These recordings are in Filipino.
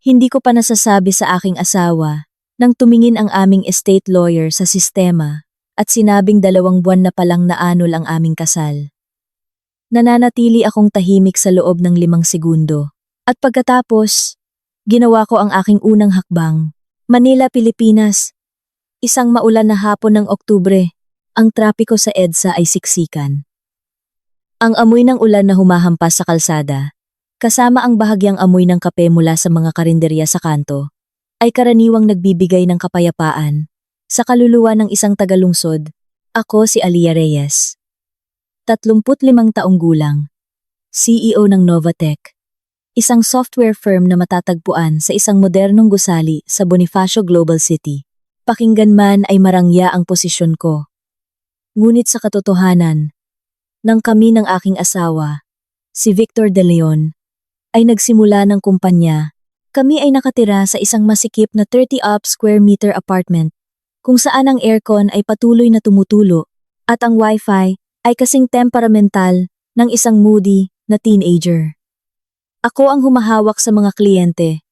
Hindi ko pa nasasabi sa aking asawa nang tumingin ang aming estate lawyer sa sistema at sinabing 2 buwan na palang naanol ang aming kasal. Nananatili akong tahimik sa loob ng 5 segundo. At pagkatapos, ginawa ko ang aking unang hakbang. Manila, Pilipinas. Isang maulan na hapon ng Oktubre. Ang trapiko sa EDSA ay siksikan. Ang amoy ng ulan na humahampas sa kalsada, kasama ang bahagyang amoy ng kape mula sa mga karinderya sa kanto, ay karaniwang nagbibigay ng kapayapaan sa kaluluwa ng isang tagalungsod. Ako si Aliyah Reyes. 35 taong gulang. CEO ng Novatech. Isang software firm na matatagpuan sa isang modernong gusali sa Bonifacio Global City. Pakinggan man ay marangya ang posisyon ko. Ngunit sa katotohanan, nang kami ng aking asawa, si Victor De Leon, ay nagsimula ng kumpanya, kami ay nakatira sa isang masikip na 30 square meter apartment, kung saan ang aircon ay patuloy na tumutulo at ang wifi ay kasing temperamental ng isang moody na teenager. Ako ang humahawak sa mga kliyente,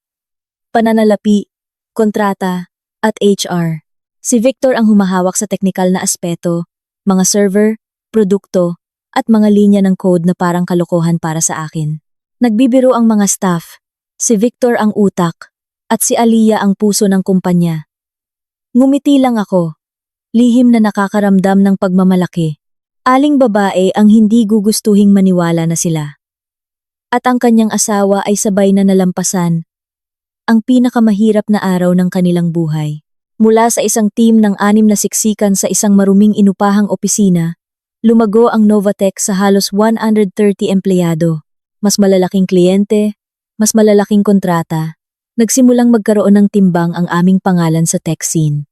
pananalapi, kontrata, at HR. Si Victor ang humahawak sa teknikal na aspeto, mga server, produkto, at mga linya ng code na parang kalokohan para sa akin. Nagbibiro ang mga staff, si Victor ang utak, at si Aliyah ang puso ng kumpanya. Ngumiti lang ako, lihim na nakakaramdam ng pagmamalaki. Aling babae ang hindi gugustuhing maniwala na sila. At ang kanyang asawa ay sabay na nalampasan ang pinakamahirap na araw ng kanilang buhay. Mula sa isang team ng 6 na siksikan sa isang maruming inupahang opisina, lumago ang Novatech sa halos 130 empleyado. Mas malalaking kliyente, mas malalaking kontrata. Nagsimulang magkaroon ng timbang ang aming pangalan sa tech scene.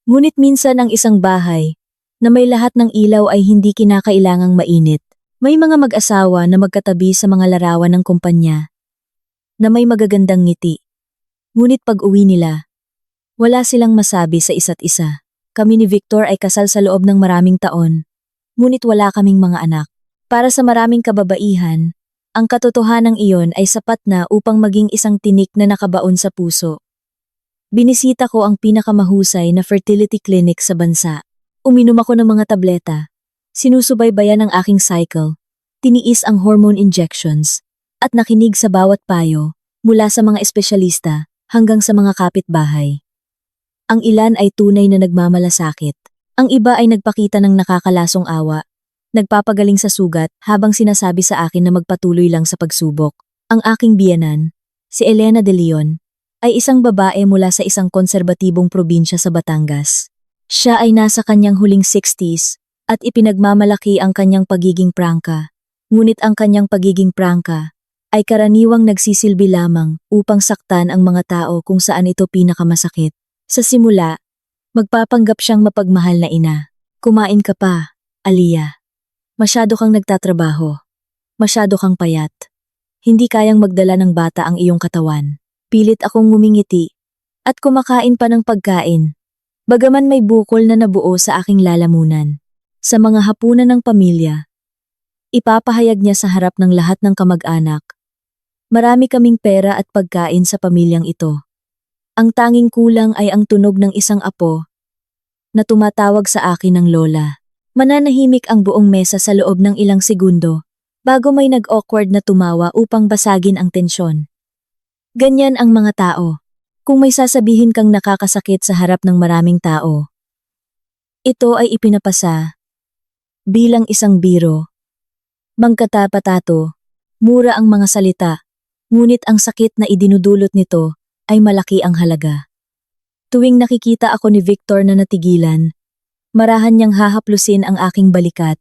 Ngunit minsan ang isang bahay na may lahat ng ilaw ay hindi kinakailangang mainit. May mga mag-asawa na magkatabi sa mga larawan ng kumpanya na may magagandang ngiti. Ngunit pag-uwi nila, wala silang masabi sa isa't isa. Kami ni Victor ay kasal sa loob ng maraming taon, ngunit wala kaming mga anak. Para sa maraming kababaihan, ang katotohanang iyon ay sapat na upang maging isang tinik na nakabaon sa puso. Binisita ko ang pinakamahusay na fertility clinic sa bansa. Uminom ako ng mga tableta. Sinusubaybayan ang aking cycle, tiniis ang hormone injections, at nakinig sa bawat payo mula sa mga espesyalista hanggang sa mga kapitbahay. Ang ilan ay tunay na nagmamalasakit. Ang iba ay nagpakita ng nakakalasong awa, nagpapagaling sa sugat habang sinasabi sa akin na magpatuloy lang sa pagsubok. Ang aking biyenan, si Elena De Leon, ay isang babae mula sa isang konserbatibong probinsya sa Batangas. Siya ay nasa kanyang huling 60s at ipinagmamalaki ang kanyang pagiging prangka. Ngunit ang kanyang pagiging prangka ay karaniwang nagsisilbi lamang upang saktan ang mga tao kung saan ito pinakamasakit. Sa simula, magpapanggap siyang mapagmahal na ina. Kumain ka pa, Aliyah. Masyado kang nagtatrabaho. Masyado kang payat. Hindi kayang magdala ng bata ang iyong katawan. Pilit akong ngumingiti at kumakain pa ng pagkain. Bagaman may bukol na nabuo sa aking lalamunan. Sa mga hapunan ng pamilya, ipapahayag niya sa harap ng lahat ng kamag-anak. Marami kaming pera at pagkain sa pamilyang ito. Ang tanging kulang ay ang tunog ng isang apo na tumatawag sa akin ng lola. Mananahimik ang buong mesa sa loob ng ilang segundo bago may nag-awkward na tumawa upang basagin ang tensyon. Ganyan ang mga tao. Kung may sasabihin kang nakakasakit sa harap ng maraming tao, ito ay ipinapasa bilang isang biro. Bangkata-patato, mura ang mga salita, ngunit ang sakit na idinudulot nito ay malaki ang halaga. Tuwing nakikita ako ni Victor na natigilan, marahan niyang hahaplusin ang aking balikat.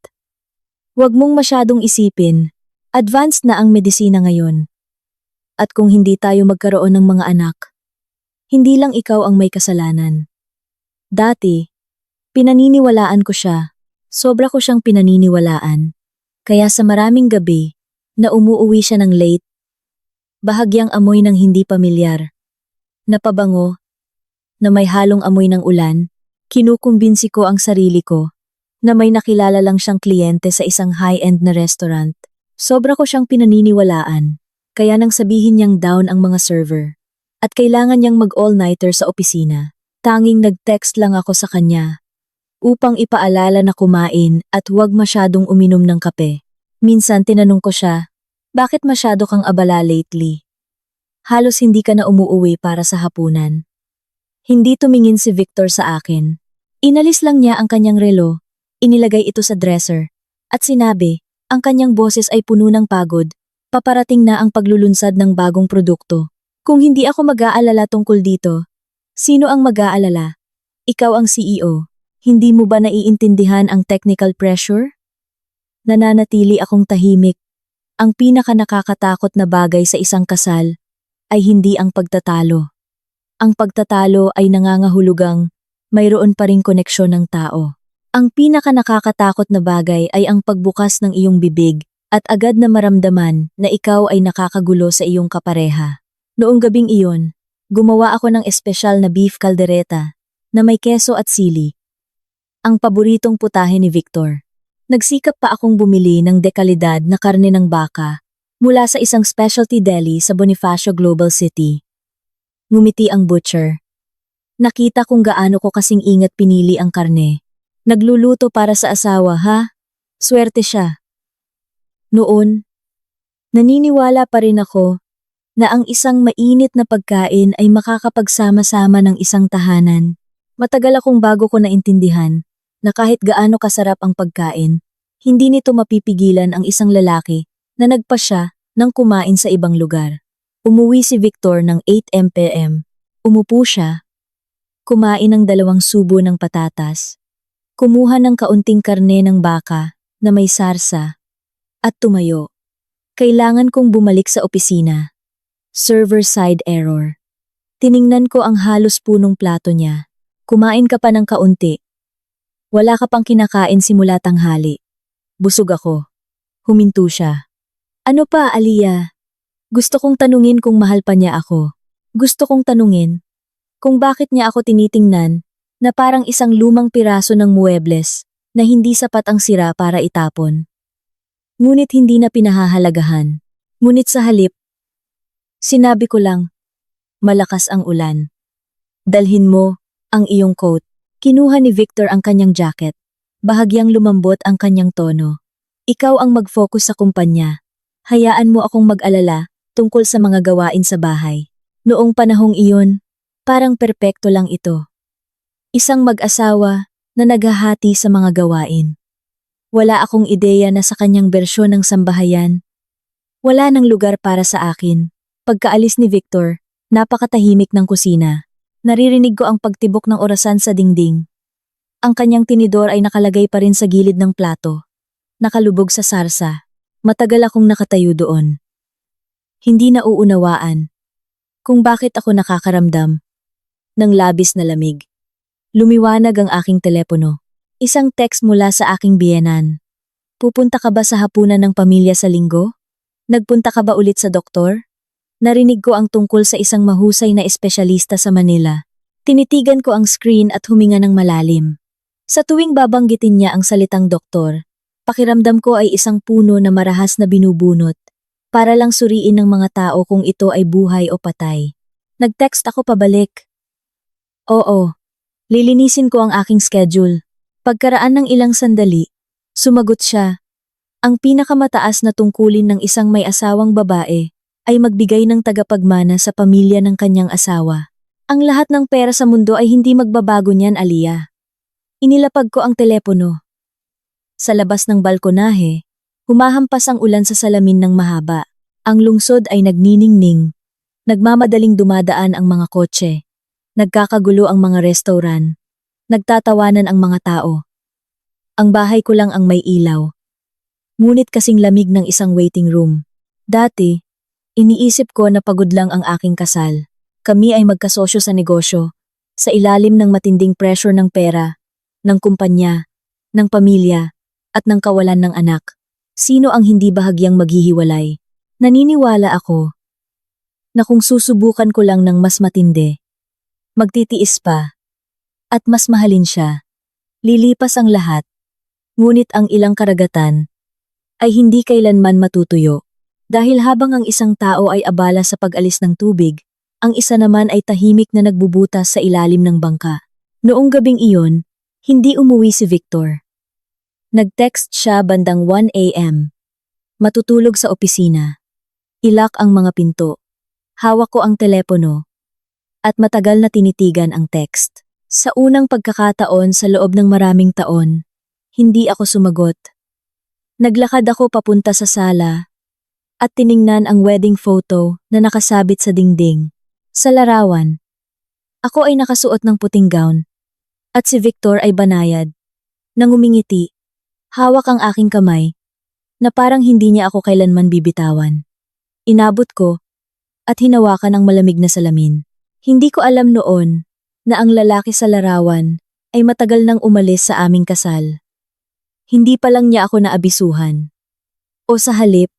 Huwag mong masyadong isipin, advanced na ang medisina ngayon. At kung hindi tayo magkaroon ng mga anak, hindi lang ikaw ang may kasalanan. Dati, pinaniniwalaan ko siya. Sobra ko siyang pinaniniwalaan. Kaya sa maraming gabi, na umuuwi siya ng late, bahagyang amoy ng hindi pamilyar, na pabango, na may halong amoy ng ulan, kinukumbinsi ko ang sarili ko, na may nakilala lang siyang kliyente sa isang high-end na restaurant. Sobra ko siyang pinaniniwalaan, kaya nang sabihin niyang down ang mga server, at kailangan niyang mag-all-nighter sa opisina. Tanging nag-text lang ako sa kanya upang ipaalala na kumain at huwag masyadong uminom ng kape. Minsan tinanong ko siya, bakit masyado kang abala lately? Halos hindi ka na umuuwi para sa hapunan. Hindi tumingin si Victor sa akin. Inalis lang niya ang kanyang relo, inilagay ito sa dresser, at sinabi, ang kanyang boses ay puno ng pagod, paparating na ang paglulunsad ng bagong produkto. Kung hindi ako mag-aalala tungkol dito, sino ang mag-aalala? Ikaw ang CEO. Hindi mo ba naiintindihan ang technical pressure? Nananatili akong tahimik. Ang pinaka nakakatakot na bagay sa isang kasal ay hindi ang pagtatalo. Ang pagtatalo ay nangangahulugang mayroon pa ring koneksyon ng tao. Ang pinaka nakakatakot na bagay ay ang pagbukas ng iyong bibig at agad na maramdaman na ikaw ay nakakagulo sa iyong kapareha. Noong gabing iyon, gumawa ako ng espesyal na beef caldereta na may keso at sili. Ang paboritong putahe ni Victor. Nagsikap pa akong bumili ng dekalidad na karne ng baka mula sa isang specialty deli sa Bonifacio Global City. Ngumiti ang butcher. Nakita kung gaano ko kasing ingat pinili ang karne. Nagluluto para sa asawa, ha? Swerte siya. Noon, naniniwala pa rin ako na ang isang mainit na pagkain ay makakapagsama-sama ng isang tahanan. Matagal akong bago ko naintindihan na kahit gaano kasarap ang pagkain, hindi nito mapipigilan ang isang lalaki na nagpasya ng kumain sa ibang lugar. Umuwi si Victor ng 8 p.m. Umupo siya, kumain ng 2 subo ng patatas, kumuha ng kaunting karne ng baka na may sarsa, at tumayo. Kailangan kong bumalik sa opisina. Server side error. Tiningnan ko ang halos punong plato niya. Kumain ka pa ng kaunti. Wala ka pang kinakain simula tanghali. Busog ako. Huminto siya. Ano pa, Aliyah? Gusto kong tanungin kung mahal pa niya ako. Gusto kong tanungin kung bakit niya ako tinitingnan na parang isang lumang piraso ng muebles na hindi sapat ang sira para itapon. Ngunit hindi na pinahahalagahan. Ngunit sa halip, sinabi ko lang, malakas ang ulan. Dalhin mo ang iyong coat. Kinuha ni Victor ang kanyang jacket. Bahagyang lumambot ang kanyang tono. Ikaw ang mag-focus sa kumpanya. Hayaan mo akong mag-alala tungkol sa mga gawain sa bahay. Noong panahong iyon, parang perpekto lang ito. Isang mag-asawa na naghahati sa mga gawain. Wala akong ideya na sa kanyang bersyon ng sambahayan, wala nang lugar para sa akin. Pagkaalis ni Victor, napakatahimik ng kusina. Naririnig ko ang pagtibok ng orasan sa dingding. Ang kanyang tinidor ay nakalagay pa rin sa gilid ng plato. Nakalubog sa sarsa. Matagal akong nakatayo doon. Hindi nauunawaan kung bakit ako nakakaramdam ng labis na lamig. Lumiwanag ang aking telepono. Isang text mula sa aking biyenan. Pupunta ka ba sa hapunan ng pamilya sa linggo? Nagpunta ka ba ulit sa doktor? Narinig ko ang tungkol sa isang mahusay na espesyalista sa Manila. Tinitigan ko ang screen at huminga ng malalim. Sa tuwing babanggitin niya ang salitang doktor, pakiramdam ko ay isang puno na marahas na binubunot, para lang suriin ng mga tao kung ito ay buhay o patay. Nag-text ako pabalik. Oo, lilinisin ko ang aking schedule. Pagkaraan ng ilang sandali, sumagot siya. Ang pinakamataas na tungkulin ng isang may asawang babae ay magbigay ng tagapagmana sa pamilya ng kanyang asawa. Ang lahat ng pera sa mundo ay hindi magbabago niyan, Aliyah. Inilapag ko ang telepono. Sa labas ng balkonahe, humahampas ang ulan sa salamin ng mahaba. Ang lungsod ay nagniningning. Nagmamadaling dumadaan ang mga kotse. Nagkakagulo ang mga restaurant. Nagtatawanan ang mga tao. Ang bahay ko lang ang may ilaw. Ngunit kasing lamig ng isang waiting room. Dati, iniisip ko na pagod lang ang aking kasal. Kami ay magkasosyo sa negosyo, sa ilalim ng matinding pressure ng pera, ng kumpanya, ng pamilya, at ng kawalan ng anak. Sino ang hindi bahagyang maghihiwalay? Naniniwala ako na kung susubukan ko lang ng mas matindi, magtitiis pa, at mas mahalin siya, lilipas ang lahat. Ngunit ang ilang karagatan ay hindi kailanman matutuyo. Dahil habang ang isang tao ay abala sa pag-alis ng tubig, ang isa naman ay tahimik na nagbubutas sa ilalim ng bangka. Noong gabing iyon, hindi umuwi si Victor. Nag-text siya bandang 1 a.m. Matutulog sa opisina. Ilak ang mga pinto. Hawak ko ang telepono. At matagal na tinitigan ang text. Sa unang pagkakataon sa loob ng maraming taon, hindi ako sumagot. Naglakad ako papunta sa sala at tiningnan ang wedding photo na nakasabit sa dingding. Sa larawan, ako ay nakasuot ng puting gown at si Victor ay banayad. Nangumingiti, hawak ang aking kamay na parang hindi niya ako kailanman bibitawan. Inabot ko at hinawakan ang malamig na salamin. Hindi ko alam noon na ang lalaki sa larawan ay matagal nang umalis sa aming kasal. Hindi pa lang niya ako naabisuhan. O sa halip,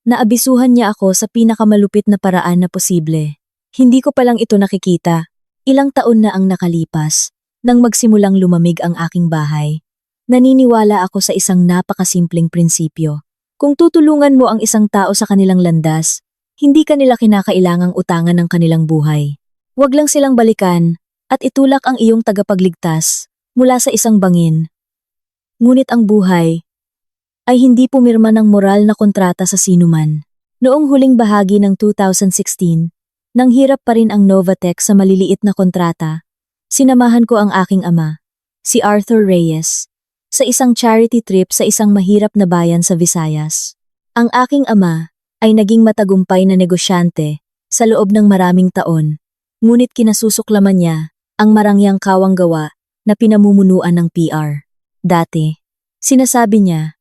naabisuhan niya ako sa pinakamalupit na paraan na posible. Hindi ko pa lang ito nakikita. Ilang taon na ang nakalipas nang magsimulang lumamig ang aking bahay. Naniniwala ako sa isang napakasimpleng prinsipyo. Kung tutulungan mo ang isang tao sa kanilang landas, hindi kanila kinakailangang utangan ng kanilang buhay. Huwag lang silang balikan at itulak ang iyong tagapagligtas mula sa isang bangin. Ngunit ang buhay ay hindi pumirma ng moral na kontrata sa sinuman. Noong huling bahagi ng 2016, nang hirap pa rin ang Novatech sa maliliit na kontrata, sinamahan ko ang aking ama, si Arthur Reyes, sa isang charity trip sa isang mahirap na bayan sa Visayas. Ang aking ama ay naging matagumpay na negosyante sa loob ng maraming taon, ngunit kinasusuklaman niya ang marangyang kawang gawa na pinamumunuan ng PR. Dati, sinasabi niya,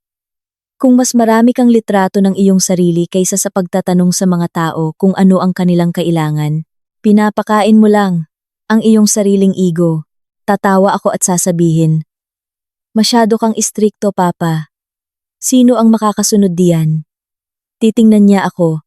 kung mas marami kang litrato ng iyong sarili kaysa sa pagtatanong sa mga tao kung ano ang kanilang kailangan, pinapakain mo lang ang iyong sariling ego. Tatawa ako at sasabihin, masyado kang istrikto, Papa. Sino ang makakasunod diyan? Titingnan niya ako.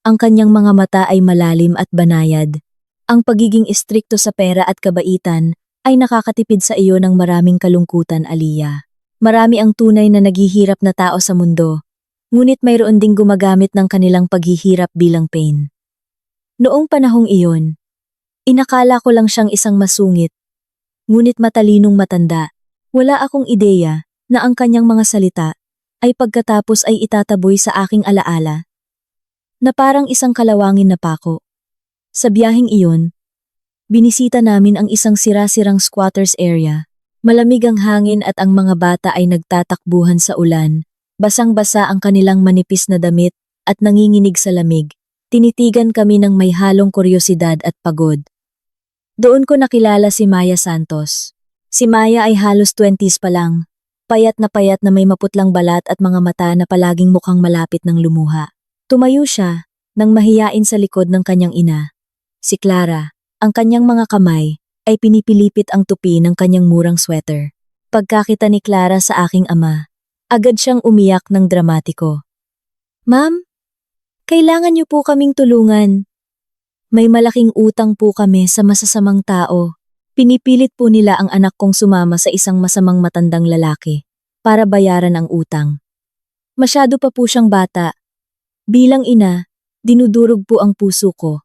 Ang kanyang mga mata ay malalim at banayad. Ang pagiging istrikto sa pera at kabaitan ay nakakatipid sa iyo ng maraming kalungkutan, Aliyah. Marami ang tunay na naghihirap na tao sa mundo, ngunit mayroon ding gumagamit ng kanilang paghihirap bilang pain. Noong panahong iyon, inakala ko lang siyang isang masungit, ngunit matalinong matanda. Wala akong ideya na ang kanyang mga salita ay pagkatapos ay itataboy sa aking alaala, na parang isang kalawangin na pako. Sa biyaheng iyon, binisita namin ang isang sira-sirang squatters area. Malamig ang hangin at ang mga bata ay nagtatakbuhan sa ulan. Basang-basa ang kanilang manipis na damit at nanginginig sa lamig. Tinitigan kami ng may halong kuryosidad at pagod. Doon ko nakilala si Maya Santos. Si Maya ay halos 20s pa lang. Payat na may maputlang balat at mga mata na palaging mukhang malapit ng lumuha. Tumayo siya nang mahiyain sa likod ng kanyang ina. Si Clara, ang kanyang mga kamay, ay pinipilipit ang tupi ng kanyang murang sweater. Pagkakita ni Clara sa aking ama, agad siyang umiyak ng dramatiko. Ma'am, kailangan niyo po kaming tulungan. May malaking utang po kami sa masasamang tao. Pinipilit po nila ang anak kong sumama sa isang masamang matandang lalaki para bayaran ang utang. Masyado pa po siyang bata. Bilang ina, dinudurog po ang puso ko.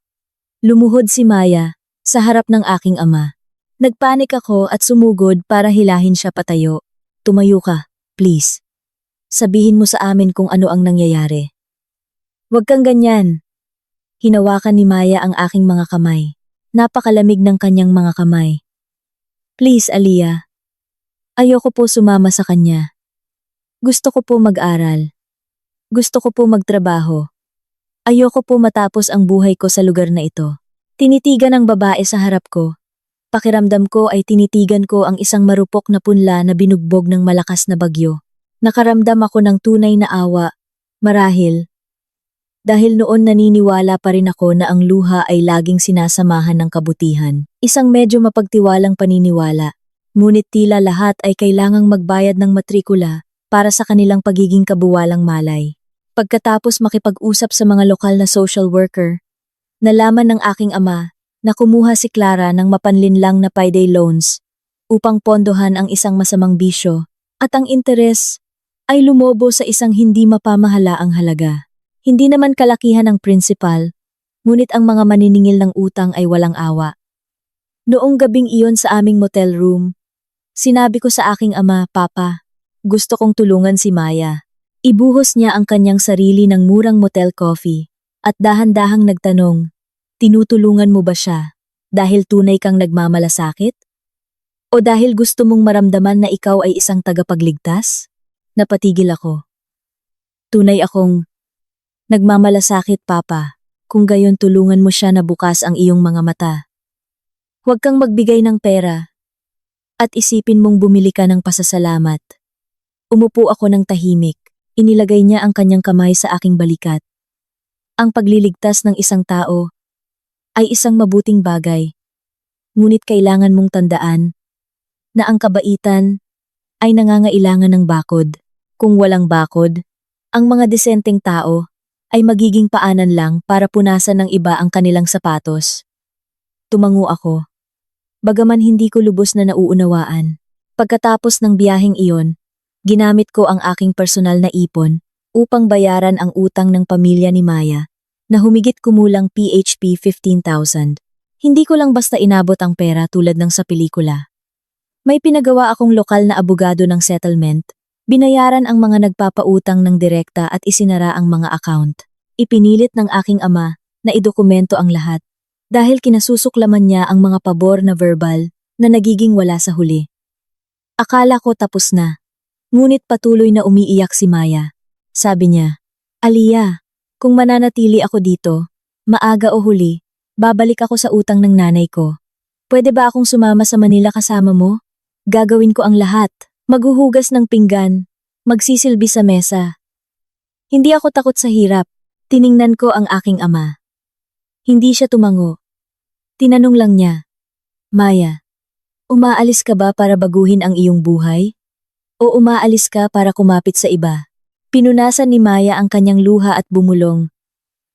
Lumuhod si Maya sa harap ng aking ama. Nagpanik ako at sumugod para hilahin siya patayo. Tumayo ka, please. Sabihin mo sa amin kung ano ang nangyayari. Huwag kang ganyan. Hinawakan ni Maya ang aking mga kamay. Napakalamig ng kanyang mga kamay. Please, Aliyah. Ayoko po sumama sa kanya. Gusto ko po mag-aral. Gusto ko po magtrabaho. Ayoko po matapos ang buhay ko sa lugar na ito. Tinitigan ang babae sa harap ko. Pakiramdam ko ay tinitigan ko ang isang marupok na punla na binugbog ng malakas na bagyo. Nakaramdam ako ng tunay na awa, marahil. Dahil noon naniniwala pa rin ako na ang luha ay laging sinasamahan ng kabutihan. Isang medyo mapagtiwalang paniniwala. Ngunit tila lahat ay kailangang magbayad ng matrikula para sa kanilang pagiging kabuwalang malay. Pagkatapos makipag-usap sa mga lokal na social worker, nalaman ng aking ama na kumuha si Clara ng mapanlinlang na payday loans upang pondohan ang isang masamang bisyo at ang interes ay lumobo sa isang hindi mapamahalaang halaga. Hindi naman kalakihan ang principal, Ngunit ang mga maniningil ng utang ay walang awa. Noong gabing iyon sa aming motel room, sinabi ko sa aking ama, Papa, gusto kong tulungan si Maya. Ibuhos niya ang kanyang sarili ng murang motel coffee at dahan-dahang nagtanong, tinutulungan mo ba siya dahil tunay kang nagmamalasakit? O dahil gusto mong maramdaman na ikaw ay isang tagapagligtas? Napatigil ako. Tunay akong nagmamalasakit, Papa. Kung gayon tulungan mo siya na bukas ang iyong mga mata. Huwag kang magbigay ng pera. At isipin mong bumili ka ng pasasalamat. Umupo ako ng tahimik. Inilagay niya ang kanyang kamay sa aking balikat. Ang pagliligtas ng isang tao ay isang mabuting bagay. Ngunit kailangan mong tandaan na ang kabaitan ay nangangailangan ng bakod. Kung walang bakod, ang mga disenteng tao ay magiging paanan lang para punasan ng iba ang kanilang sapatos. Tumango ako. Bagaman hindi ko lubos na nauunawaan. Pagkatapos ng biyaheng iyon, ginamit ko ang aking personal na ipon upang bayaran ang utang ng pamilya ni Maya na humigit kumulang PHP 15,000. Hindi ko lang basta inabot ang pera tulad ng sa pelikula. May pinagawa akong lokal na abogado ng settlement, binayaran ang mga nagpapautang ng direkta at isinara ang mga account. Ipinilit ng aking ama na idokumento ang lahat dahil kinasusuklaman niya ang mga pabor na verbal na nagiging wala sa huli. Akala ko tapos na, ngunit patuloy na umiiyak si Maya. Sabi niya, Aliyah, kung mananatili ako dito, maaga o huli, babalik ako sa utang ng nanay ko. Pwede ba akong sumama sa Manila kasama mo? Gagawin ko ang lahat. Maghuhugas ng pinggan. Magsisilbi sa mesa. Hindi ako takot sa hirap. Tiningnan ko ang aking ama. Hindi siya tumango. Tinanong lang niya, Maya, umaalis ka ba para baguhin ang iyong buhay? O umaalis ka para kumapit sa iba? Pinunasan ni Maya ang kanyang luha at bumulong.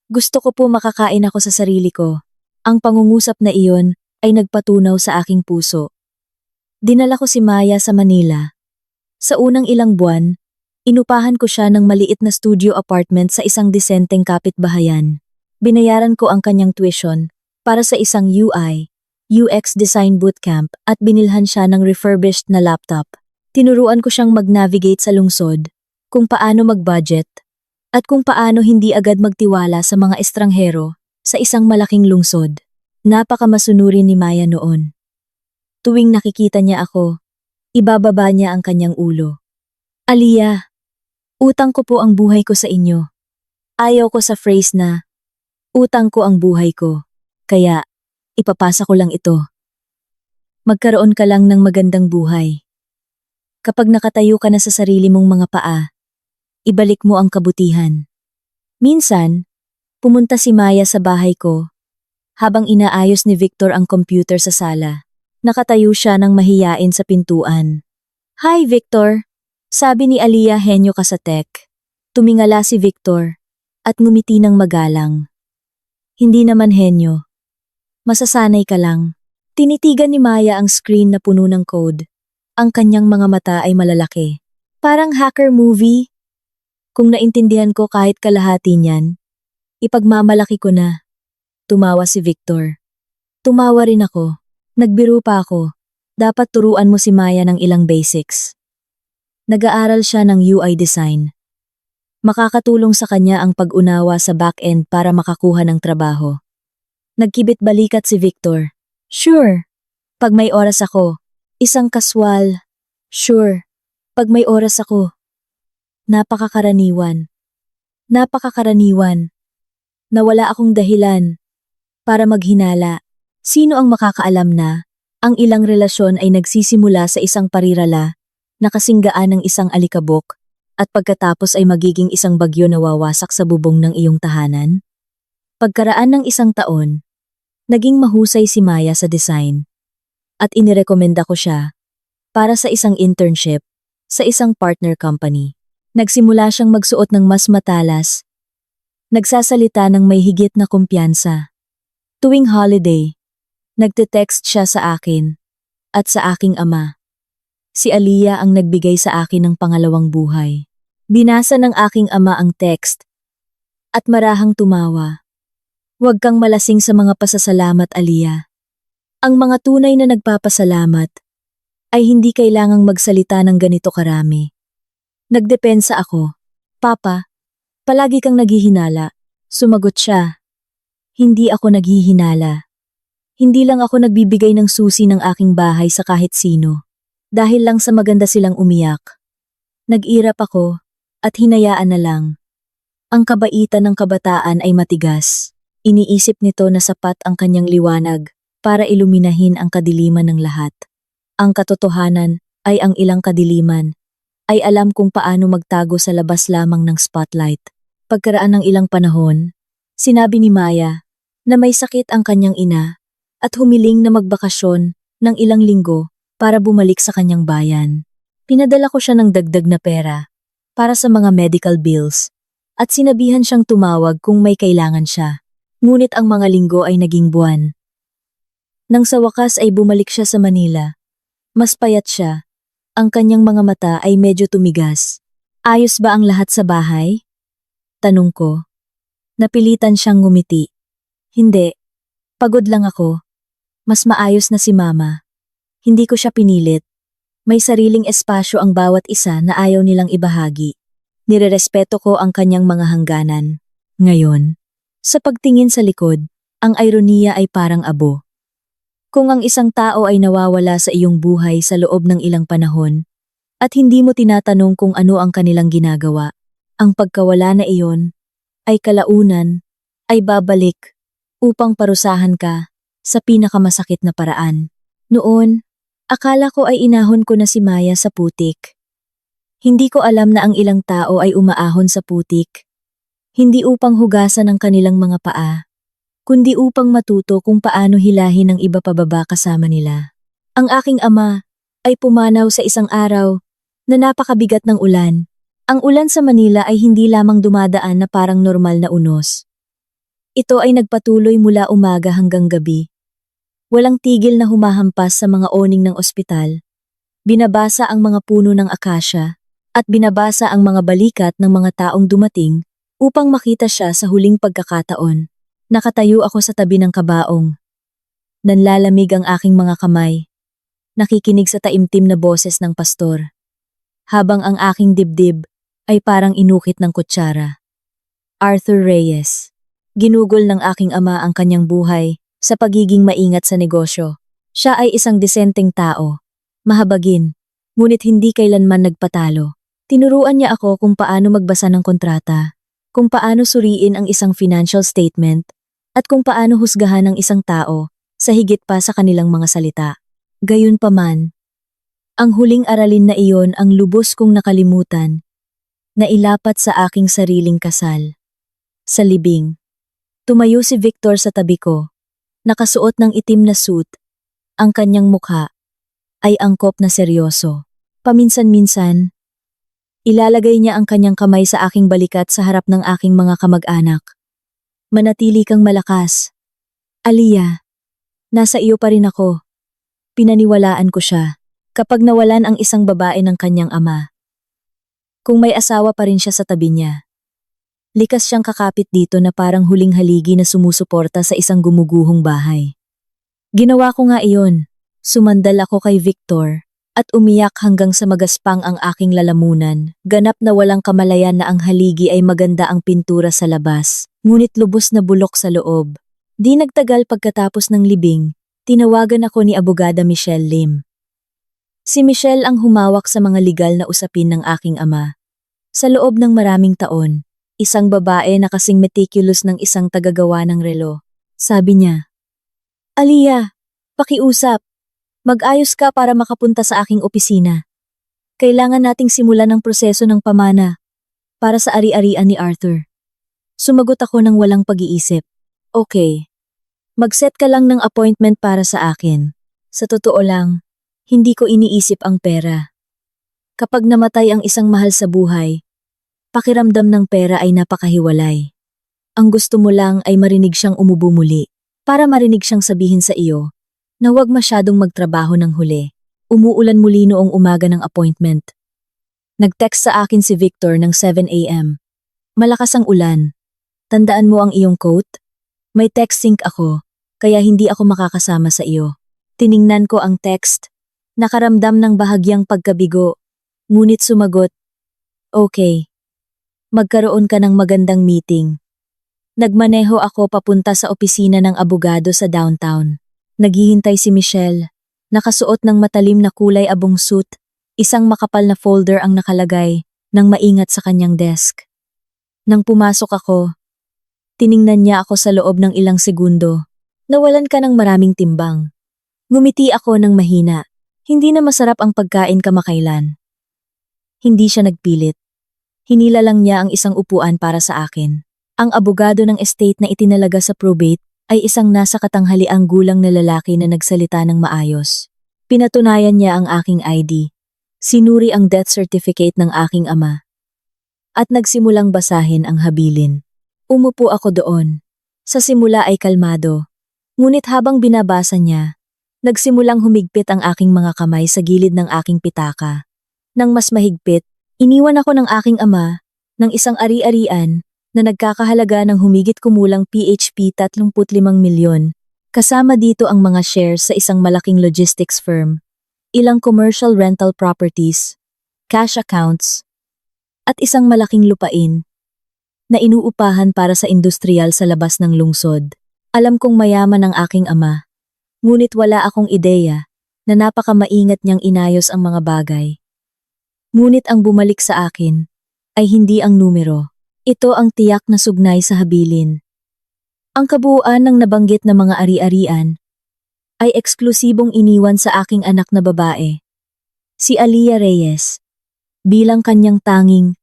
Gusto ko po makakain ako sa sarili ko. Ang pangungusap na iyon ay nagpatunaw sa aking puso. Dinala ko si Maya sa Manila. Sa unang ilang buwan, inupahan ko siya ng maliit na studio apartment sa isang disenteng kapitbahayan. Binayaran ko ang kanyang tuition para sa isang UI, UX Design Bootcamp at binilhan siya ng refurbished na laptop. Tinuruan ko siyang mag-navigate sa lungsod, kung paano mag-budget, at kung paano hindi agad magtiwala sa mga estranghero sa isang malaking lungsod. Napakamasunurin ni Maya noon. Tuwing nakikita niya ako, ibababa niya ang kanyang ulo. Aliyah, utang ko po ang buhay ko sa inyo. Ayaw ko sa phrase na, utang ko ang buhay ko. Kaya, ipapasa ko lang ito. Magkaroon ka lang ng magandang buhay. Kapag nakatayo ka na sa sarili mong mga paa, ibalik mo ang kabutihan. Minsan, pumunta si Maya sa bahay ko, habang inaayos ni Victor ang computer sa sala. Nakatayo siya ng mahiyain sa pintuan. Hi Victor, sabi ni Aliyah, henyo ka sa tech. Tumingala si Victor at ngumiti ng magalang. Hindi naman henyo. Masasanay ka lang. Tinitigan ni Maya ang screen na puno ng code. Ang kanyang mga mata ay malalaki. Parang hacker movie. Kung naintindihan ko kahit kalahati niyan, ipagmamalaki ko na. Tumawa si Victor. Tumawa rin ako. Nagbiro pa ako. Dapat turuan mo si Maya ng ilang basics. Nag-aaral siya ng UI design. Makakatulong sa kanya ang pag-unawa sa back-end para makakuha ng trabaho. Nagkibit balikat si Victor. Sure. Pag may oras ako. Isang kaswal. Sure. Pag may oras ako. Napakakaraniwan. Napakakaraniwan. Nawala akong dahilan para maghinala. Sino ang makakaalam na ang ilang relasyon ay nagsisimula sa isang parirala na kasinggaan ng isang alikabok at pagkatapos ay magiging isang bagyo na wawasak sa bubong ng iyong tahanan? Pagkaraan ng isang taon, naging mahusay si Maya sa design at inirekomenda ko siya para sa isang internship sa isang partner company. Nagsimula siyang magsuot ng mas matalas, nagsasalita ng may higit na kumpiyansa. Tuwing holiday, nagte-text siya sa akin at sa aking ama. Si Aliyah ang nagbigay sa akin ng pangalawang buhay. Binasa ng aking ama ang text at marahang tumawa. Huwag kang malasing sa mga pasasalamat, Aliyah. Ang mga tunay na nagpapasalamat ay hindi kailangang magsalita ng ganito karami. Nagdepensa ako. Papa, palagi kang naghihinala. Sumagot siya. Hindi ako naghihinala. Hindi lang ako nagbibigay ng susi ng aking bahay sa kahit sino. Dahil lang sa maganda silang umiyak. Nag-irap ako at hinayaan na lang. Ang kabaitan ng kabataan ay matigas. Iniisip nito na sapat ang kanyang liwanag para iluminahin ang kadiliman ng lahat. Ang katotohanan ay ang ilang kadiliman ay alam kung paano magtago sa labas lamang ng spotlight. Pagkaraan ng ilang panahon, sinabi ni Maya na may sakit ang kanyang ina at humiling na magbakasyon ng ilang linggo para bumalik sa kanyang bayan. Pinadala ko siya ng dagdag na pera para sa mga medical bills at sinabihan siyang tumawag kung may kailangan siya. Ngunit ang mga linggo ay naging buwan. Nang sa wakas ay bumalik siya sa Manila. Mas payat siya. Ang kanyang mga mata ay medyo tumigas. Ayos ba ang lahat sa bahay? Tanong ko. Napilitan siyang ngumiti. Hindi. Pagod lang ako. Mas maayos na si Mama. Hindi ko siya pinilit. May sariling espasyo ang bawat isa na ayaw nilang ibahagi. Nirerespeto ko ang kanyang mga hangganan. Ngayon, sa pagtingin sa likod, ang ironiya ay parang abo. Kung ang isang tao ay nawawala sa iyong buhay sa loob ng ilang panahon, at hindi mo tinatanong kung ano ang kanilang ginagawa, ang pagkawala na iyon, ay kalaunan, ay babalik, upang parusahan ka sa pinakamasakit na paraan. Noon, akala ko ay inahon ko na si Maya sa putik. Hindi ko alam na ang ilang tao ay umaahon sa putik. Hindi upang hugasan ang kanilang mga paa, kundi upang matuto kung paano hilahin ang iba pababa kasama nila. Ang aking ama ay pumanaw sa isang araw na napakabigat ng ulan. Ang ulan sa Manila ay hindi lamang dumadaan na parang normal na unos. Ito ay nagpatuloy mula umaga hanggang gabi. Walang tigil na humahampas sa mga awning ng ospital. Binabasa ang mga puno ng akasya at binabasa ang mga balikat ng mga taong dumating upang makita siya sa huling pagkakataon. Nakatayo ako sa tabi ng kabaong. Nanlalamig ang aking mga kamay. Nakikinig sa taimtim na boses ng pastor. Habang ang aking dibdib ay parang inukit ng kutsara. Arthur Reyes. Ginugol ng aking ama ang kanyang buhay sa pagiging maingat sa negosyo. Siya ay isang disenteng tao. Mahabagin, ngunit hindi kailanman nagpatalo. Tinuruan niya ako kung paano magbasa ng kontrata, kung paano suriin ang isang financial statement, at kung paano husgahan ang isang tao sa higit pa sa kanilang mga salita. Gayunpaman, ang huling aralin na iyon ang lubos kong nakalimutan, na ilapat sa aking sariling kasal. Sa libing, tumayo si Victor sa tabi ko, nakasuot ng itim na suit. Ang kanyang mukha ay angkop na seryoso. Paminsan-minsan, ilalagay niya ang kanyang kamay sa aking balikat sa harap ng aking mga kamag-anak. Manatili kang malakas. Aliyah, nasa iyo pa rin ako. Pinaniwalaan ko siya kapag nawalan ang isang babae ng kanyang ama. Kung may asawa pa rin siya sa tabi niya. Likas siyang kakapit dito na parang huling haligi na sumusuporta sa isang gumuguhong bahay. Ginawa ko nga iyon. Sumandal ako kay Victor at umiyak hanggang sa magaspang ang aking lalamunan. Ganap na walang kamalayan na ang haligi ay maganda ang pintura sa labas, ngunit lubos na bulok sa loob. Di nagtagal pagkatapos ng libing, tinawagan ako ni Abogada Michelle Lim. Si Michelle ang humawak sa mga legal na usapin ng aking ama. Sa loob ng maraming taon, isang babae na kasing meticulous ng isang tagagawa ng relo. Sabi niya, Aliyah, pakiusap. Mag-ayos ka para makapunta sa aking opisina. Kailangan nating simulan ang proseso ng pamana para sa ari-arian ni Arthur. Sumagot ako ng walang pag-iisip. Okay. Mag-set ka lang ng appointment para sa akin. Sa totoo lang, hindi ko iniisip ang pera. Kapag namatay ang isang mahal sa buhay, pakiramdam ng pera ay napakahiwalay. Ang gusto mo lang ay marinig siyang umubo muli, para marinig siyang sabihin sa iyo na huwag masyadong magtrabaho ng huli. Umuulan muli noong umaga ng appointment. Nag-text sa akin si Victor ng 7 a.m. Malakas ang ulan. Tandaan mo ang iyong coat? May text sync ako, kaya hindi ako makakasama sa iyo. Tiningnan ko ang text, nakaramdam ng bahagyang pagkabigo, ngunit sumagot, okay. Magkaroon ka ng magandang meeting. Nagmaneho ako papunta sa opisina ng abogado sa downtown. Naghihintay si Michelle, nakasuot ng matalim na kulay abong suit, isang makapal na folder ang nakalagay nang maingat sa kanyang desk. Nang pumasok ako, tiningnan niya ako sa loob ng ilang segundo. Nawalan ka ng maraming timbang. Ngumiti ako ng mahina. Hindi na masarap ang pagkain kamakailan. Hindi siya nagpilit. Hinila lang niya ang isang upuan para sa akin. Ang abogado ng estate na itinalaga sa probate ay isang nasa katanghaliang gulang na lalaki na nagsalita ng maayos. Pinatunayan niya ang aking ID. Sinuri ang death certificate ng aking ama. At nagsimulang basahin ang habilin. Umupo ako doon. Sa simula ay kalmado. Ngunit habang binabasa niya, nagsimulang humigpit ang aking mga kamay sa gilid ng aking pitaka. Nang mas mahigpit, iniwan ako ng aking ama ng isang ari-arian na nagkakahalaga ng humigit kumulang PHP 35 milyon. Kasama dito ang mga shares sa isang malaking logistics firm, ilang commercial rental properties, cash accounts, at isang malaking lupain na inuupahan para sa industrial sa labas ng lungsod. Alam kong mayaman ang aking ama, ngunit wala akong ideya na napakamaingat niyang inayos ang mga bagay. Ngunit ang bumalik sa akin ay hindi ang numero. Ito ang tiyak na sugnay sa habilin. Ang kabuuan ng nabanggit na mga ari-arian ay eksklusibong iniwan sa aking anak na babae, si Aliyah Reyes, bilang kanyang tanging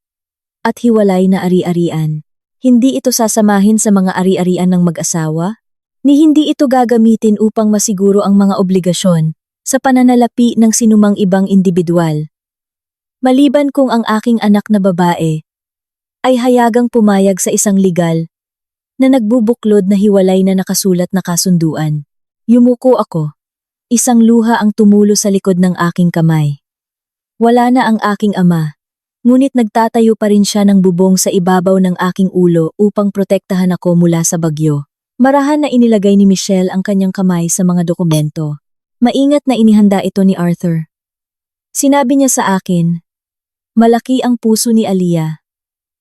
at hiwalay na ari-arian. Hindi ito sasamahin sa mga ari-arian ng mag-asawa, ni hindi ito gagamitin upang masiguro ang mga obligasyon sa pananalapi ng sinumang ibang individual. Maliban kung ang aking anak na babae ay hayagang pumayag sa isang legal na nagbubuklod na hiwalay na nakasulat na kasunduan. Yumuko ako. Isang luha ang tumulo sa likod ng aking kamay. Wala na ang aking ama, ngunit nagtatayo pa rin siya ng bubong sa ibabaw ng aking ulo upang protektahan ako mula sa bagyo. Marahan na inilagay ni Michelle ang kanyang kamay sa mga dokumento. Maingat na inihanda ito ni Arthur. Sinabi niya sa akin, malaki ang puso ni Aliyah.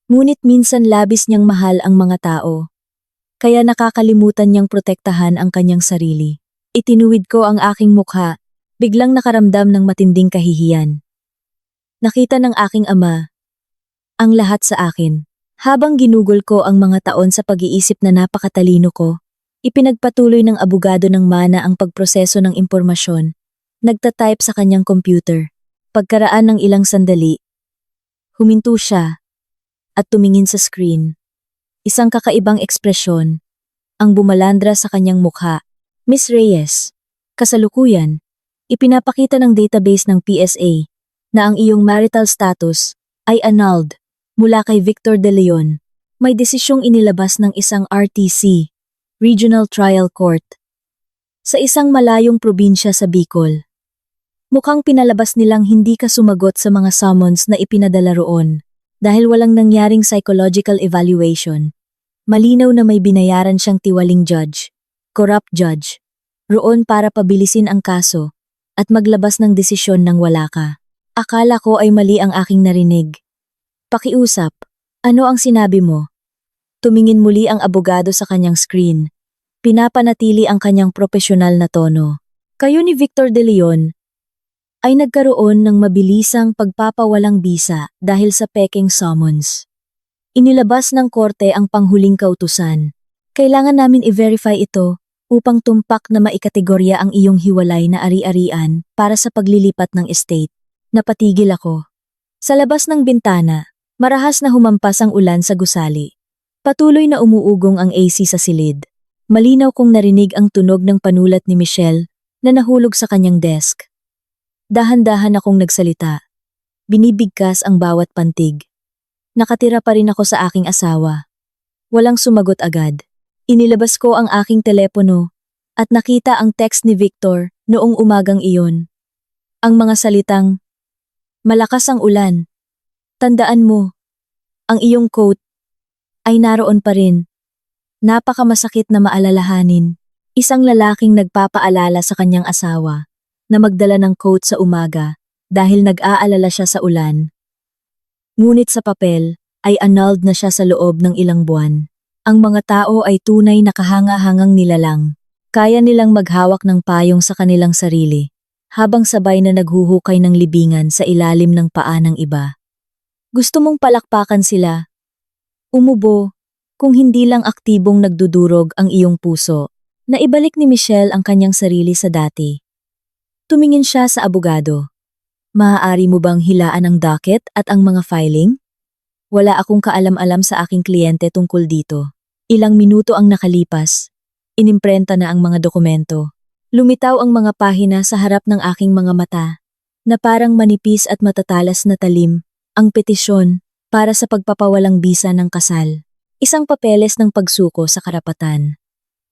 Ngunit minsan labis niyang mahal ang mga tao. Kaya nakakalimutan niyang protektahan ang kanyang sarili. Itinuwid ko ang aking mukha, biglang nakaramdam ng matinding kahihiyan. Nakita ng aking ama ang lahat sa akin. Habang ginugol ko ang mga taon sa pag-iisip na napakatalino ko, ipinagpatuloy ng abogado ng mana ang pagproseso ng impormasyon. Nagtatype sa kanyang computer. Pagkaraan ng ilang sandali, huminto siya at tumingin sa screen. Isang kakaibang ekspresyon ang bumalandra sa kanyang mukha. Miss Reyes, kasalukuyan, ipinapakita ng database ng PSA na ang iyong marital status ay annulled mula kay Victor De Leon. May desisyong inilabas ng isang RTC, Regional Trial Court, sa isang malayong probinsya sa Bicol. Mukhang pinalabas nilang hindi ka sumagot sa mga summons na ipinadala roon. Dahil walang nangyaring psychological evaluation, malinaw na may binayaran siyang tiwaling judge, corrupt judge, roon para pabilisin ang kaso at maglabas ng desisyon nang wala ka. Akala ko ay mali ang aking narinig. Pakiusap, ano ang sinabi mo? Tumingin muli ang abogado sa kanyang screen. Pinapanatili ang kanyang profesional na tono. Kayo ni Victor De Leon ay nagkaroon ng mabilisang pagpapawalang bisa dahil sa peking summons. Inilabas ng korte ang panghuling kautusan. Kailangan namin i-verify ito upang tumpak na maikategorya ang iyong hiwalay na ari-arian para sa paglilipat ng estate. Napatigil ako. Sa labas ng bintana, marahas na humampas ang ulan sa gusali. Patuloy na umuugong ang AC sa silid. Malinaw kong narinig ang tunog ng panulat ni Michelle na nahulog sa kanyang desk. Dahan-dahan akong nagsalita. Binibigkas ang bawat pantig. Nakatira pa rin ako sa aking asawa. Walang sumagot agad. Inilabas ko ang aking telepono at nakita ang text ni Victor noong umagang iyon. Ang mga salitang, malakas ang ulan. Tandaan mo, ang iyong coat ay naroon pa rin. Napakamasakit na maalalahanin. Isang lalaking nagpapaalala sa kanyang asawa na magdala ng coat sa umaga dahil nag-aalala siya sa ulan. Ngunit sa papel ay annulled na siya sa loob ng ilang buwan. Ang mga tao ay tunay na kahanga-hangang nilalang. Kaya nilang maghawak ng payong sa kanilang sarili habang sabay na naghuhukay ng libingan sa ilalim ng paa ng iba. Gusto mong palakpakan sila? Umubo, kung hindi lang aktibong nagdudurog ang iyong puso. Naibalik ni Michelle ang kanyang sarili sa dati. Tumingin siya sa abogado. Maaari mo bang hilaan ang docket at ang mga filing? Wala akong kaalam-alam sa aking kliyente tungkol dito. Ilang minuto ang nakalipas. Inimprenta na ang mga dokumento. Lumitaw ang mga pahina sa harap ng aking mga mata, na parang manipis at matatalas na talim, ang petisyon para sa pagpapawalang bisa ng kasal. Isang papeles ng pagsuko sa karapatan.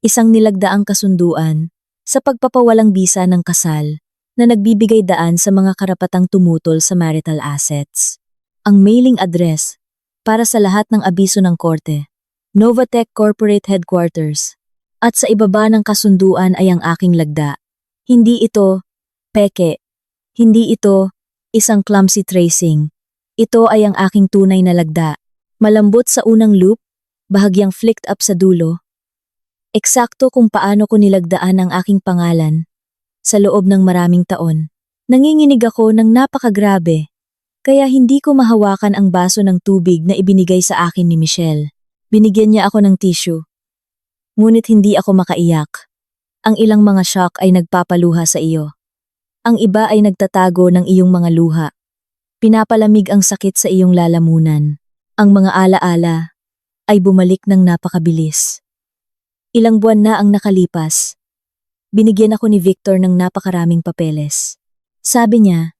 Isang nilagdaang kasunduan sa pagpapawalang bisa ng kasal na nagbibigay daan sa mga karapatang tumutol sa marital assets. Ang mailing address para sa lahat ng abiso ng korte, Novatech Corporate Headquarters. At sa ibaba ng kasunduan ay ang aking lagda. Hindi ito peke. Hindi ito isang clumsy tracing. Ito ay ang aking tunay na lagda. Malambot sa unang loop, bahagyang flicked up sa dulo. Eksakto kung paano ko nilagdaan ang aking pangalan. Sa loob ng maraming taon, nanginginig ako ng napakagrabe. Kaya hindi ko mahawakan ang baso ng tubig na ibinigay sa akin ni Michelle. Binigyan niya ako ng tissue. Ngunit hindi ako makaiyak. Ang ilang mga shock ay nagpapaluha sa iyo. Ang iba ay nagtatago ng iyong mga luha. Pinapalamig ang sakit sa iyong lalamunan. Ang mga alaala ay bumalik ng napakabilis. Ilang buwan na ang nakalipas. Binigyan ako ni Victor ng napakaraming papeles. Sabi niya,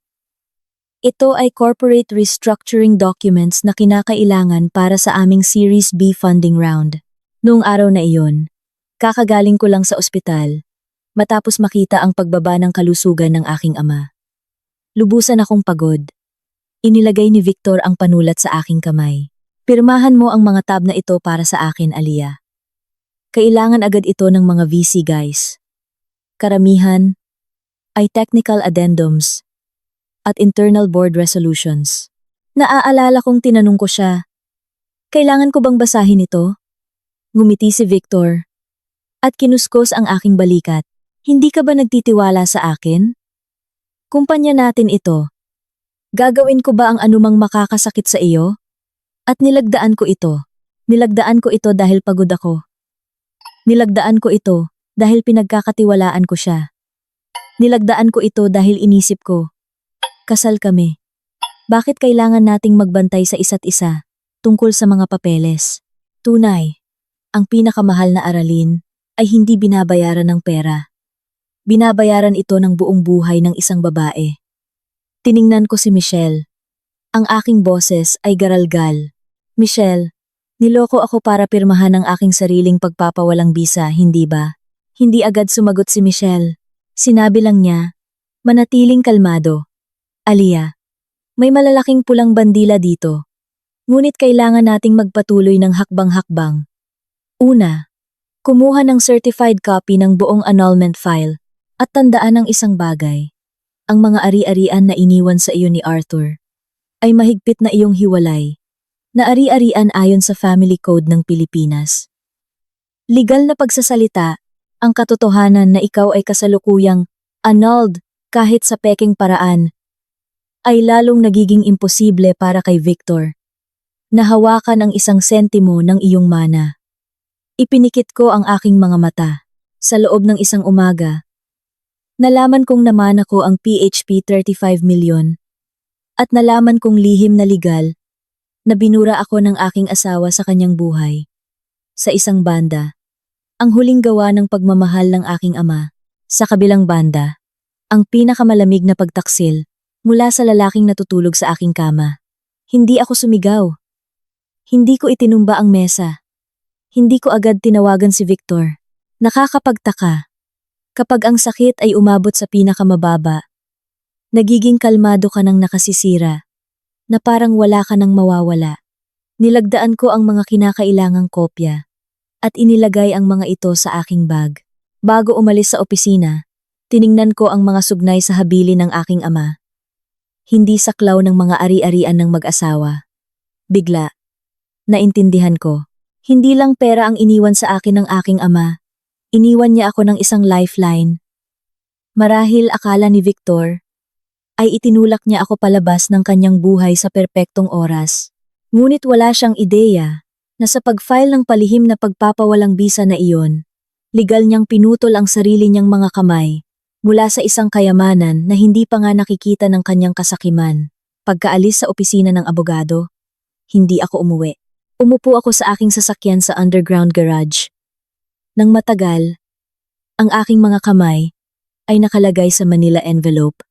ito ay corporate restructuring documents na kinakailangan para sa aming Series B funding round. Noong araw na iyon, kakagaling ko lang sa ospital, matapos makita ang pagbaba ng kalusugan ng aking ama. Lubusan akong pagod. Inilagay ni Victor ang panulat sa aking kamay. Pirmahan mo ang mga tab na ito para sa akin, Aliyah. Kailangan agad ito ng mga VC guys. Karamihan ay technical addendums at internal board resolutions. Naaalala kong tinanong ko siya, kailangan ko bang basahin ito? Ngumiti si Victor at kinuskos ang aking balikat. Hindi ka ba nagtitiwala sa akin? Kumpanya natin ito. Gagawin ko ba ang anumang makakasakit sa iyo? At nilagdaan ko ito. Nilagdaan ko ito dahil pagod ako. Nilagdaan ko ito dahil pinagkakatiwalaan ko siya. Nilagdaan ko ito dahil inisip ko, kasal kami. Bakit kailangan nating magbantay sa isa't isa tungkol sa mga papeles? Tunay. Ang pinakamahal na aralin ay hindi binabayaran ng pera. Binabayaran ito ng buong buhay ng isang babae. Tiningnan ko si Michelle. Ang aking boses ay garalgal. Michelle, niloko ako para pirmahan ang aking sariling pagpapawalang bisa, hindi ba? Hindi agad sumagot si Michelle. Sinabi lang niya, manatiling kalmado. Aliyah, may malalaking pulang bandila dito. Ngunit kailangan nating magpatuloy ng hakbang-hakbang. Una, kumuha ng certified copy ng buong annulment file at tandaan ang isang bagay. Ang mga ari-arian na iniwan sa iyo ni Arthur ay mahigpit na iyong hiwalay, na ari-arian ayon sa Family Code ng Pilipinas. Legal na pagsasalita, ang katotohanan na ikaw ay kasalukuyang annulled kahit sa peking paraan, ay lalong nagiging imposible para kay Victor. Nahawakan ang isang sentimo ng iyong mana. Ipinikit ko ang aking mga mata. Sa loob ng isang umaga, nalaman kong namana ko ang PHP 35 million at nalaman kong lihim na legal na binura ako ng aking asawa sa kanyang buhay. Sa isang banda, ang huling gawa ng pagmamahal ng aking ama. Sa kabilang banda, ang pinakamalalig na pagtaksil mula sa lalaking natutulog sa aking kama. Hindi ako sumigaw. Hindi ko itinumba ang mesa. Hindi ko agad tinawagan si Victor. Nakakapagtaka. Kapag ang sakit ay umabot sa pinakamababa, nagiging kalmado ka ng nakasisira, na parang wala ka nang mawawala. Nilagdaan ko ang mga kinakailangang kopya at inilagay ang mga ito sa aking bag. Bago umalis sa opisina, tiningnan ko ang mga sugnay sa habili ng aking ama. Hindi saklaw ng mga ari-arian ng mag-asawa. Bigla, naintindihan ko. Hindi lang pera ang iniwan sa akin ng aking ama. Iniwan niya ako ng isang lifeline. Marahil akala ni Victor ay itinulak niya ako palabas ng kanyang buhay sa perpektong oras. Ngunit wala siyang ideya na sa pag-file ng palihim na pagpapawalang bisa na iyon, legal niyang pinutol ang sarili niyang mga kamay mula sa isang kayamanan na hindi pa nga nakikita ng kanyang kasakiman. Pagkaalis sa opisina ng abogado, hindi ako umuwi. Umupo ako sa aking sasakyan sa underground garage. Nang matagal, ang aking mga kamay ay nakalagay sa Manila envelope.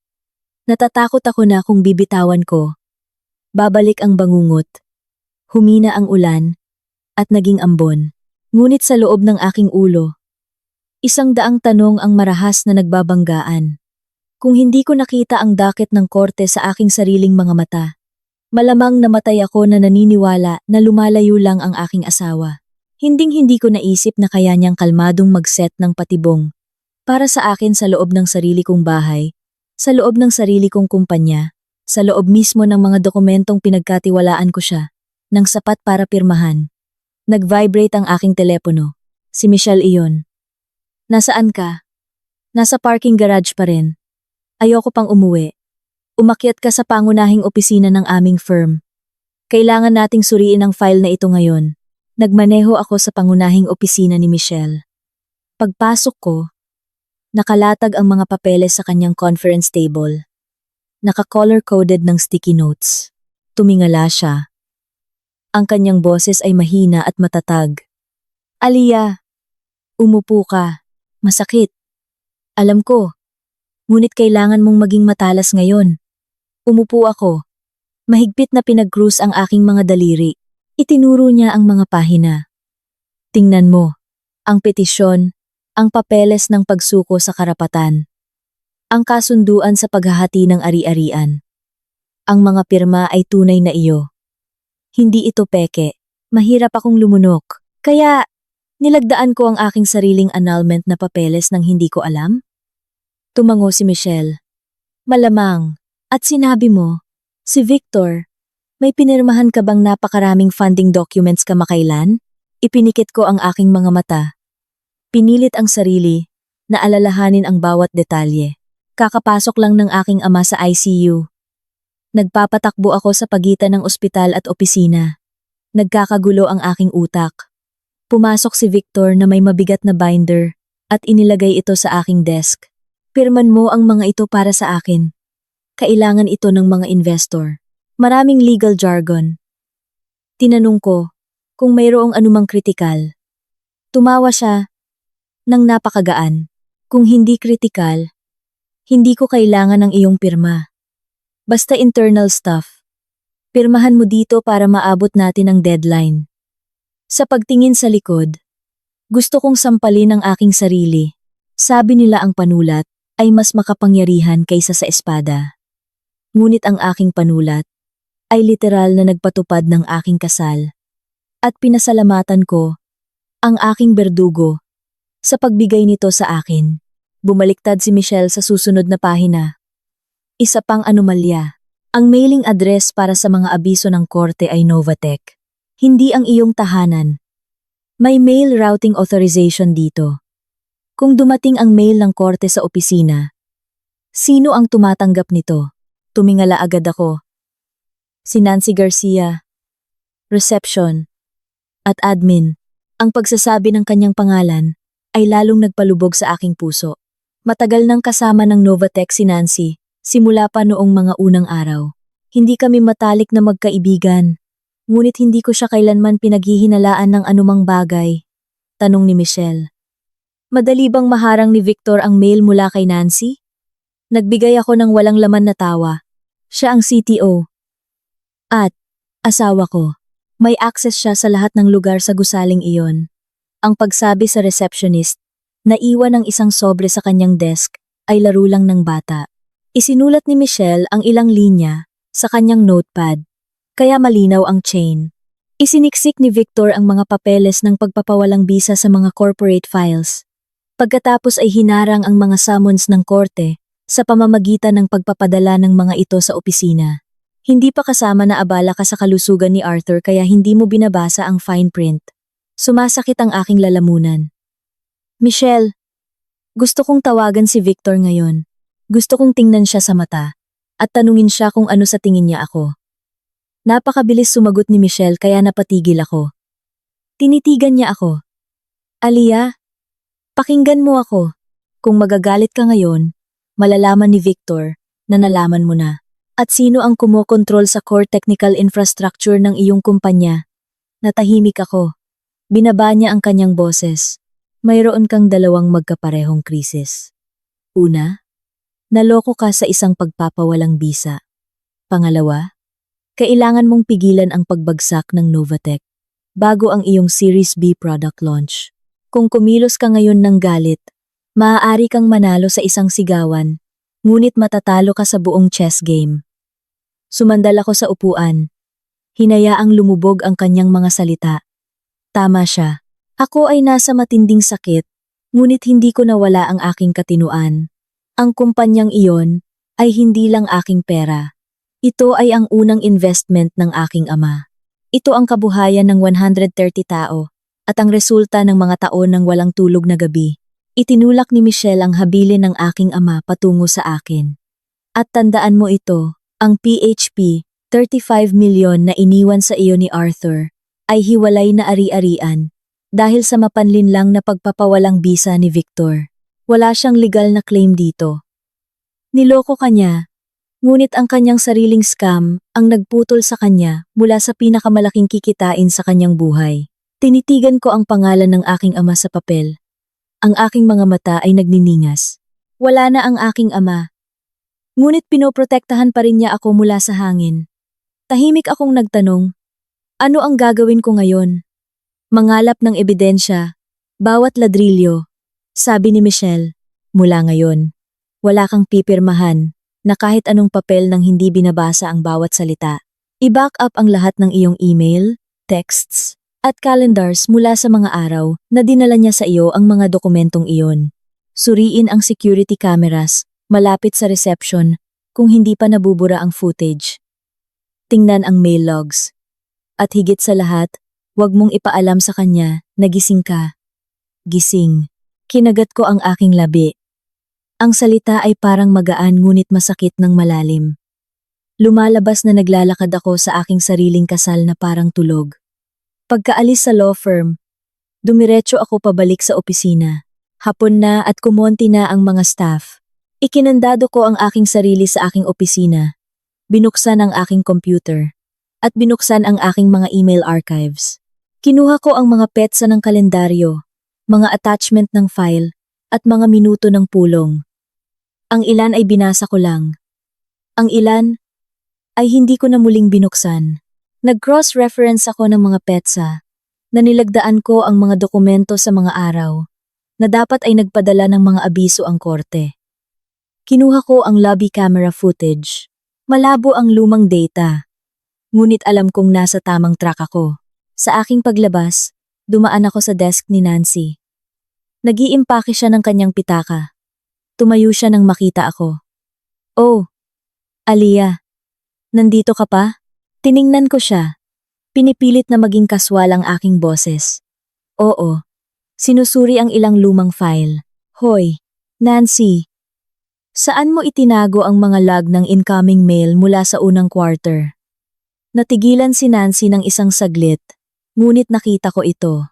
Natatakot ako na kung bibitawan ko. Babalik ang bangungot. Humina ang ulan at naging ambon. Ngunit sa loob ng aking ulo, 100 tanong ang marahas na nagbabanggaan. Kung hindi ko nakita ang docket ng korte sa aking sariling mga mata, malamang namatay ako na naniniwala na lumalayo lang ang aking asawa. Hinding-hindi ko naisip na kaya niyang kalmadong mag-set ng patibong para sa akin sa loob ng sarili kong bahay, sa loob ng sarili kong kumpanya, sa loob mismo ng mga dokumentong pinagkatiwalaan ko siya, nang sapat para pirmahan. Nag-vibrate ang aking telepono. Si Michelle iyon. Nasaan ka? Nasa parking garage pa rin. Ayoko pang umuwi. Umakyat ka sa pangunahing opisina ng aming firm. Kailangan nating suriin ang file na ito ngayon. Nagmaneho ako sa pangunahing opisina ni Michelle. Pagpasok ko, nakalatag ang mga papeles sa kanyang conference table. Naka-color-coded ng sticky notes. Tumingala siya. Ang kanyang boses ay mahina at matatag. Aliyah, umupo ka. Masakit. Alam ko. Ngunit kailangan mong maging matalas ngayon. Umupo ako. Mahigpit na pinag-cruise ang aking mga daliri. Itinuro niya ang mga pahina. Tingnan mo. Ang petisyon, ang papeles ng pagsuko sa karapatan. Ang kasunduan sa paghahati ng ari-arian. Ang mga pirma ay tunay na iyo. Hindi ito peke. Mahirap akong lumunok. Kaya, nilagdaan ko ang aking sariling annulment na papeles nang hindi ko alam? Tumango si Michelle. Malamang. At sinabi mo, si Victor, may pinirmahan ka bang napakaraming funding documents kamakailan? Ipinikit ko ang aking mga mata. Pinilit ang sarili na alalahanin ang bawat detalye. Kakapasok lang ng aking ama sa ICU. Nagpapatakbo ako sa pagitan ng ospital at opisina. Nagkakagulo ang aking utak. Pumasok si Victor na may mabigat na binder at inilagay ito sa aking desk. Pirman mo ang mga ito para sa akin. Kailangan ito ng mga investor. Maraming legal jargon. Tinanong ko kung mayroong anumang kritikal. Tumawa siya nang napakagaan. Kung hindi kritikal, hindi ko kailangan ng iyong pirma. Basta internal stuff. Pirmahan mo dito para maabot natin ang deadline. Sa pagtingin sa likod, gusto kong sampalin ang aking sarili. Sabi nila ang panulat ay mas makapangyarihan kaysa sa espada. Ngunit ang aking panulat ay literal na nagpatupad ng aking kasal. At pinasalamatan ko ang aking berdugo sa pagbigay nito sa akin. Bumaliktad si Michelle sa susunod na pahina. Isa pang anomalya. Ang mailing address para sa mga abiso ng korte ay Novatech. Hindi ang iyong tahanan. May mail routing authorization dito. Kung dumating ang mail ng korte sa opisina, sino ang tumatanggap nito? Tumingala agad ako. Si Nancy Garcia, reception, at admin. Ang pagsasabi ng kanyang pangalan ay lalong nagpalubog sa aking puso. Matagal nang kasama ng Novatech si Nancy, simula pa noong mga unang araw. Hindi kami matalik na magkaibigan. Ngunit hindi ko siya kailanman pinaghihinalaan ng anumang bagay. Tanong ni Michelle. Madali bang maharang ni Victor ang mail mula kay Nancy? Nagbigay ako ng walang laman na tawa. Siya ang CTO. At, asawa ko, may access siya sa lahat ng lugar sa gusaling iyon. Ang pagsabi sa receptionist, naiwan ang isang sobre sa kanyang desk, ay laro lang ng bata. Isinulat ni Michelle ang ilang linya sa kanyang notepad. Kaya malinaw ang chain. Isiniksik ni Victor ang mga papeles ng pagpapawalang bisa sa mga corporate files. Pagkatapos ay hinarang ang mga summons ng korte sa pamamagitan ng pagpapadala ng mga ito sa opisina. Hindi pa kasama na abala ka sa kalusugan ni Arthur kaya hindi mo binabasa ang fine print. Sumasakit ang aking lalamunan. Michelle, gusto kong tawagan si Victor ngayon. Gusto kong tingnan siya sa mata at tanungin siya kung ano sa tingin niya ako. Napakabilis sumagot ni Michelle kaya napatigil ako. Tinitigan niya ako. Aliyah, pakinggan mo ako. Kung magagalit ka ngayon, malalaman ni Victor na nalaman mo na. At sino ang kumokontrol sa core technical infrastructure ng iyong kumpanya? Natahimik ako. Binaba niya ang kanyang boses. Mayroon kang dalawang magkaparehong krisis. Una, naloko ka sa isang pagpapawalang bisa. Pangalawa, kailangan mong pigilan ang pagbagsak ng Novatech bago ang iyong Series B product launch. Kung kumilos ka ngayon ng galit, maaari kang manalo sa isang sigawan, ngunit matatalo ka sa buong chess game. Sumandal ako sa upuan. Hinayaang lumubog ang kanyang mga salita. Tama siya. Ako ay nasa matinding sakit, ngunit hindi ko nawala ang aking katinuan. Ang kumpanyang iyon ay hindi lang aking pera. Ito ay ang unang investment ng aking ama. Ito ang kabuhayan ng 130 tao at ang resulta ng mga taon ng walang tulog na gabi. Itinulak ni Michelle ang habilin ng aking ama patungo sa akin. At tandaan mo ito, ang PHP, 35 milyon na iniwan sa iyo ni Arthur, ay hiwalay na ari-arian dahil sa mapanlinlang na pagpapawalang bisa ni Victor. Wala siyang legal na claim dito. Niloko ka niya. Ngunit ang kanyang sariling scam ang nagputol sa kanya mula sa pinakamalaking kikitain sa kanyang buhay. Tinitigan ko ang pangalan ng aking ama sa papel. Ang aking mga mata ay nagniningas. Wala na ang aking ama. Ngunit pinoprotektahan pa rin niya ako mula sa hangin. Tahimik akong nagtanong, ano ang gagawin ko ngayon? Mangalap ng ebidensya, bawat ladrilyo. Sabi ni Michelle, mula ngayon, wala kang pipirmahan na kahit anong papel nang hindi binabasa ang bawat salita. I-back up ang lahat ng iyong email, texts, at calendars mula sa mga araw na dinala niya sa iyo ang mga dokumentong iyon. Suriin ang security cameras malapit sa reception kung hindi pa nabubura ang footage. Tingnan ang mail logs. At higit sa lahat, huwag mong ipaalam sa kanya na gising ka. Gising. Kinagat ko ang aking labi. Ang salita ay parang magaan ngunit masakit ng malalim. Lumalabas na naglalakad ako sa aking sariling kasal na parang tulog. Pagkaalis sa law firm, dumiretso ako pabalik sa opisina. Hapon na at kumonti na ang mga staff. Ikinandado ko ang aking sarili sa aking opisina. Binuksan ang aking computer. At binuksan ang aking mga email archives. Kinuha ko ang mga petsa ng kalendaryo, mga attachment ng file, at mga minuto ng pulong. Ang ilan ay binasa ko lang. Ang ilan ay hindi ko na muling binuksan. Nag-cross-reference ako ng mga petsa na nilagdaan ko ang mga dokumento sa mga araw na dapat ay nagpadala ng mga abiso ang korte. Kinuha ko ang lobby camera footage. Malabo ang lumang data. Ngunit alam kong nasa tamang track ako. Sa aking paglabas, dumaan ako sa desk ni Nancy. Nag-iimpake siya ng kanyang pitaka. Tumayo siya nang makita ako. Oh, Aliyah, nandito ka pa? Tiningnan ko siya. Pinipilit na maging kaswal ang aking boses. Oo, sinusuri ang ilang lumang file. Hoy, Nancy, saan mo itinago ang mga log ng incoming mail mula sa unang quarter? Natigilan si Nancy ng isang saglit, ngunit nakita ko ito.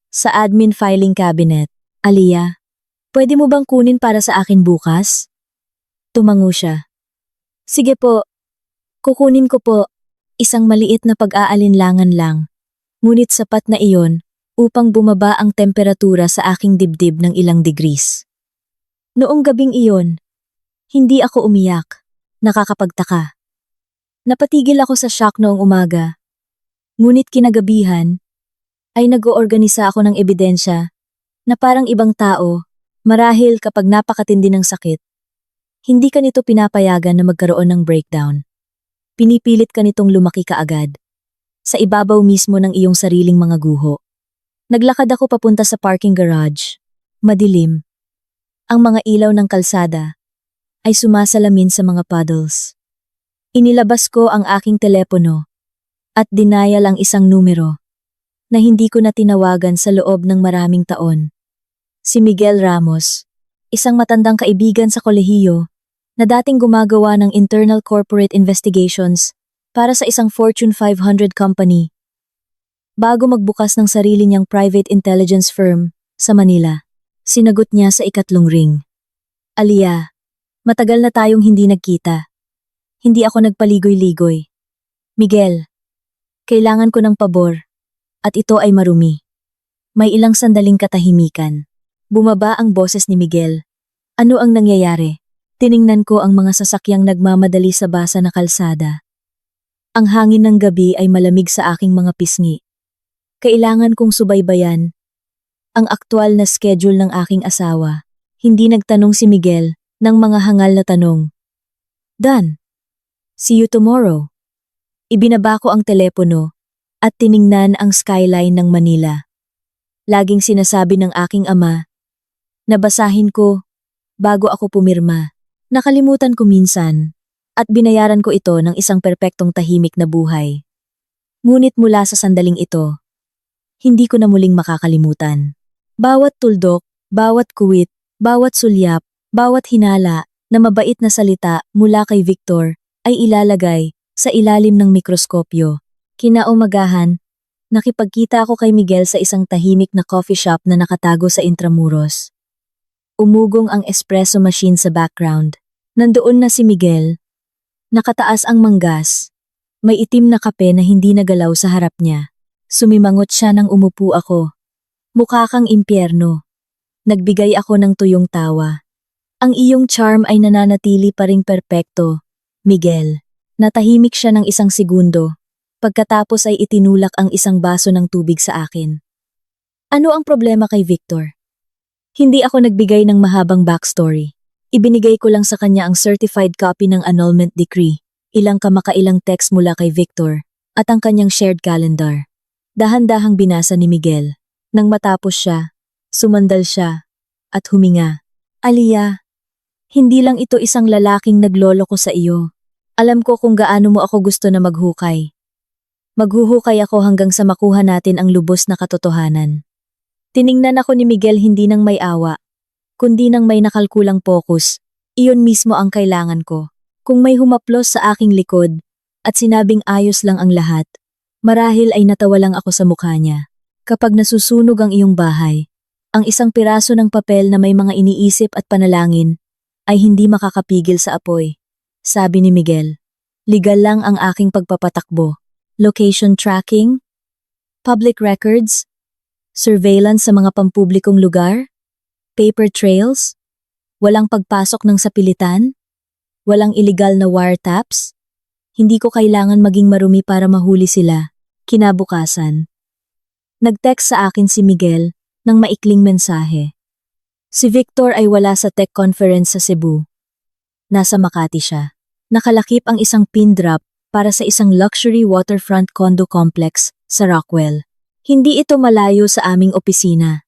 Sa admin filing cabinet. Aliyah, pwede mo bang kunin para sa akin bukas? Tumango siya. Sige po, kukunin ko po. Isang maliit na pag-aalinlangan lang. Ngunit sapat na iyon upang bumaba ang temperatura sa aking dibdib ng ilang degrees. Noong gabing iyon, hindi ako umiyak. Nakakapagtaka. Napatigil ako sa shock noong umaga. Ngunit kinagabihan, ay nag-oorganisa ako ng ebidensya na parang ibang tao, marahil kapag napakatindi ng sakit, hindi ka nito pinapayagan na magkaroon ng breakdown. Pinipilit ka nitong lumaki kaagad. sa ibabaw mismo ng iyong sariling mga guho. Naglakad ako papunta sa parking garage. Madilim. Ang mga ilaw ng kalsada ay sumasalamin sa mga puddles. Inilabas ko ang aking telepono at dinayal ang isang numero na hindi ko na tinawagan sa loob ng maraming taon. Si Miguel Ramos, isang matandang kaibigan sa kolehiyo na dating gumagawa ng internal corporate investigations para sa isang Fortune 500 company bago magbukas ng sarili niyang private intelligence firm sa Manila. Sinagot niya sa ikatlong ring. Alia, matagal na tayong hindi nagkita. Hindi ako nagpaligoy-ligoy. Miguel, kailangan ko ng pabor at ito ay marumi. May ilang sandaling katahimikan. Bumaba ang boses ni Miguel. Ano ang nangyayari? Tiningnan ko ang mga sasakyang nagmamadali sa basa na kalsada. Ang hangin ng gabi ay malamig sa aking mga pisngi. Kailangan kong subaybayan ang aktwal na schedule ng aking asawa. Hindi nagtanong si Miguel ng mga hangal na tanong. Done. See you tomorrow. Ibinaba ko ang telepono at tiningnan ang skyline ng Manila. Laging sinasabi ng aking ama, nabasahin ko bago ako pumirma. Nakalimutan ko minsan at binayaran ko ito ng isang perpektong tahimik na buhay. Ngunit mula sa sandaling ito, hindi ko na muling makakalimutan. Bawat tuldok, bawat kuwit, bawat sulyap, bawat hinala na mabait na salita mula kay Victor ay ilalagay sa ilalim ng mikroskopyo. Kinaumagahan, nakipagkita ako kay Miguel sa isang tahimik na coffee shop na nakatago sa Intramuros. Umugong ang espresso machine sa background. Nandoon na si Miguel. Nakataas ang manggas. May itim na kape na hindi nagalaw sa harap niya. Sumimangot siya nang umupo ako. Mukha kang impyerno. Nagbigay ako ng tuyong tawa. Ang iyong charm ay nananatili pa ring perpekto, Miguel. Natahimik siya ng isang segundo. Pagkatapos ay itinulak ang isang baso ng tubig sa akin. Ano ang problema kay Victor? Hindi ako nagbigay ng mahabang backstory. Ibinigay ko lang sa kanya ang certified copy ng annulment decree, ilang kamakailang text mula kay Victor, at ang kanyang shared calendar. Dahan-dahang binasa ni Miguel. Nang matapos siya, sumandal siya, at huminga. Alia, hindi lang ito isang lalaking nagloloko sa iyo. Alam ko kung gaano mo ako gusto na maghukay. Maghuhukay ako hanggang sa makuha natin ang lubos na katotohanan. Tiningnan ako ni Miguel hindi nang may awa, kundi nang may nakalkulang focus. Iyon mismo ang kailangan ko. Kung may humaplos sa aking likod at sinabing ayos lang ang lahat, marahil ay natawa lang ako sa mukha niya. Kapag nasusunog ang iyong bahay, ang isang piraso ng papel na may mga iniisip at panalangin ay hindi makakapigil sa apoy. Sabi ni Miguel, legal lang ang aking pagpapatakbo. Location tracking, public records, surveillance sa mga pampublikong lugar, paper trails, walang pagpasok ng sapilitan, walang illegal na wiretaps. Hindi ko kailangan maging marumi para mahuli sila. Kinabukasan, nag-text sa akin si Miguel ng maikling mensahe. Si Victor ay wala sa tech conference sa Cebu. Nasa Makati siya. Nakalakip ang isang pin drop para sa isang luxury waterfront condo complex sa Rockwell. Hindi ito malayo sa aming opisina.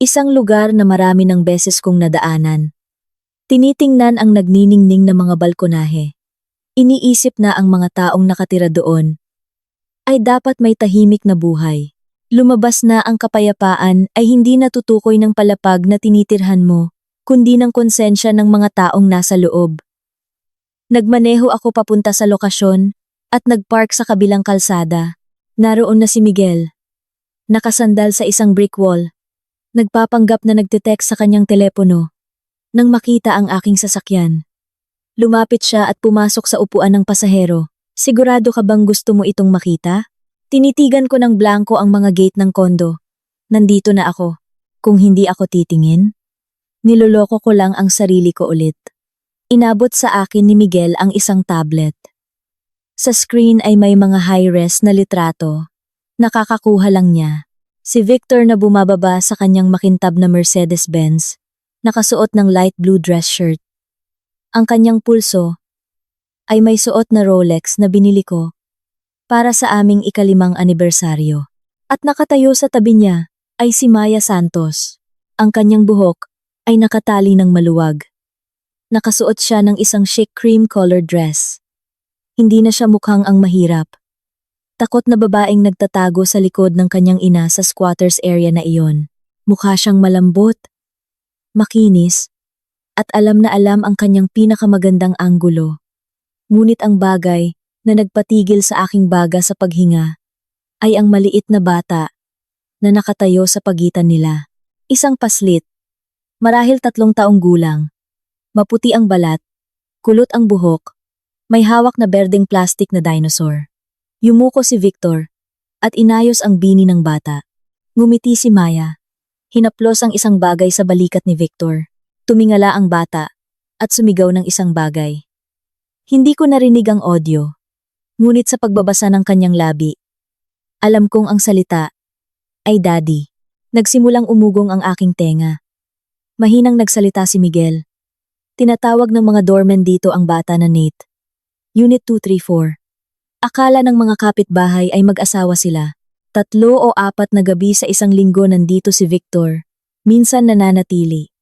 Isang lugar na marami ng beses kong nadaanan. Tinitingnan ang nagniningning na mga balkonahe. Iniisip na ang mga taong nakatira doon ay dapat may tahimik na buhay. Lumabas na ang kapayapaan ay hindi natutukoy ng palapag na tinitirhan mo, kundi ng konsensya ng mga taong nasa loob. Nagmaneho ako papunta sa lokasyon at nagpark sa kabilang kalsada. Naroon na si Miguel. Nakasandal sa isang brick wall. Nagpapanggap na nagte-text sa kanyang telepono. Nang makita ang aking sasakyan, lumapit siya at pumasok sa upuan ng pasahero. Sigurado ka bang gusto mo itong makita? Tinitigan ko ng blanko ang mga gate ng kondo. Nandito na ako. Kung hindi ako titingin, niloloko ko lang ang sarili ko ulit. Inabot sa akin ni Miguel ang isang tablet. Sa screen ay may mga high-res na litrato. Nakakakuha lang niya. Si Victor na bumababa sa kanyang makintab na Mercedes-Benz, nakasuot ng light blue dress shirt. Ang kanyang pulso ay may suot na Rolex na binili ko para sa aming ika-5 anibersaryo. At nakatayo sa tabi niya ay si Maya Santos. Ang kanyang buhok ay nakatali ng maluwag. Nakasuot siya ng isang chic cream-colored dress. Hindi na siya mukhang ang mahirap. Takot na babaeng nagtatago sa likod ng kanyang ina sa squatters area na iyon. Mukha siyang malambot, makinis, at alam na alam ang kanyang pinakamagandang anggulo. Ngunit ang bagay na nagpatigil sa aking baga sa paghinga ay ang maliit na bata na nakatayo sa pagitan nila. Isang paslit, marahil 3 taong gulang. Maputi ang balat, kulot ang buhok, may hawak na berdeng plastic na dinosaur. Yumuko si Victor at inayos ang bini ng bata. Ngumiti si Maya. Hinaplos ang isang bagay sa balikat ni Victor. Tumingala ang bata at sumigaw ng isang bagay. Hindi ko narinig ang audio, ngunit sa pagbabasa ng kanyang labi, alam kong ang salita ay Daddy. Nagsimulang umugong ang aking tenga. Mahinang nagsalita si Miguel. Tinatawag ng mga doorman dito ang bata na Nate. Unit 234. Akala ng mga kapitbahay ay mag-asawa sila. 3 o 4 na gabi sa isang linggo nandito si Victor. Minsan nananatili.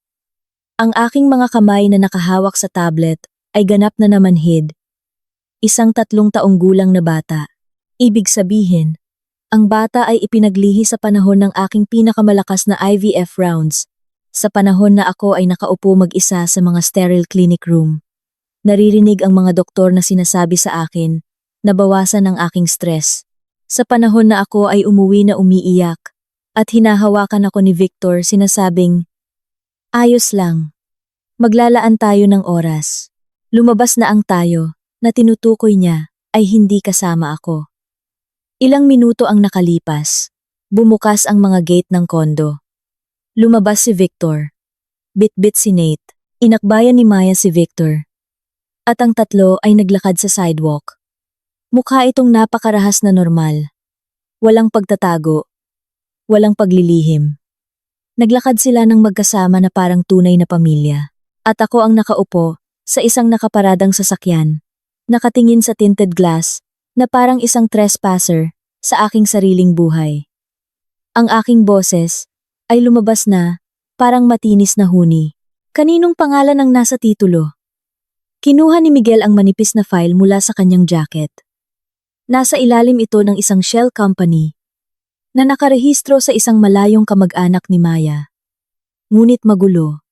Ang aking mga kamay na nakahawak sa tablet ay ganap na namanhid. Isang 3 taong gulang na bata. Ibig sabihin, ang bata ay ipinaglihi sa panahon ng aking pinakamalakas na IVF rounds. Sa panahon na ako ay nakaupo mag-isa sa mga sterile clinic room. Naririnig ang mga doktor na sinasabi sa akin na bawasan ang aking stress. Sa panahon na ako ay umuwi na umiiyak at hinahawakan ako ni Victor sinasabing, ayos lang. Maglalaan tayo ng oras. Lumabas na ang tayo na tinutukoy niya ay hindi kasama ako. Ilang minuto ang nakalipas. Bumukas ang mga gate ng kondo. Lumabas si Victor. Bit-bit si Nate. Inakbayan ni Maya si Victor. At ang 3 ay naglakad sa sidewalk. Mukha itong napakarahas na normal. Walang pagtatago. Walang paglilihim. Naglakad sila ng magkasama na parang tunay na pamilya. At ako ang nakaupo sa isang nakaparadang sasakyan, nakatingin sa tinted glass na parang isang trespasser sa aking sariling buhay. Ang aking boses ay lumabas na parang matinis na huni. Kaninong pangalan ang nasa titulo? Kinuha ni Miguel ang manipis na file mula sa kanyang jacket. Nasa ilalim ito ng isang shell company na nakarehistro sa isang malayong kamag-anak ni Maya. Ngunit magulo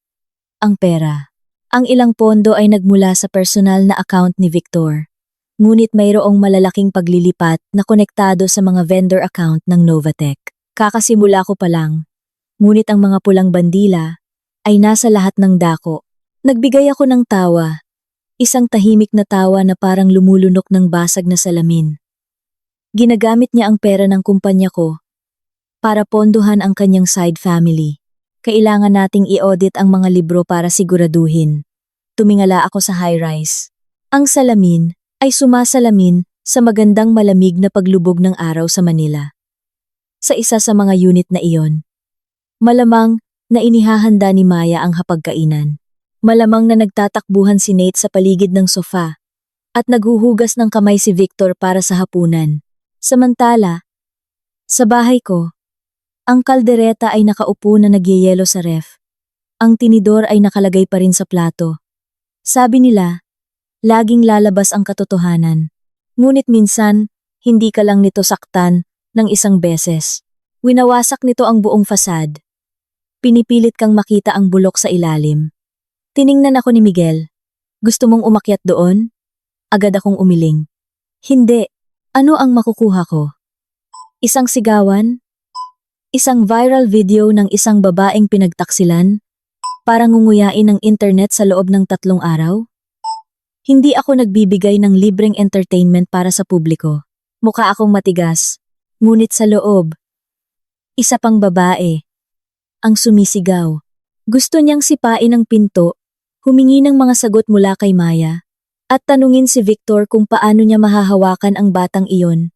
ang pera. Ang ilang pondo ay nagmula sa personal na account ni Victor. Ngunit mayroong malalaking paglilipat na konektado sa mga vendor account ng Novatech. Kakasimula ko pa lang. Ngunit ang mga pulang bandila ay nasa lahat ng dako. Nagbigay ako ng tawa. Isang tahimik na tawa na parang lumulunok ng basag na salamin. Ginagamit niya ang pera ng kumpanya ko para pondohan ang kanyang side family. Kailangan nating i-audit ang mga libro para siguraduhin. Tumingala ako sa high-rise. Ang salamin ay sumasalamin sa magandang malamig na paglubog ng araw sa Manila. Sa isa sa mga unit na iyon, malamang na inihahanda ni Maya ang hapagkainan. Malamang na nagtatakbuhan si Nate sa paligid ng sofa at naghuhugas ng kamay si Victor para sa hapunan. Samantala, sa bahay ko, ang kaldereta ay nakaupo na nagyeyelo sa ref. Ang tinidor ay nakalagay pa rin sa plato. Sabi nila, laging lalabas ang katotohanan. Ngunit minsan, hindi ka lang nito saktan ng isang beses. Winawasak nito ang buong fasad. Pinipilit kang makita ang bulok sa ilalim. Tiningnan ako ni Miguel. Gusto mong umakyat doon? Agad akong umiling. Hindi. Ano ang makukuha ko? Isang sigawan? Isang viral video ng isang babaeng pinagtaksilan para ngunguyain ng internet sa loob ng 3 araw? Hindi ako nagbibigay ng libreng entertainment para sa publiko. Mukha akong matigas, ngunit sa loob. Isa pang babae. Ang sumisigaw. Gusto niyang sipain ang pinto, humingi ng mga sagot mula kay Maya, at tanungin si Victor kung paano niya mahahawakan ang batang iyon.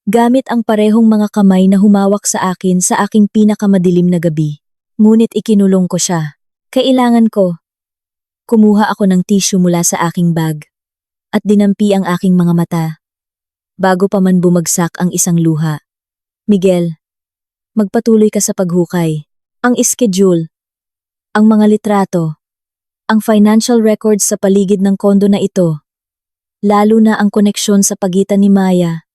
Gamit ang parehong mga kamay na humawak sa akin sa aking pinakamadilim na gabi. Ngunit ikinulong ko siya. Kailangan ko. Kumuha ako ng tissue mula sa aking bag. At dinampi ang aking mga mata. bago pa man bumagsak ang isang luha. Miguel, magpatuloy ka sa paghukay. Ang schedule, ang mga litrato, ang financial records sa paligid ng kondo na ito, lalo na ang koneksyon sa pagitan ni Maya,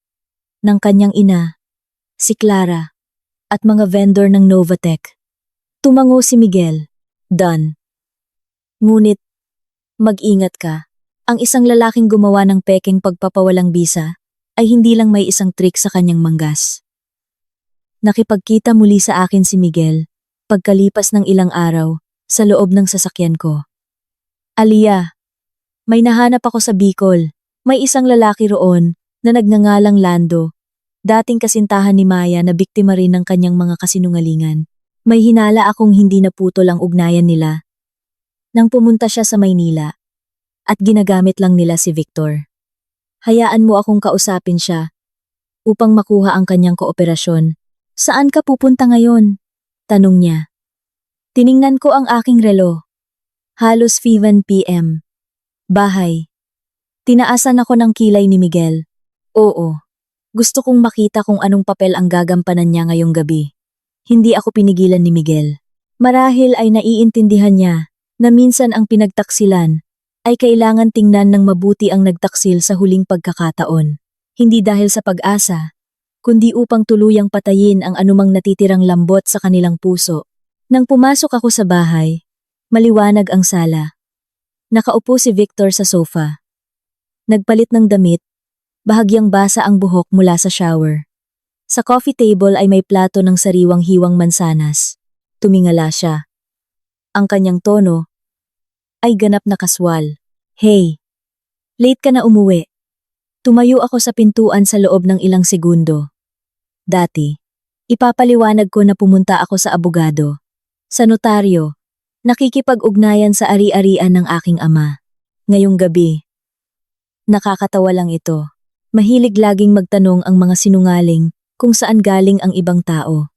ng kanyang ina, si Clara, at mga vendor ng Novatech. Tumango si Miguel. Done. Ngunit, mag-ingat ka. Ang isang lalaking gumawa ng pekeng pagpapawalang bisa ay hindi lang may isang trick sa kanyang manggas. Nakipagkita muli sa akin si Miguel pagkalipas ng ilang araw sa loob ng sasakyan ko. Aliyah, may nahanap ako sa Bicol. May isang lalaki roon na nagngangalang Lando, dating kasintahan ni Maya na biktima rin ng kanyang mga kasinungalingan. May hinala akong hindi naputol ang ugnayan nila nang pumunta siya sa Maynila at ginagamit lang nila si Victor. Hayaan mo akong kausapin siya upang makuha ang kanyang kooperasyon. Saan ka pupunta ngayon? Tanong niya. Tiningnan ko ang aking relo. Halos 7 p.m. Bahay. Tinaasan ako ng kilay ni Miguel. Oo. Gusto kong makita kung anong papel ang gagampanan niya ngayong gabi. Hindi ako pinigilan ni Miguel. Marahil ay naiintindihan niya na minsan ang pinagtaksilan ay kailangan tingnan ng mabuti ang nagtaksil sa huling pagkakataon. Hindi dahil sa pag-asa, kundi upang tuluyang patayin ang anumang natitirang lambot sa kanilang puso. Nang pumasok ako sa bahay, maliwanag ang sala. Nakaupo si Victor sa sofa. Nagpalit ng damit, bahagyang basa ang buhok mula sa shower. Sa coffee table ay may plato ng sariwang hiwang mansanas. Tumingala siya. Ang kanyang tono ay ganap na kaswal. Hey, late ka na umuwi. Tumayo ako sa pintuan sa loob ng ilang segundo. Dati, ipapaliwanag ko na pumunta ako sa abogado, sa notaryo, nakikipag-ugnayan sa ari-arian ng aking ama. Ngayong gabi, nakakatawa lang ito. Mahilig laging magtanong ang mga sinungaling kung saan galing ang ibang tao.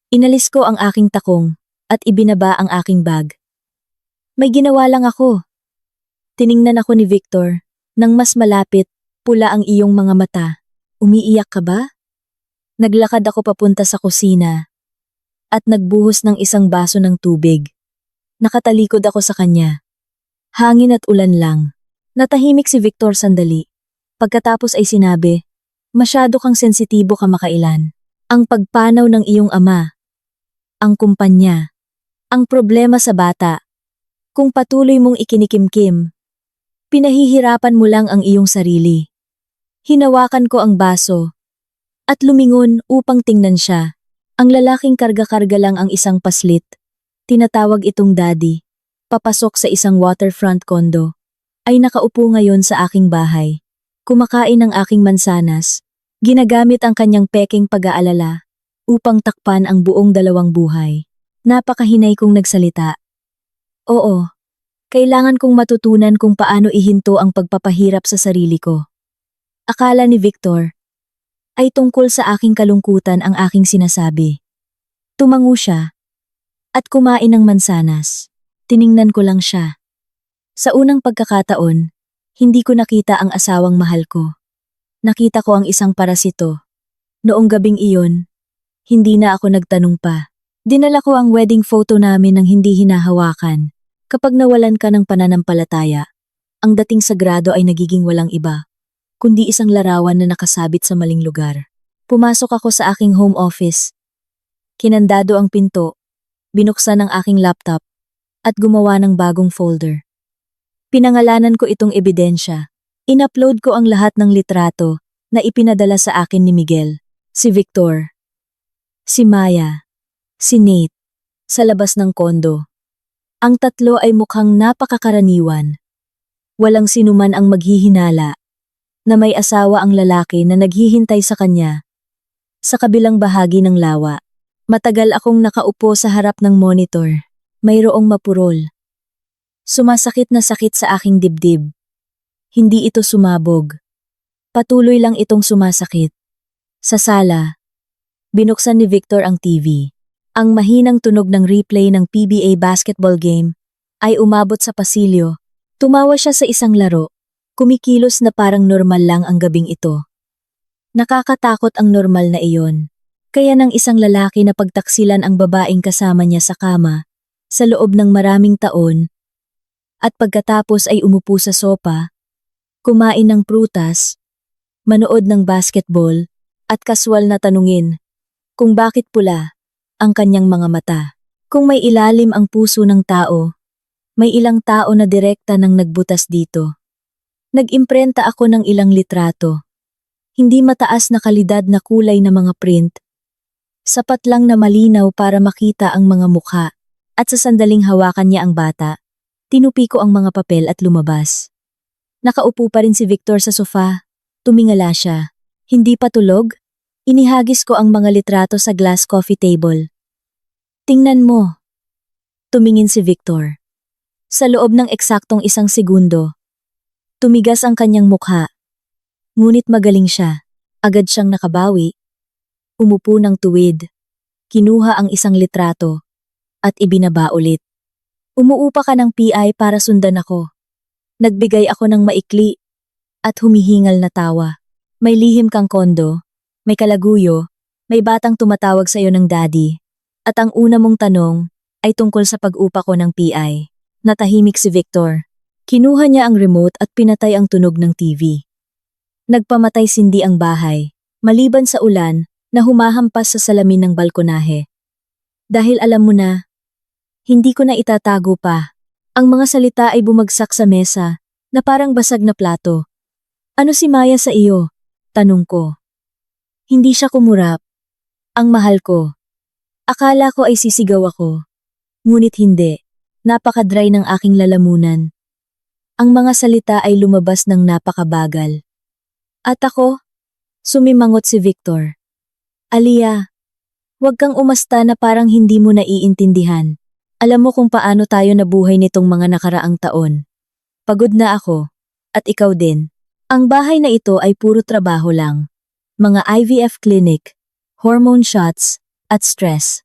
Inalis ko ang aking takong at ibinaba ang aking bag. May ginawa lang ako. Tiningnan ako ni Victor. Nang mas malapit, pula ang iyong mga mata. Umiiyak ka ba? Naglakad ako papunta sa kusina at nagbuhos ng isang baso ng tubig. Nakatalikod ako sa kanya. Hangin at ulan lang. Natahimik si Victor sandali. Pagkatapos ay sinabi, masyado kang sensitibo kamakailan. Ang pagpanaw ng iyong ama, ang kumpanya, ang problema sa bata. Kung patuloy mong ikinikimkim, pinahihirapan mo lang ang iyong sarili. Hinawakan ko ang baso at lumingon upang tingnan siya. Ang lalaking karga-karga lang ang isang paslit. Tinatawag itong daddy. Papasok sa isang waterfront condo. Ay nakaupo ngayon sa aking bahay. Kumakain ng aking mansanas. Ginagamit ang kanyang pekeng pag-aalala upang takpan ang buong dalawang buhay. Napakahinay kong nagsalita. Oo, kailangan kong matutunan kung paano ihinto ang pagpapahirap sa sarili ko. Akala ni Victor ay tungkol sa aking kalungkutan ang aking sinasabi. Tumango siya at kumain ng mansanas. Tiningnan ko lang siya. Sa unang pagkakataon, hindi ko nakita ang asawang mahal ko. Nakita ko ang isang parasito. Noong gabing iyon, hindi na ako nagtanong pa. Dinala ko ang wedding photo namin ng hindi hinahawakan. Kapag nawalan ka ng pananampalataya, ang dating sagrado ay nagiging walang iba, kundi isang larawan na nakasabit sa maling lugar. Pumasok ako sa aking home office. Kinandado ang pinto, binuksan ang aking laptop, at gumawa ng bagong folder. Pinangalanan ko itong ebidensya. In-upload ko ang lahat ng litrato na ipinadala sa akin ni Miguel, si Victor, si Maya, si Nate, sa labas ng kondo. Ang tatlo ay mukhang napakakaraniwan. Walang sinuman ang maghihinala na may asawa ang lalaki na naghihintay sa kanya. Sa kabilang bahagi ng lawa, matagal akong nakaupo sa harap ng monitor. Mayroong mapurol. Sumasakit na sakit sa aking dibdib. Hindi ito sumabog. Patuloy lang itong sumasakit. Sa sala, binuksan ni Victor ang TV. Ang mahinang tunog ng replay ng PBA basketball game ay umabot sa pasilyo. Tumawa siya sa isang laro. Kumikilos na parang normal lang ang gabing ito. Nakakatakot ang normal na iyon. Kaya ng isang lalaki na pagtaksilan ang babaeng kasama niya sa kama, sa loob ng maraming taon, at pagkatapos ay umupo sa sopa, kumain ng prutas, manood ng basketball, at kaswal na tanungin kung bakit pula ang kanyang mga mata. Kung may ilalim ang puso ng tao, may ilang tao na direkta nang nagbutas dito. Nag-imprenta ako ng ilang litrato. Hindi mataas na kalidad na kulay na mga print. Sapat lang na malinaw para makita ang mga mukha. At sa sandaling hawakan niya ang bata, tinupi ko ang mga papel at lumabas. Nakaupo pa rin si Victor sa sofa. Tumingala siya. Hindi pa tulog? Inihagis ko ang mga litrato sa glass coffee table. Tingnan mo. Tumingin si Victor. Sa loob ng eksaktong 1 segundo, tumigas ang kanyang mukha. Ngunit magaling siya. Agad siyang nakabawi. Umupo ng tuwid. Kinuha ang 1 litrato. At ibinaba ulit. Umuupa ka ng PI para sundan ako. Nagbigay ako ng maikli. At humihingal na tawa. May lihim kang kondo. May kalaguyo. May batang tumatawag sa iyo ng daddy. At ang una mong tanong ay tungkol sa pag-upa ko ng PI. Natahimik si Victor. Kinuha niya ang remote at pinatay ang tunog ng TV. Nagpamatay sindi ang bahay, maliban sa ulan na humahampas sa salamin ng balkonahe. Dahil alam mo na, hindi ko na itatago pa. Ang mga salita ay bumagsak sa mesa na parang basag na plato. Ano si Maya sa iyo? Tanong ko. Hindi siya kumurap. Ang mahal ko. Akala ko ay sisigaw ako. Ngunit hindi. Napaka-dry ng aking lalamunan. Ang mga salita ay lumabas ng napakabagal. At ako, sumimangot si Victor. Aliyah, huwag kang umasta na parang hindi mo naiintindihan. Alam mo kung paano tayo nabuhay nitong mga nakaraang taon. Pagod na ako, at ikaw din. Ang bahay na ito ay puro trabaho lang. Mga IVF clinic, hormone shots, at stress.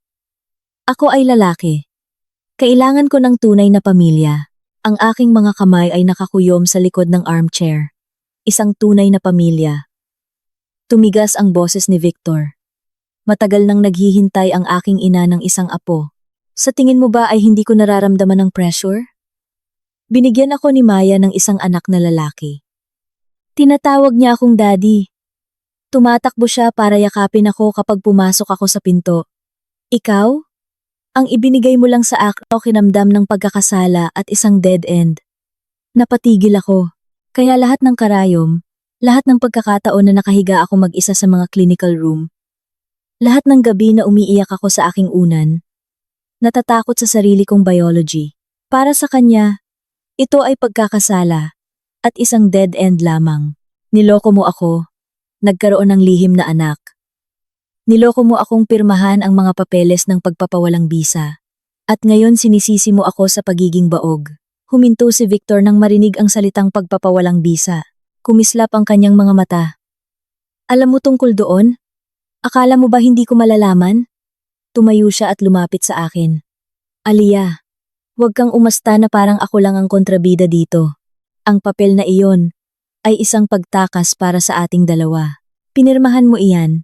Ako ay lalaki. Kailangan ko ng tunay na pamilya. Ang aking mga kamay ay nakakuyom sa likod ng armchair. Isang tunay na pamilya. Tumigas ang boses ni Victor. Matagal nang naghihintay ang aking ina ng isang apo. Sa tingin mo ba ay hindi ko nararamdaman ng pressure? Binigyan ako ni Maya ng isang anak na lalaki. Tinatawag niya akong daddy. Tumatakbo siya para yakapin ako kapag pumasok ako sa pinto. Ikaw? Ang ibinigay mo lang sa akin o kinamdam ng pagkakasala at isang dead end. Napatigil ako. Kaya lahat ng karayom, lahat ng pagkakataon na nakahiga ako mag-isa sa mga clinical room, lahat ng gabi na umiiyak ako sa aking unan, natatakot sa sarili kong biology. Para sa kanya, ito ay pagkakasala at isang dead end lamang. Niloko mo ako, nagkaroon ng lihim na anak. Niloko mo akong pirmahan ang mga papeles ng pagpapawalang bisa. At ngayon sinisisi mo ako sa pagiging baog. Huminto si Victor nang marinig ang salitang pagpapawalang bisa. Kumislap ang kanyang mga mata. Alam mo tungkol doon? Akala mo ba hindi ko malalaman? Tumayo siya at lumapit sa akin. Aliyah, huwag kang umasta na parang ako lang ang kontrabida dito. Ang papel na iyon ay isang pagtakas para sa ating dalawa. Pinirmahan mo iyan.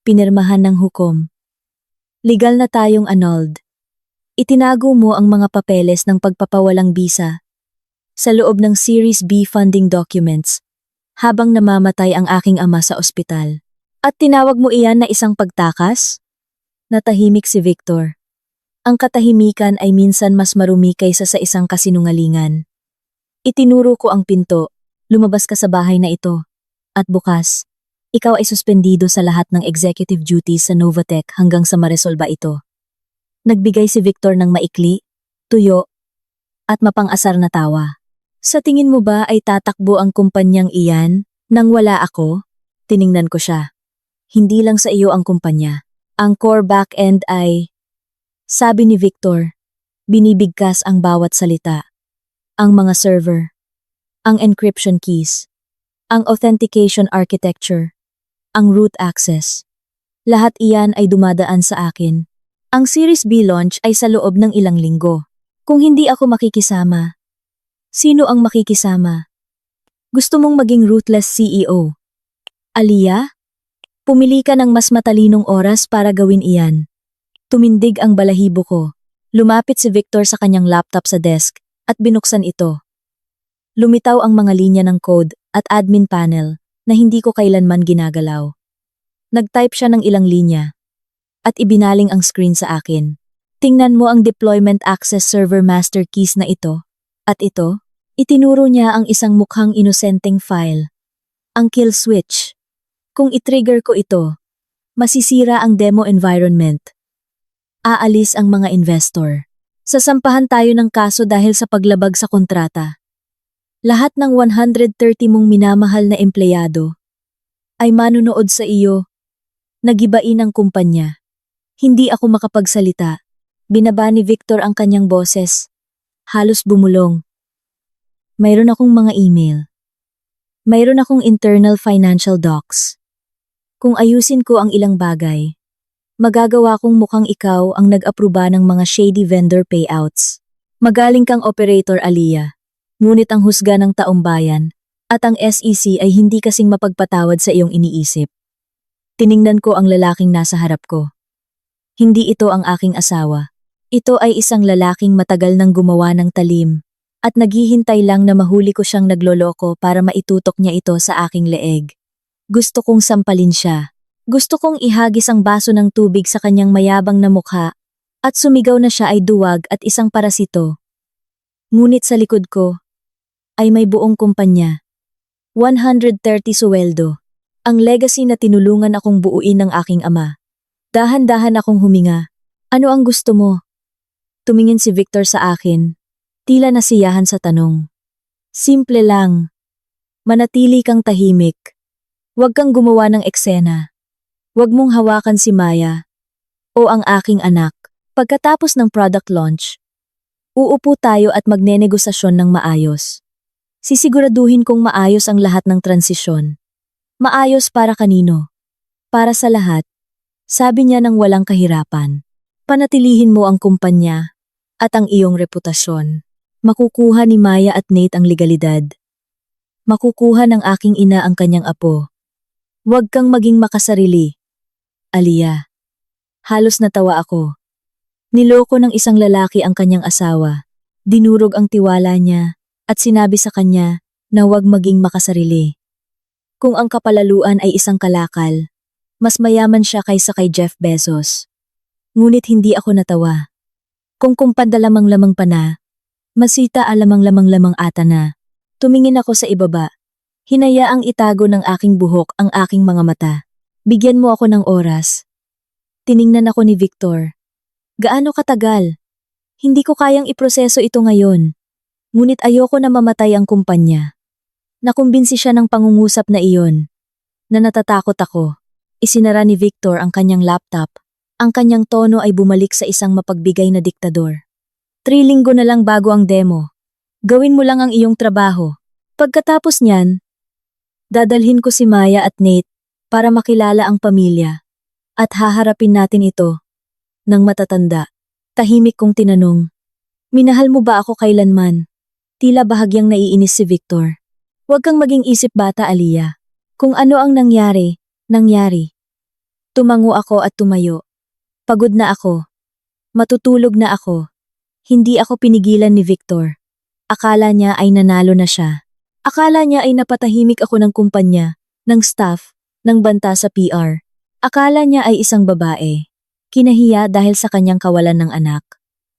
Pinirmahan ng hukom. Legal na tayong annulled. Itinago mo ang mga papeles ng pagpapawalang bisa sa loob ng Series B funding documents habang namamatay ang aking ama sa ospital. At tinawag mo iyan na isang pagtakas? Natahimik si Victor. Ang katahimikan ay minsan mas marumi kaysa sa isang kasinungalingan. Itinuro ko ang pinto. Lumabas ka sa bahay na ito. At bukas, ikaw ay suspendido sa lahat ng executive duties sa Novatech hanggang sa maresolba ito. Nagbigay si Victor ng maikli, tuyo, at mapang-asar na tawa. Sa tingin mo ba ay tatakbo ang kumpanyang iyan nang wala ako? Tiningnan ko siya. Hindi lang sa iyo ang kumpanya. Ang core back-end ay, sabi ni Victor, binibigkas ang bawat salita. Ang mga server, ang encryption keys, ang authentication architecture, ang root access. Lahat iyan ay dumadaan sa akin. Ang Series B launch ay sa loob ng ilang linggo. Kung hindi ako makikisama, sino ang makikisama? Gusto mong maging ruthless CEO? Aliyah? Pumili ka ng mas matalinong oras para gawin iyan. Tumindig ang balahibo ko. Lumapit si Victor sa kanyang laptop sa desk at binuksan ito. Lumitaw ang mga linya ng code at admin panel na hindi ko kailanman ginagalaw. Nag-type siya ng ilang linya at ibinaling ang screen sa akin. Tingnan mo ang deployment access server master keys na ito. At ito, itinuro niya ang isang mukhang inosenteng file. Ang kill switch. Kung i-trigger ko ito, masisira ang demo environment. Aalis ang mga investor. Sasampahan tayo ng kaso dahil sa paglabag sa kontrata. Lahat ng 130 mong minamahal na empleyado ay manunood sa iyo. Nagibain ang kumpanya. Hindi ako makapagsalita. Binaba ni Victor ang kanyang boses. Halos bumulong. Mayroon akong mga email. Mayroon akong internal financial docs. Kung ayusin ko ang ilang bagay, magagawa kong mukhang ikaw ang nag-aproba ng mga shady vendor payouts. Magaling kang operator, Aliyah. Ngunit ang husga ng taumbayan at ang SEC ay hindi kasing mapagpatawad sa iyong iniisip. Tiningnan ko ang lalaking nasa harap ko. Hindi ito ang aking asawa. Ito ay isang lalaking matagal nang gumawa ng talim at naghihintay lang na mahuli ko siyang nagloloko para maitutok niya ito sa aking leeg. Gusto kong sampalin siya. Gusto kong ihagis ang baso ng tubig sa kanyang mayabang na mukha at sumigaw na siya ay duwag at isang parasito. Ngunit sa likod ko ay may buong kumpanya. 130 suweldo. Ang legacy na tinulungan akong buuin ng aking ama. Dahan-dahan akong huminga. Ano ang gusto mo? Tumingin si Victor sa akin. Tila nasiyahan sa tanong. Simple lang. Manatili kang tahimik. Huwag kang gumawa ng eksena. Huwag mong hawakan si Maya o ang aking anak. Pagkatapos ng product launch, uupo tayo at magnenegosasyon ng maayos. Sisiguraduhin kong maayos ang lahat ng transisyon. Maayos para kanino? Para sa lahat. Sabi niya nang walang kahirapan. Panatilihin mo ang kumpanya at ang iyong reputasyon. Makukuha ni Maya at Nate ang legalidad. Makukuha ng aking ina ang kanyang apo. Huwag kang maging makasarili. Aliyah. Halos natawa ako. Niloko ng isang lalaki ang kanyang asawa. Dinurog ang tiwala niya at sinabi sa kanya na huwag maging makasarili. Kung ang kapalaluan ay isang kalakal, mas mayaman siya kaysa kay Jeff Bezos. Ngunit hindi ako natawa. Kung kumpandalamang-lamang pa na, masita alamang-lamang-lamang ata na. Tumingin ako sa ibaba. Hinayaang itago ng aking buhok ang aking mga mata. Bigyan mo ako ng oras. Tiningnan ako ni Victor. Gaano katagal? Hindi ko kayang iproseso ito ngayon. Ngunit ayoko na mamatay ang kumpanya. Nakumbinsi siya ng pangungusap na iyon. Na natatakot ako. Isinara ni Victor ang kanyang laptop. Ang kanyang tono ay bumalik sa isang mapagbigay na diktador. 3 linggo na lang bago ang demo. Gawin mo lang ang iyong trabaho. Pagkatapos niyan, dadalhin ko si Maya at Nate para makilala ang pamilya at haharapin natin ito ng matatanda. Tahimik kong tinanong, minahal mo ba ako kailanman? Tila bahagyang naiinis si Victor. Huwag kang maging isip bata, Aliyah. Kung ano ang nangyari, nangyari. Tumango ako at tumayo. Pagod na ako. Matutulog na ako. Hindi ako pinigilan ni Victor. Akala niya ay nanalo na siya. Akala niya ay napatahimik ako ng kumpanya, ng staff, ng banta sa PR. Akala niya ay isang babae. Kinahiya dahil sa kanyang kawalan ng anak.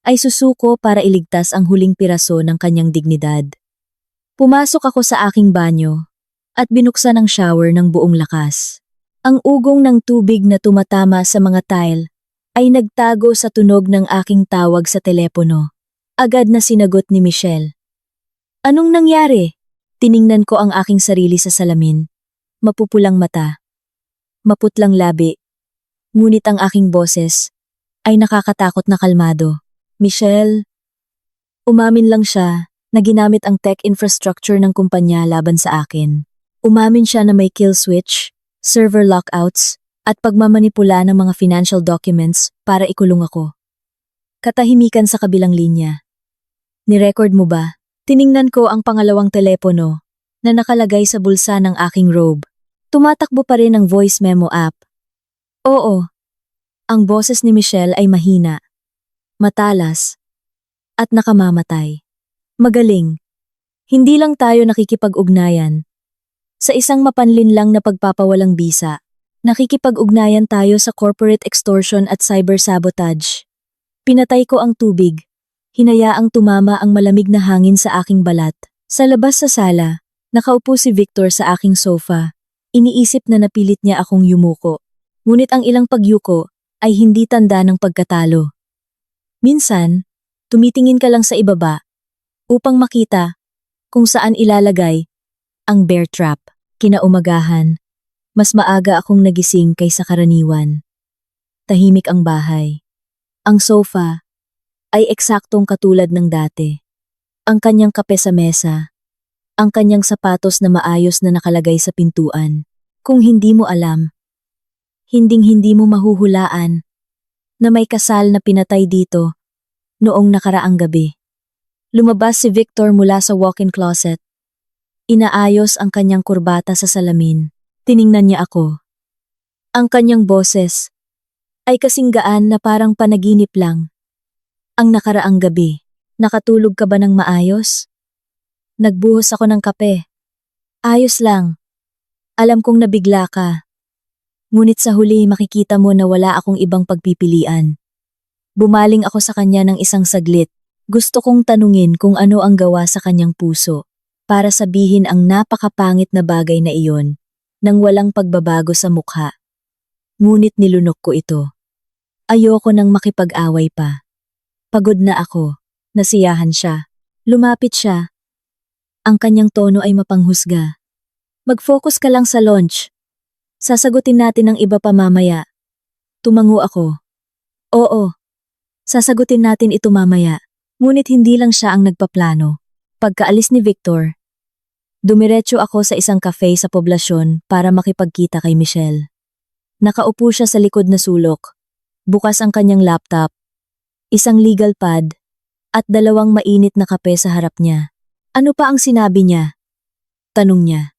Ay susuko para iligtas ang huling piraso ng kanyang dignidad. Pumasok ako sa aking banyo at binuksan ang shower ng buong lakas. Ang ugong ng tubig na tumatama sa mga tile ay nagtago sa tunog ng aking tawag sa telepono. Agad na sinagot ni Michelle. Anong nangyari? Tiningnan ko ang aking sarili sa salamin. Mapupulang mata. Maputlang labi. Ngunit ang aking boses ay nakakatakot na kalmado. Michelle. Umamin lang siya na ginamit ang tech infrastructure ng kumpanya laban sa akin. Umamin siya na may kill switch, server lockouts, at pagmamanipula ng mga financial documents para ikulong ako. Katahimikan sa kabilang linya. Nirecord mo ba? Tiningnan ko ang pangalawang telepono na nakalagay sa bulsa ng aking robe. Tumatakbo pa rin ang voice memo app. Oo, ang boses ni Michelle ay mahina, matalas, at nakamamatay. Magaling. Hindi lang tayo nakikipag-ugnayan. Sa isang mapanlinlang na pagpapawalang bisa, nakikipag-ugnayan tayo sa corporate extortion at cyber-sabotage. Pinatay ko ang tubig. Hinayaang tumama ang malamig na hangin sa aking balat. Sa labas sa sala, nakaupo si Victor sa aking sofa. Iniisip na napilit niya akong yumuko. Ngunit ang ilang pagyuko ay hindi tanda ng pagkatalo. Minsan, tumitingin ka lang sa ibaba upang makita kung saan ilalagay ang bear trap. Kinaumagahan, mas maaga akong nagising kaysa karaniwan. Tahimik ang bahay. Ang sofa ay eksaktong katulad ng dati. Ang kanyang kape sa mesa. Ang kanyang sapatos na maayos na nakalagay sa pintuan. Kung hindi mo alam, hinding-hindi mo mahuhulaan na may kasal na pinatay dito noong nakaraang gabi. Lumabas si Victor mula sa walk-in closet. Inaayos ang kanyang kurbata sa salamin. Tiningnan niya ako. Ang kanyang boses ay kasing gaan na parang panaginip lang. Ang nakaraang gabi, nakatulog ka ba ng maayos? Nagbuhos ako ng kape. Ayos lang. Alam kong nabigla ka. Ngunit sa huli makikita mo na wala akong ibang pagpipilian. Bumaling ako sa kanya ng isang saglit. Gusto kong tanungin kung ano ang gawa sa kanyang puso para sabihin ang napakapangit na bagay na iyon nang walang pagbabago sa mukha. Ngunit nilunok ko ito. Ayoko nang makipag-away pa. Pagod na ako. Nasiyahan siya. Lumapit siya. Ang kanyang tono ay mapanghusga. Mag-focus ka lang sa launch. Sasagutin natin ang iba pa mamaya. Tumango ako. Oo. Sasagutin natin ito mamaya. Ngunit hindi lang siya ang nagpaplano. Pagkaalis ni Victor, dumiretso ako sa isang cafe sa poblasyon para makipagkita kay Michelle. Nakaupo siya sa likod na sulok. Bukas ang kanyang laptop, isang legal pad, at dalawang mainit na kape sa harap niya. Ano pa ang sinabi niya? Tanong niya.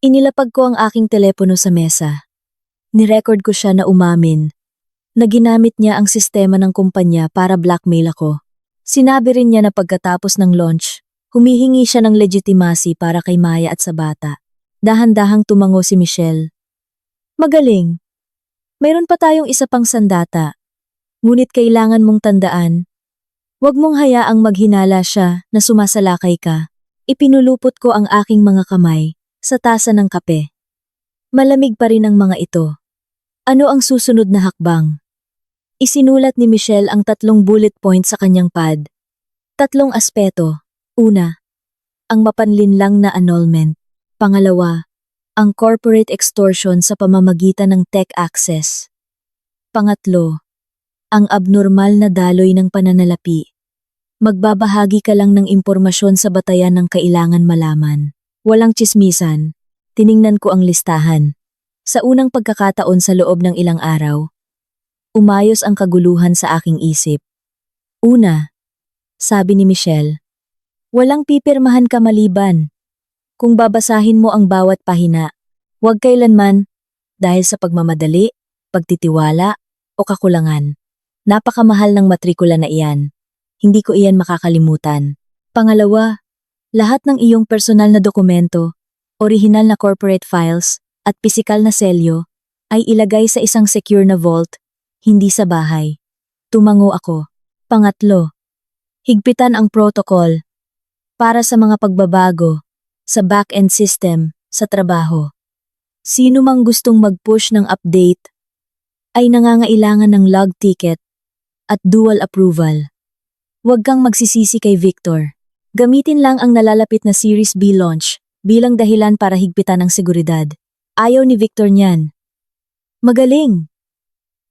Inilapag ko ang aking telepono sa mesa. Nirecord ko siya na umamin na ginamit niya ang sistema ng kumpanya para blackmail ako. Sinabi rin niya na pagkatapos ng launch, humihingi siya ng legitimacy para kay Maya at sa bata. Dahan-dahang tumango si Michelle. Magaling. Mayroon pa tayong isa pang sandata. Ngunit kailangan mong tandaan, huwag mong hayaang maghinala siya na sumasalakay ka. Ipinulupot ko ang aking mga kamay sa tasa ng kape. Malamig pa rin ang mga ito. Ano ang susunod na hakbang? Isinulat ni Michelle ang 3 bullet points sa kanyang pad. 3 aspeto. Una, ang mapanlinlang na annulment. Pangalawa, ang corporate extortion sa pamamagitan ng tech access. Pangatlo, ang abnormal na daloy ng pananalapi. Magbabahagi ka lang ng impormasyon sa batayan ng kailangan malaman. Walang tsismisan. Tiningnan ko ang listahan. Sa unang pagkakataon sa loob ng ilang araw, umayos ang kaguluhan sa aking isip. Una, sabi ni Michelle, walang pipirmahan ka maliban. Kung babasahin mo ang bawat pahina, huwag kailanman, dahil sa pagmamadali, pagtitiwala, o kakulangan. Napakamahal ng matrikula na iyan. Hindi ko iyan makakalimutan. Pangalawa, lahat ng iyong personal na dokumento, orihinal na corporate files, at pisikal na selyo, ay ilagay sa isang secure na vault, hindi sa bahay. Tumango ako. Pangatlo, higpitan ang protocol para sa mga pagbabago sa back-end system sa trabaho. Sino mang gustong mag-push ng update ay nangangailangan ng log ticket at dual approval. Huwag kang magsisisi kay Victor. Gamitin lang ang nalalapit na Series B launch bilang dahilan para higpitan ang seguridad. Ayaw ni Victor niyan. Magaling!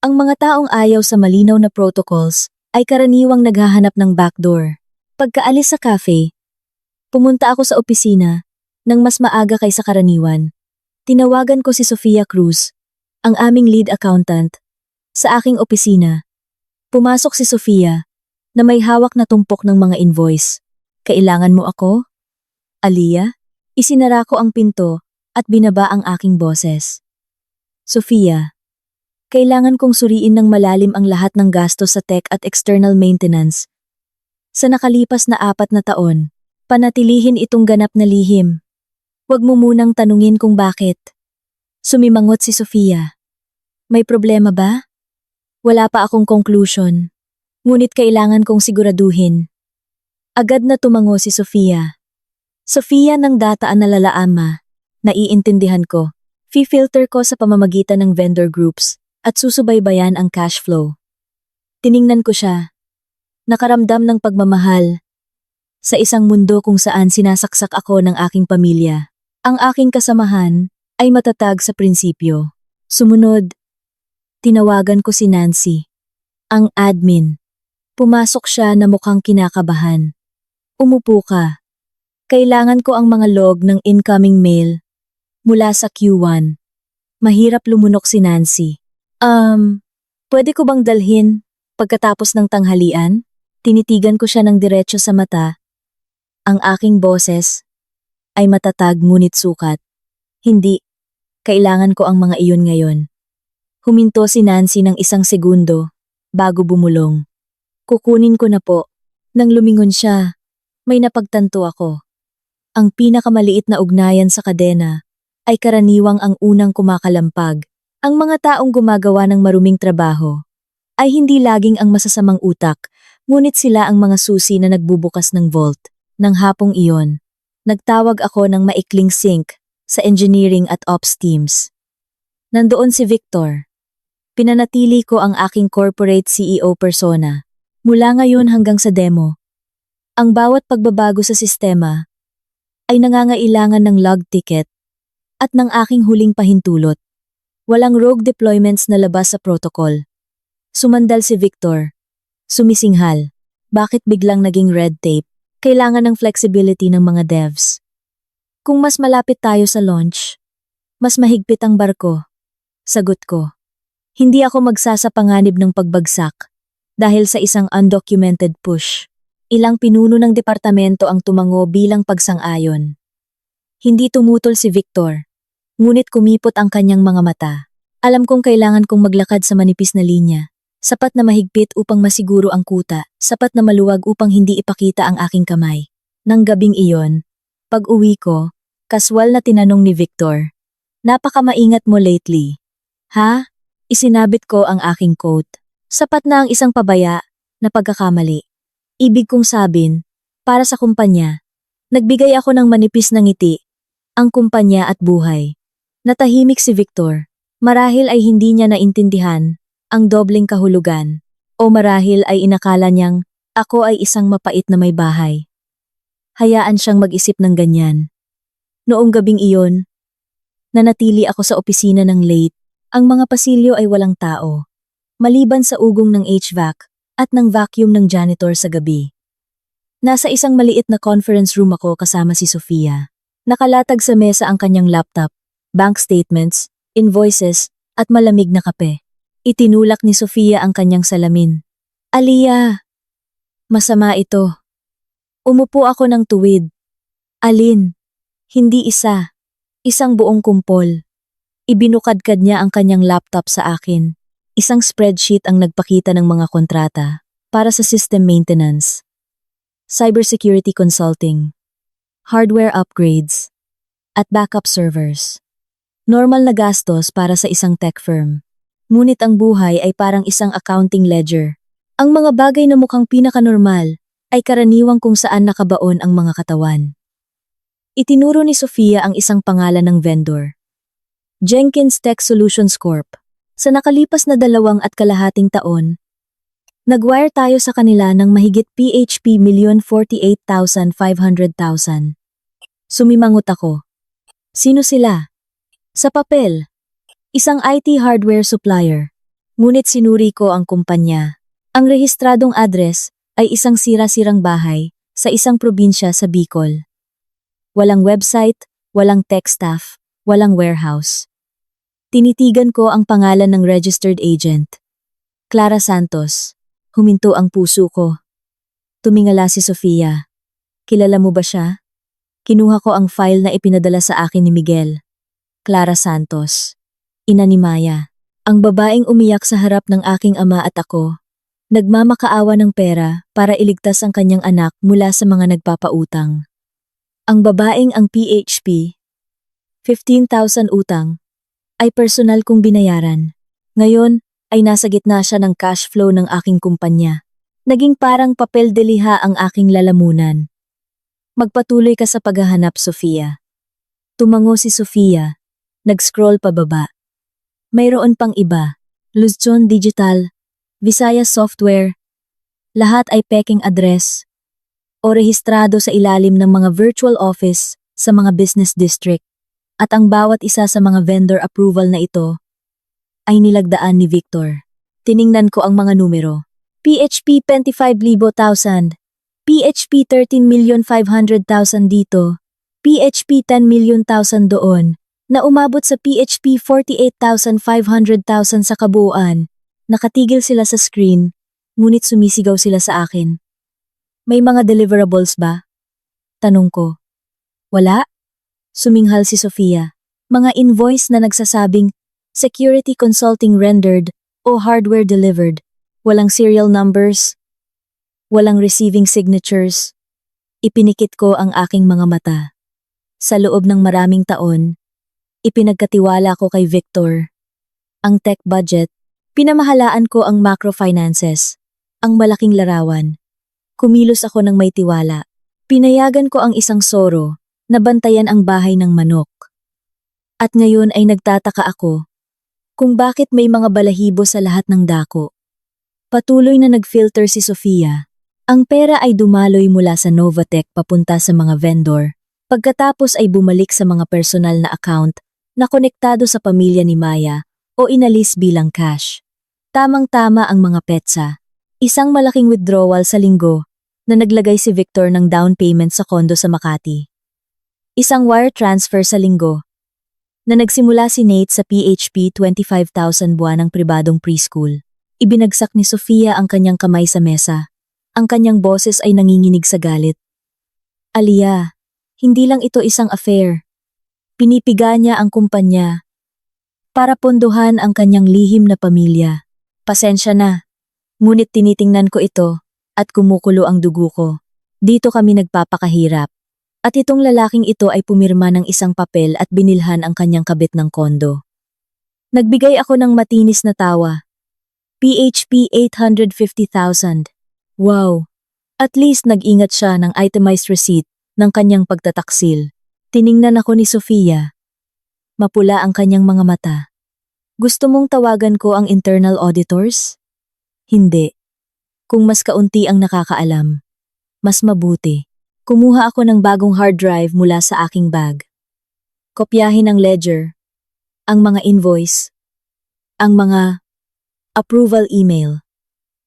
Ang mga taong ayaw sa malinaw na protocols ay karaniwang naghahanap ng backdoor. Pagkaalis sa cafe, pumunta ako sa opisina nang mas maaga kaysa karaniwan. Tinawagan ko si Sofia Cruz, ang aming lead accountant, sa aking opisina. Pumasok si Sofia na may hawak na tumpok ng mga invoice. Kailangan mo ako? Aliyah? Isinara ko ang pinto at binaba ang aking boses. Sofia, kailangan kong suriin ng malalim ang lahat ng gastos sa tech at external maintenance. Sa nakalipas na 4 na taon, panatilihin itong ganap na lihim. Huwag mo munang tanungin kung bakit. Sumimangot si Sofia. May problema ba? Wala pa akong conclusion. Ngunit kailangan kong siguraduhin. Agad na tumango si Sofia. Sofia ng data analalaama. Naiintindihan ko. Fi-filter ko sa pamamagitan ng vendor groups at susubaybayan ang cash flow. Tiningnan ko siya. Nakaramdam ng pagmamahal. Sa isang mundo kung saan sinasaksak ako ng aking pamilya, ang aking kasamahan ay matatag sa prinsipyo. Sumunod, tinawagan ko si Nancy, ang admin. Pumasok siya na mukhang kinakabahan. Umupo ka. Kailangan ko ang mga log ng incoming mail mula sa Q1. Mahirap lumunok si Nancy. Pwede ko bang dalhin pagkatapos ng tanghalian? Tinitigan ko siya ng diretso sa mata. Ang aking boses ay matatag ngunit sukat. Hindi. Kailangan ko ang mga iyon ngayon. Huminto si Nancy ng 1 segundo bago bumulong. Kukunin ko na po. Nang lumingon siya, may napagtanto ako. Ang pinakamaliit na ugnayan sa kadena ay karaniwang ang unang kumakalampag. Ang mga taong gumagawa ng maruming trabaho ay hindi laging ang masasamang utak, ngunit sila ang mga susi na nagbubukas ng vault. Nang hapong iyon, nagtawag ako ng maikling sync sa engineering at ops teams. Nandoon si Victor. Pinanatili ko ang aking corporate CEO persona. Mula ngayon hanggang sa demo. Ang bawat pagbabago sa sistema ay nangangailangan ng log ticket at ng aking huling pahintulot. Walang rogue deployments na labas sa protocol. Sumandal si Victor. Sumisinghal. Bakit biglang naging red tape? Kailangan ng flexibility ng mga devs. Kung mas malapit tayo sa launch, mas mahigpit ang barko. Sagot ko. Hindi ako magsasapanganib ng pagbagsak dahil sa isang undocumented push. Ilang pinuno ng departamento ang tumango bilang pagsang-ayon. Hindi tumutol si Victor, ngunit kumipot ang kanyang mga mata. Alam kong kailangan kong maglakad sa manipis na linya. Sapat na mahigpit upang masiguro ang kuta, sapat na maluwag upang hindi ipakita ang aking kamay. Nang gabing iyon, pag-uwi ko, kaswal na tinanong ni Victor, "Napakamaingat mo lately." "Ha?" Isinabit ko ang aking coat. Sapat na ang isang pabaya na pagkakamali. Ibig kong sabin, para sa kumpanya, nagbigay ako ng manipis na ngiti, ang kumpanya at buhay. Natahimik si Victor. Marahil ay hindi niya naintindihan ang dobleng kahulugan, o marahil ay inakala niyang ako ay isang mapait na may bahay. Hayaan siyang mag-isip ng ganyan. Noong gabing iyon, nanatili ako sa opisina ng late. Ang mga pasilyo ay walang tao, maliban sa ugong ng HVAC at ng vacuum ng janitor sa gabi. Nasa isang maliit na conference room ako kasama si Sofia. Nakalatag sa mesa ang kanyang laptop, bank statements, invoices, at malamig na kape. Itinulak ni Sofia ang kanyang salamin. "Aliyah, masama ito." Umupo ako ng tuwid. "Alin?" "Hindi isa. Isang buong kumpol." Ibinukadkad niya ang kanyang laptop sa akin. Isang spreadsheet ang nagpakita ng mga kontrata para sa system maintenance, cybersecurity consulting, hardware upgrades, at backup servers. Normal na gastos para sa isang tech firm. Ngunit ang buhay ay parang isang accounting ledger. Ang mga bagay na mukhang pinakanormal ay karaniwang kung saan nakabaon ang mga katawan. Itinuro ni Sofia ang isang pangalan ng vendor. Jenkins Tech Solutions Corp. Sa nakalipas na 2.5 taon, nag-wire tayo sa kanila ng mahigit PHP 1,048,500,000. Sumimangot ako. Sino sila? Sa papel, isang IT hardware supplier. Ngunit sinuri ko ang kumpanya. Ang rehistradong address ay isang sira-sirang bahay sa isang probinsya sa Bicol. Walang website, walang tech staff, walang warehouse. Tinitigan ko ang pangalan ng registered agent. Clara Santos. Huminto ang puso ko. Tumingala si Sofia. Kilala mo ba siya? Kinuha ko ang file na ipinadala sa akin ni Miguel. Clara Santos, ina ni Maya. Ang babaeng umiyak sa harap ng aking ama at ako. Nagmamakaawa ng pera para iligtas ang kanyang anak mula sa mga nagpapautang. Ang babaeng ang PHP, 15,000 utang, ay personal kong binayaran. Ngayon ay nasa gitna siya ng cash flow ng aking kumpanya. Naging parang papel de liha ang aking lalamunan. Magpatuloy ka sa paghahanap, Sofia. Tumango si Sofia. Nag-scroll pababa. Mayroon pang iba. Luzon Digital, Visayas Software. Lahat ay peking address o rehistrado sa ilalim ng mga virtual office sa mga business district. At ang bawat isa sa mga vendor approval na ito ay nilagdaan ni Victor. Tiningnan ko ang mga numero. PHP 25,000, PHP 13,500,000 dito, PHP 10,000,000 doon, na umabot sa PHP 48,500,000 sa kabuuan. Nakatigil sila sa screen, ngunit sumisigaw sila sa akin. May mga deliverables ba? Tanong ko. Wala? Suminghal si Sofia. Mga invoice na nagsasabing security consulting rendered o hardware delivered. Walang serial numbers. Walang receiving signatures. Ipinikit ko ang aking mga mata. Sa loob ng maraming taon, ipinagkatiwala ko kay Victor ang tech budget. Pinamahalaan ko ang macro finances, ang malaking larawan. Kumilos ako ng may tiwala. Pinayagan ko ang isang soro na bantayan ang bahay ng manok. At ngayon ay nagtataka ako kung bakit may mga balahibo sa lahat ng dako. Patuloy na nag-filter si Sofia. Ang pera ay dumaloy mula sa Novatech papunta sa mga vendor, pagkatapos ay bumalik sa mga personal na account na konektado sa pamilya ni Maya o inalis bilang cash. Tamang-tama ang mga petsa. Isang malaking withdrawal sa linggo na naglagay si Victor ng down payment sa kondo sa Makati. Isang wire transfer sa linggo na nagsimula si Nate sa PHP 25,000 buwan ng pribadong preschool. Ibinagsak ni Sofia ang kanyang kamay sa mesa. Ang kanyang boses ay nanginginig sa galit. Aliyah, hindi lang ito isang affair. Pinipiga niya ang kumpanya para pondohan ang kanyang lihim na pamilya. Pasensya na, ngunit tinitingnan ko ito at kumukulo ang dugo ko. Dito kami nagpapakahirap. At itong lalaking ito ay pumirma ng isang papel at binilhan ang kanyang kabit ng kondo. Nagbigay ako ng matinis na tawa. PHP 850,000. Wow! At least nag-ingat siya ng itemized receipt ng kanyang pagtataksil. Tiningnan ako ni Sofia. Mapula ang kanyang mga mata. Gusto mong tawagan ko ang internal auditors? Hindi. Kung mas kaunti ang nakakaalam, mas mabuti. Kumuha ako ng bagong hard drive mula sa aking bag. Kopyahin ang ledger, ang mga invoice, ang mga approval email.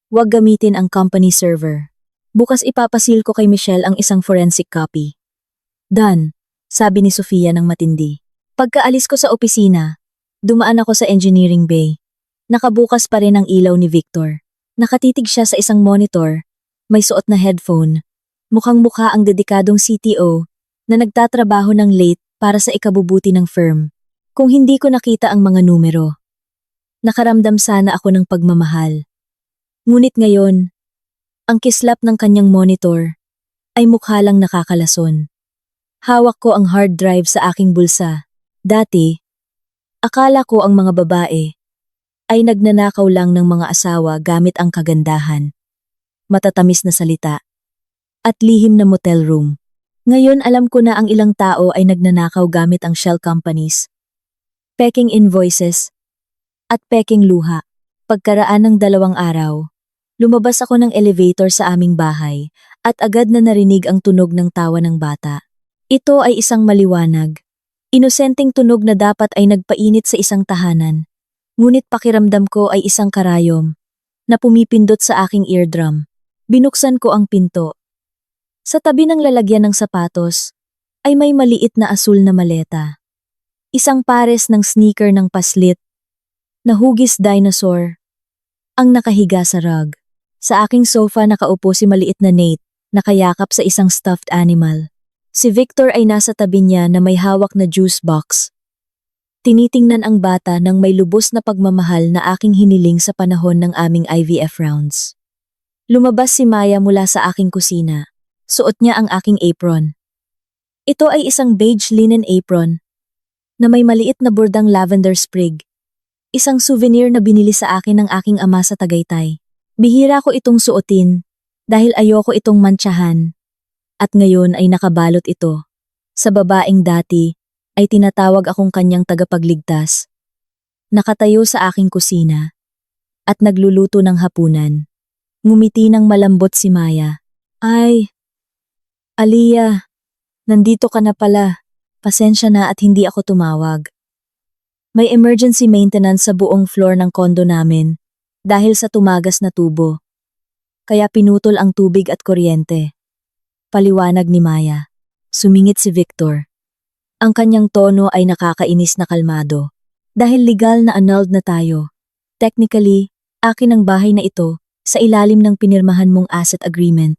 Huwag gamitin ang company server. Bukas ipapasil ko kay Michelle ang isang forensic copy. Done, sabi ni Sofia ng matindi. Pagkaalis ko sa opisina, dumaan ako sa engineering bay. Nakabukas pa rin ang ilaw ni Victor. Nakatitig siya sa isang monitor, may suot na headphone. Mukhang-mukha ang dedikadong CTO na nagtatrabaho ng late para sa ikabubuti ng firm. Kung hindi ko nakita ang mga numero, nakaramdam sana ako ng pagmamahal. Ngunit ngayon, ang kislap ng kanyang monitor ay mukha lang nakakalason. Hawak ko ang hard drive sa aking bulsa. Dati, akala ko ang mga babae ay nagnanakaw lang ng mga asawa gamit ang kagandahan, matatamis na salita, at lihim na motel room. Ngayon alam ko na ang ilang tao ay nagnanakaw gamit ang shell companies, peking invoices, at peking luha. Pagkaraan ng 2 araw, lumabas ako ng elevator sa aming bahay at agad na narinig ang tunog ng tawa ng bata. Ito ay isang maliwanag, inosenteng tunog na dapat ay nagpainit sa isang tahanan. Ngunit pakiramdam ko ay isang karayom na pumipindot sa aking eardrum. Binuksan ko ang pinto. Sa tabi ng lalagyan ng sapatos ay may maliit na asul na maleta. Isang pares ng sneaker ng paslit na hugis dinosaur ang nakahiga sa rug. Sa aking sofa nakaupo si maliit na Nate, nakayakap sa isang stuffed animal. Si Victor ay nasa tabi niya na may hawak na juice box. Tinitingnan ang bata ng may lubos na pagmamahal na aking hiniling sa panahon ng aming IVF rounds. Lumabas si Maya mula sa aking kusina. Suot niya ang aking apron. Ito ay isang beige linen apron na may maliit na bordang lavender sprig. Isang souvenir na binili sa akin ng aking ama sa Tagaytay. Bihira ko itong suotin dahil ayoko itong mantsahan. At ngayon ay nakabalot ito. Sa babaeng dati ay tinatawag akong kanyang tagapagligtas. Nakatayo sa aking kusina at nagluluto ng hapunan. Ngumiti ng malambot si Maya. Ay, Aliyah, nandito ka na pala. Pasensya na at hindi ako tumawag. May emergency maintenance sa buong floor ng kondo namin dahil sa tumagas na tubo. Kaya pinutol ang tubig at kuryente. Paliwanag ni Maya. Sumingit si Victor. Ang kanyang tono ay nakakainis na kalmado. Dahil legal na annulled na tayo. Technically, akin ang bahay na ito sa ilalim ng pinirmahan mong asset agreement.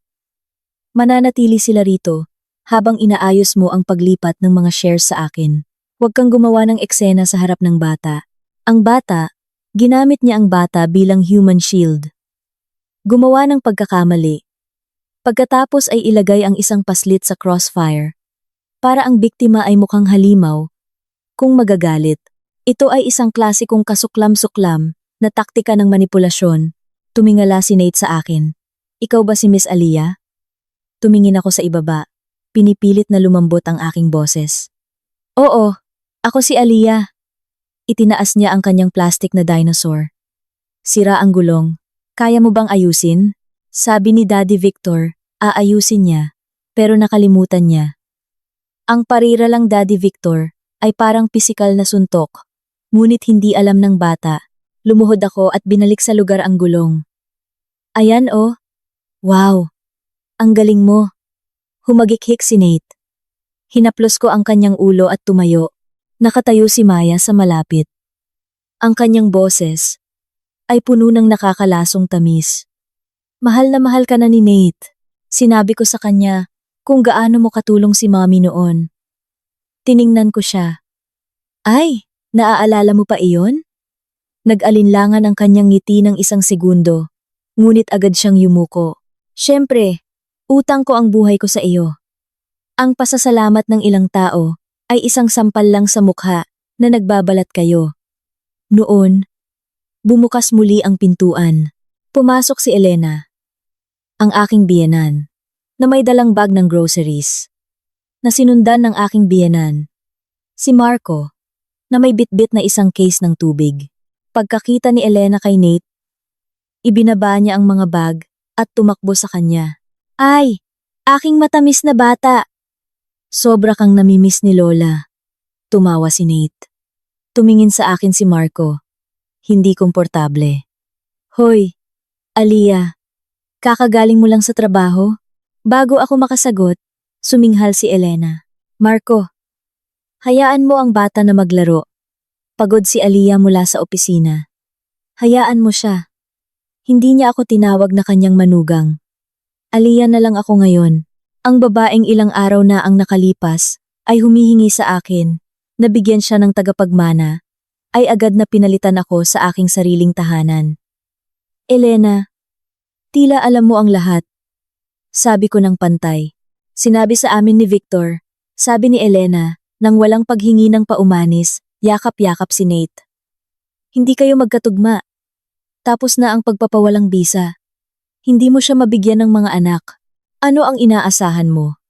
Mananatili sila rito habang inaayos mo ang paglipat ng mga shares sa akin. Huwag kang gumawa ng eksena sa harap ng bata. Ang bata, ginamit niya ang bata bilang human shield. Gumawa ng pagkakamali. Pagkatapos ay ilagay ang isang paslit sa crossfire. Para ang biktima ay mukhang halimaw. Kung magagalit, ito ay isang klasikong kasuklam-suklam na taktika ng manipulasyon. Tumingala si Nate sa akin. Ikaw ba si Miss Aliyah? Tumingin ako sa ibaba. Pinipilit na lumambot ang aking boses. Oo, ako si Aliyah. Itinaas niya ang kanyang plastic na dinosaur. Sira ang gulong. Kaya mo bang ayusin? Sabi ni Daddy Victor, aayusin niya. Pero nakalimutan niya. Ang parira lang Daddy Victor ay parang pisikal na suntok. Ngunit hindi alam ng bata. Lumuhod ako at binalik sa lugar ang gulong. Ayan oh. Wow. Ang galing mo. Humagikhik si Nate. Hinaplos ko ang kanyang ulo at tumayo. Nakatayo si Maya sa malapit. Ang kanyang boses ay puno ng nakakalasong tamis. Mahal na mahal ka na ni Nate. Sinabi ko sa kanya kung gaano mo katulong si Mommy noon. Tiningnan ko siya. Ay, naaalala mo pa iyon? Nag-alinlangan ang kanyang ngiti ng isang segundo, ngunit agad siyang yumuko. Siyempre, utang ko ang buhay ko sa iyo. Ang pasasalamat ng ilang tao ay isang sampal lang sa mukha na nagbabalat kayo. Noon, bumukas muli ang pintuan. Pumasok si Elena, ang aking biyenan, na may dalang bag ng groceries. Nasinundan ng aking biyenan, si Marco, na may bitbit na isang case ng tubig. Pagkakita ni Elena kay Nate, ibinaba niya ang mga bag at tumakbo sa kanya. Ay, aking matamis na bata! Sobra kang namimiss ni Lola. Tumawa si Nate. Tumingin sa akin si Marco. Hindi komportable. Hoy, Aliyah, kakagaling mo lang sa trabaho? Bago ako makasagot, suminghal si Elena. Marco, hayaan mo ang bata na maglaro. Pagod si Aliyah mula sa opisina. Hayaan mo siya. Hindi niya ako tinawag na kanyang manugang. Aliyah na lang ako ngayon. Ang babaeng ilang araw na ang nakalipas ay humihingi sa akin na bigyan siya ng tagapagmana, ay agad na pinalitan ako sa aking sariling tahanan. Elena, tila alam mo ang lahat. Sabi ko ng pantay. Sinabi sa amin ni Victor, sabi ni Elena, nang walang paghingi ng paumanis, yakap-yakap si Nate. Hindi kayo magkatugma. Tapos na ang pagpapawalang bisa. Hindi mo siya mabigyan ng mga anak. Ano ang inaasahan mo?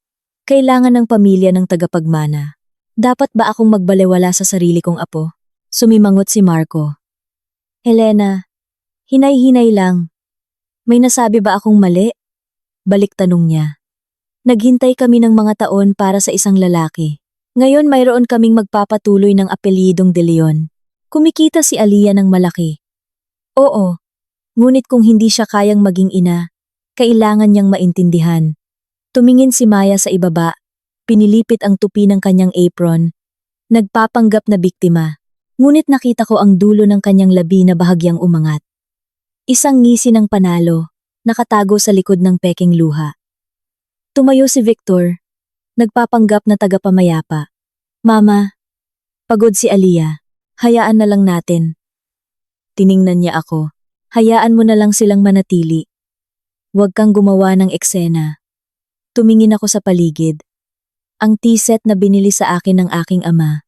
Kailangan ng pamilya ng tagapagmana. Dapat ba akong magbalewala sa sarili kong apo? Sumimangot si Marco. Elena, hinay-hinay lang. May nasabi ba akong mali? Balik tanong niya. Naghintay kami ng mga taon para sa isang lalaki. Ngayon mayroon kaming magpapatuloy ng apelyidong De Leon. Kumikita si Aliyah ng malaki. Oo, ngunit kung hindi siya kayang maging ina, kailangan niyang maintindihan. Tumingin si Maya sa ibaba, pinilipit ang tupi ng kanyang apron, nagpapanggap na biktima. Ngunit nakita ko ang dulo ng kanyang labi na bahagyang umangat. Isang ngisi ng panalo, nakatago sa likod ng peking luha. Tumayo si Victor, nagpapanggap na tagapamayapa. Mama, pagod si Aliyah. Hayaan na lang natin. Tiningnan niya ako. Hayaan mo na lang silang manatili. Huwag kang gumawa ng eksena. Tumingin ako sa paligid. Ang tea set na binili sa akin ng aking ama.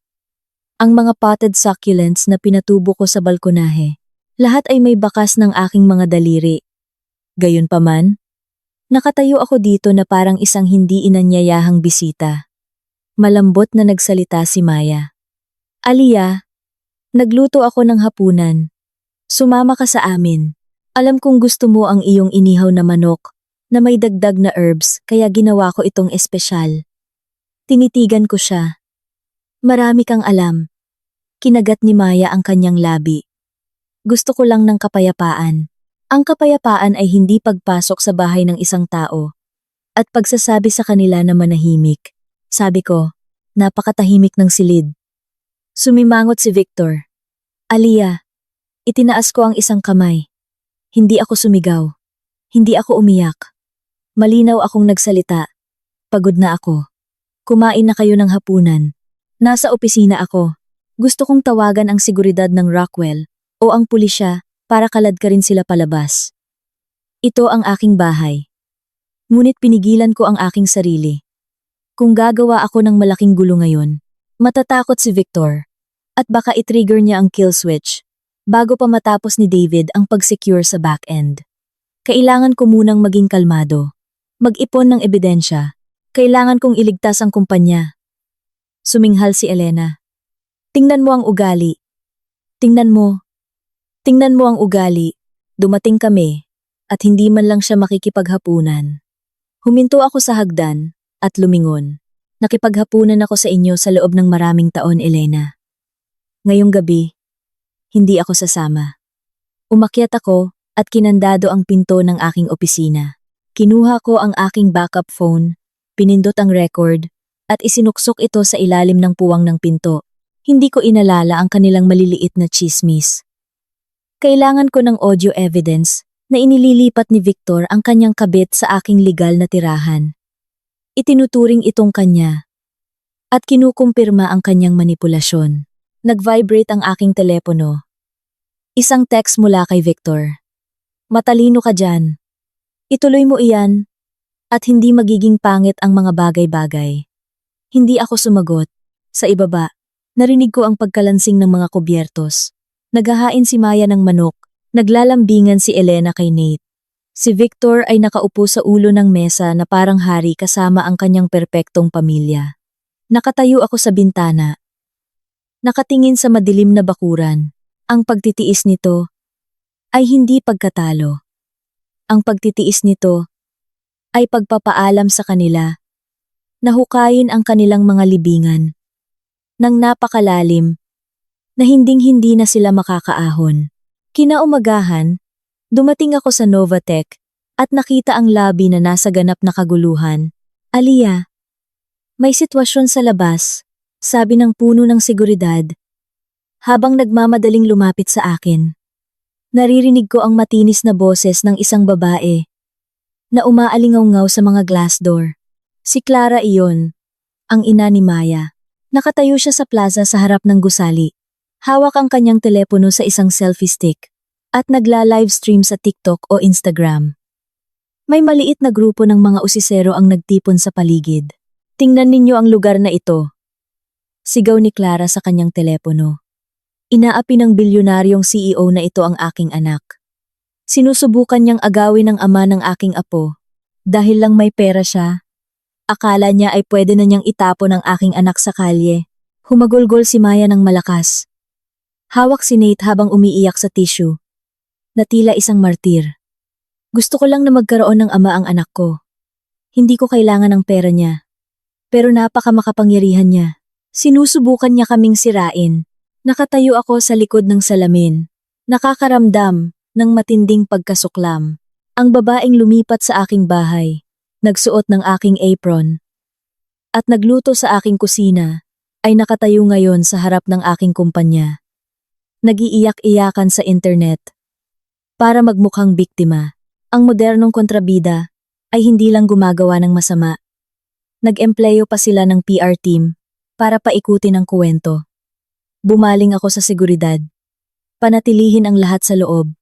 Ang mga potted succulents na pinatubo ko sa balkonahe. Lahat ay may bakas ng aking mga daliri. Gayunpaman, nakatayo ako dito na parang isang hindi inanyayahang bisita. Malambot na nagsalita si Maya. Aliyah, nagluto ako ng hapunan. Sumama ka sa amin. Alam kong gusto mo ang iyong inihaw na manok na may dagdag na herbs kaya ginawa ko itong espesyal. Tinitigan ko siya. Marami kang alam. Kinagat ni Maya ang kanyang labi. Gusto ko lang ng kapayapaan. Ang kapayapaan ay hindi pagpasok sa bahay ng isang tao at pagsasabi sa kanila na manahimik. Sabi ko, napakatahimik ng silid. Sumimangot si Victor. Aliyah, itinaas ko ang isang kamay. Hindi ako sumigaw. Hindi ako umiyak. Malinaw akong nagsalita. Pagod na ako. Kumain na kayo ng hapunan. Nasa opisina ako. Gusto kong tawagan ang seguridad ng Rockwell o ang pulisya para kalad ka rin sila palabas. Ito ang aking bahay. Ngunit pinigilan ko ang aking sarili. Kung gagawa ako ng malaking gulo ngayon, matatakot si Victor at baka i-trigger niya ang kill switch bago pa matapos ni David ang pag-secure sa back-end. Kailangan ko munang maging kalmado, mag-ipon ng ebidensya. Kailangan kong iligtas ang kumpanya. Suminghal si Elena. Tingnan mo ang ugali. Tingnan mo. Tingnan mo ang ugali. Dumating kami at hindi man lang siya makikipaghapunan. Huminto ako sa hagdan at lumingon. Nakipaghapunan ako sa inyo sa loob ng maraming taon, Elena. Ngayong gabi, hindi ako sasama. Umakyat ako at kinandado ang pinto ng aking opisina. Kinuha ko ang aking backup phone, pinindot ang record, at isinuksok ito sa ilalim ng puwang ng pinto. Hindi ko inalala ang kanilang maliliit na chismis. Kailangan ko ng audio evidence na inililipat ni Victor ang kanyang kabit sa aking legal na tirahan. Itinuturing itong kanya at kinukumpirma ang kanyang manipulasyon. Nag-vibrate ang aking telepono. Isang text mula kay Victor. Matalino ka dyan. Ituloy mo iyan at hindi magiging pangit ang mga bagay-bagay. Hindi ako sumagot. Sa ibaba, narinig ko ang pagkalansing ng mga kubyertos. Naghahain si Maya ng manok. Naglalambingan si Elena kay Nate. Si Victor ay nakaupo sa ulo ng mesa na parang hari kasama ang kanyang perpektong pamilya. Nakatayo ako sa bintana. Nakatingin sa madilim na bakuran. Ang pagtitiis nito ay hindi pagkatalo. Ang pagtitiis nito ay pagpapaalam sa kanila na hukayin ang kanilang mga libingan ng napakalalim na hinding-hindi na sila makakaahon. Kinaumagahan, dumating ako sa Novatech at nakita ang lobby na nasa ganap na kaguluhan. Aliyah, may sitwasyon sa labas, sabi ng puno ng seguridad, habang nagmamadaling lumapit sa akin. Naririnig ko ang matinis na boses ng isang babae na umaalingaw-ngaw sa mga glass door. Si Clara iyon, ang ina ni Maya. Nakatayo siya sa plaza sa harap ng gusali. Hawak ang kanyang telepono sa isang selfie stick at nagla-livestream sa TikTok o Instagram. May maliit na grupo ng mga usisero ang nagtipon sa paligid. Tingnan ninyo ang lugar na ito. Sigaw ni Clara sa kanyang telepono. Inaapi ng bilyonaryong CEO na ito ang aking anak. Sinusubukan niyang agawin ang ama ng aking apo. Dahil lang may pera siya. Akala niya ay pwede na niyang itapon ang aking anak sa kalye. Humagulgol si Maya ng malakas. Hawak si Nate habang umiiyak sa tissue. Na tila isang martir. Gusto ko lang na magkaroon ng ama ang anak ko. Hindi ko kailangan ng pera niya. Pero napaka-makapangyarihan niya. Sinusubukan niya kaming sirain. Nakatayo ako sa likod ng salamin. Nakakaramdam ng matinding pagkasuklam. Ang babaeng lumipat sa aking bahay. Nagsuot ng aking apron. At nagluto sa aking kusina ay nakatayo ngayon sa harap ng aking kumpanya. Nag-iiyak-iyakan sa internet. Para magmukhang biktima, ang modernong kontrabida ay hindi lang gumagawa ng masama. Nag-empleyo pa sila ng PR team para paikutin ang kuwento. Bumaling ako sa seguridad. Panatilihin ang lahat sa loob.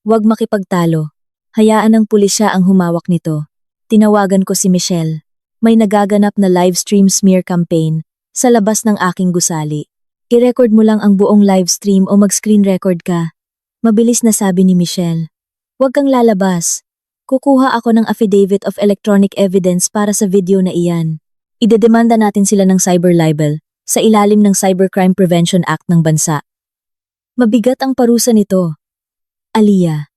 Huwag makipagtalo. Hayaan ng pulisya ang humawak nito. Tinawagan ko si Michelle. May nagaganap na live stream smear campaign sa labas ng aking gusali. I-record mo lang ang buong live stream o mag-screen record ka. Mabilis na sabi ni Michelle. Huwag kang lalabas. Kukuha ako ng affidavit of electronic evidence para sa video na iyan. Idedemanda natin sila ng cyber libel sa ilalim ng Cybercrime Prevention Act ng bansa. Mabigat ang parusa nito. Aliyah.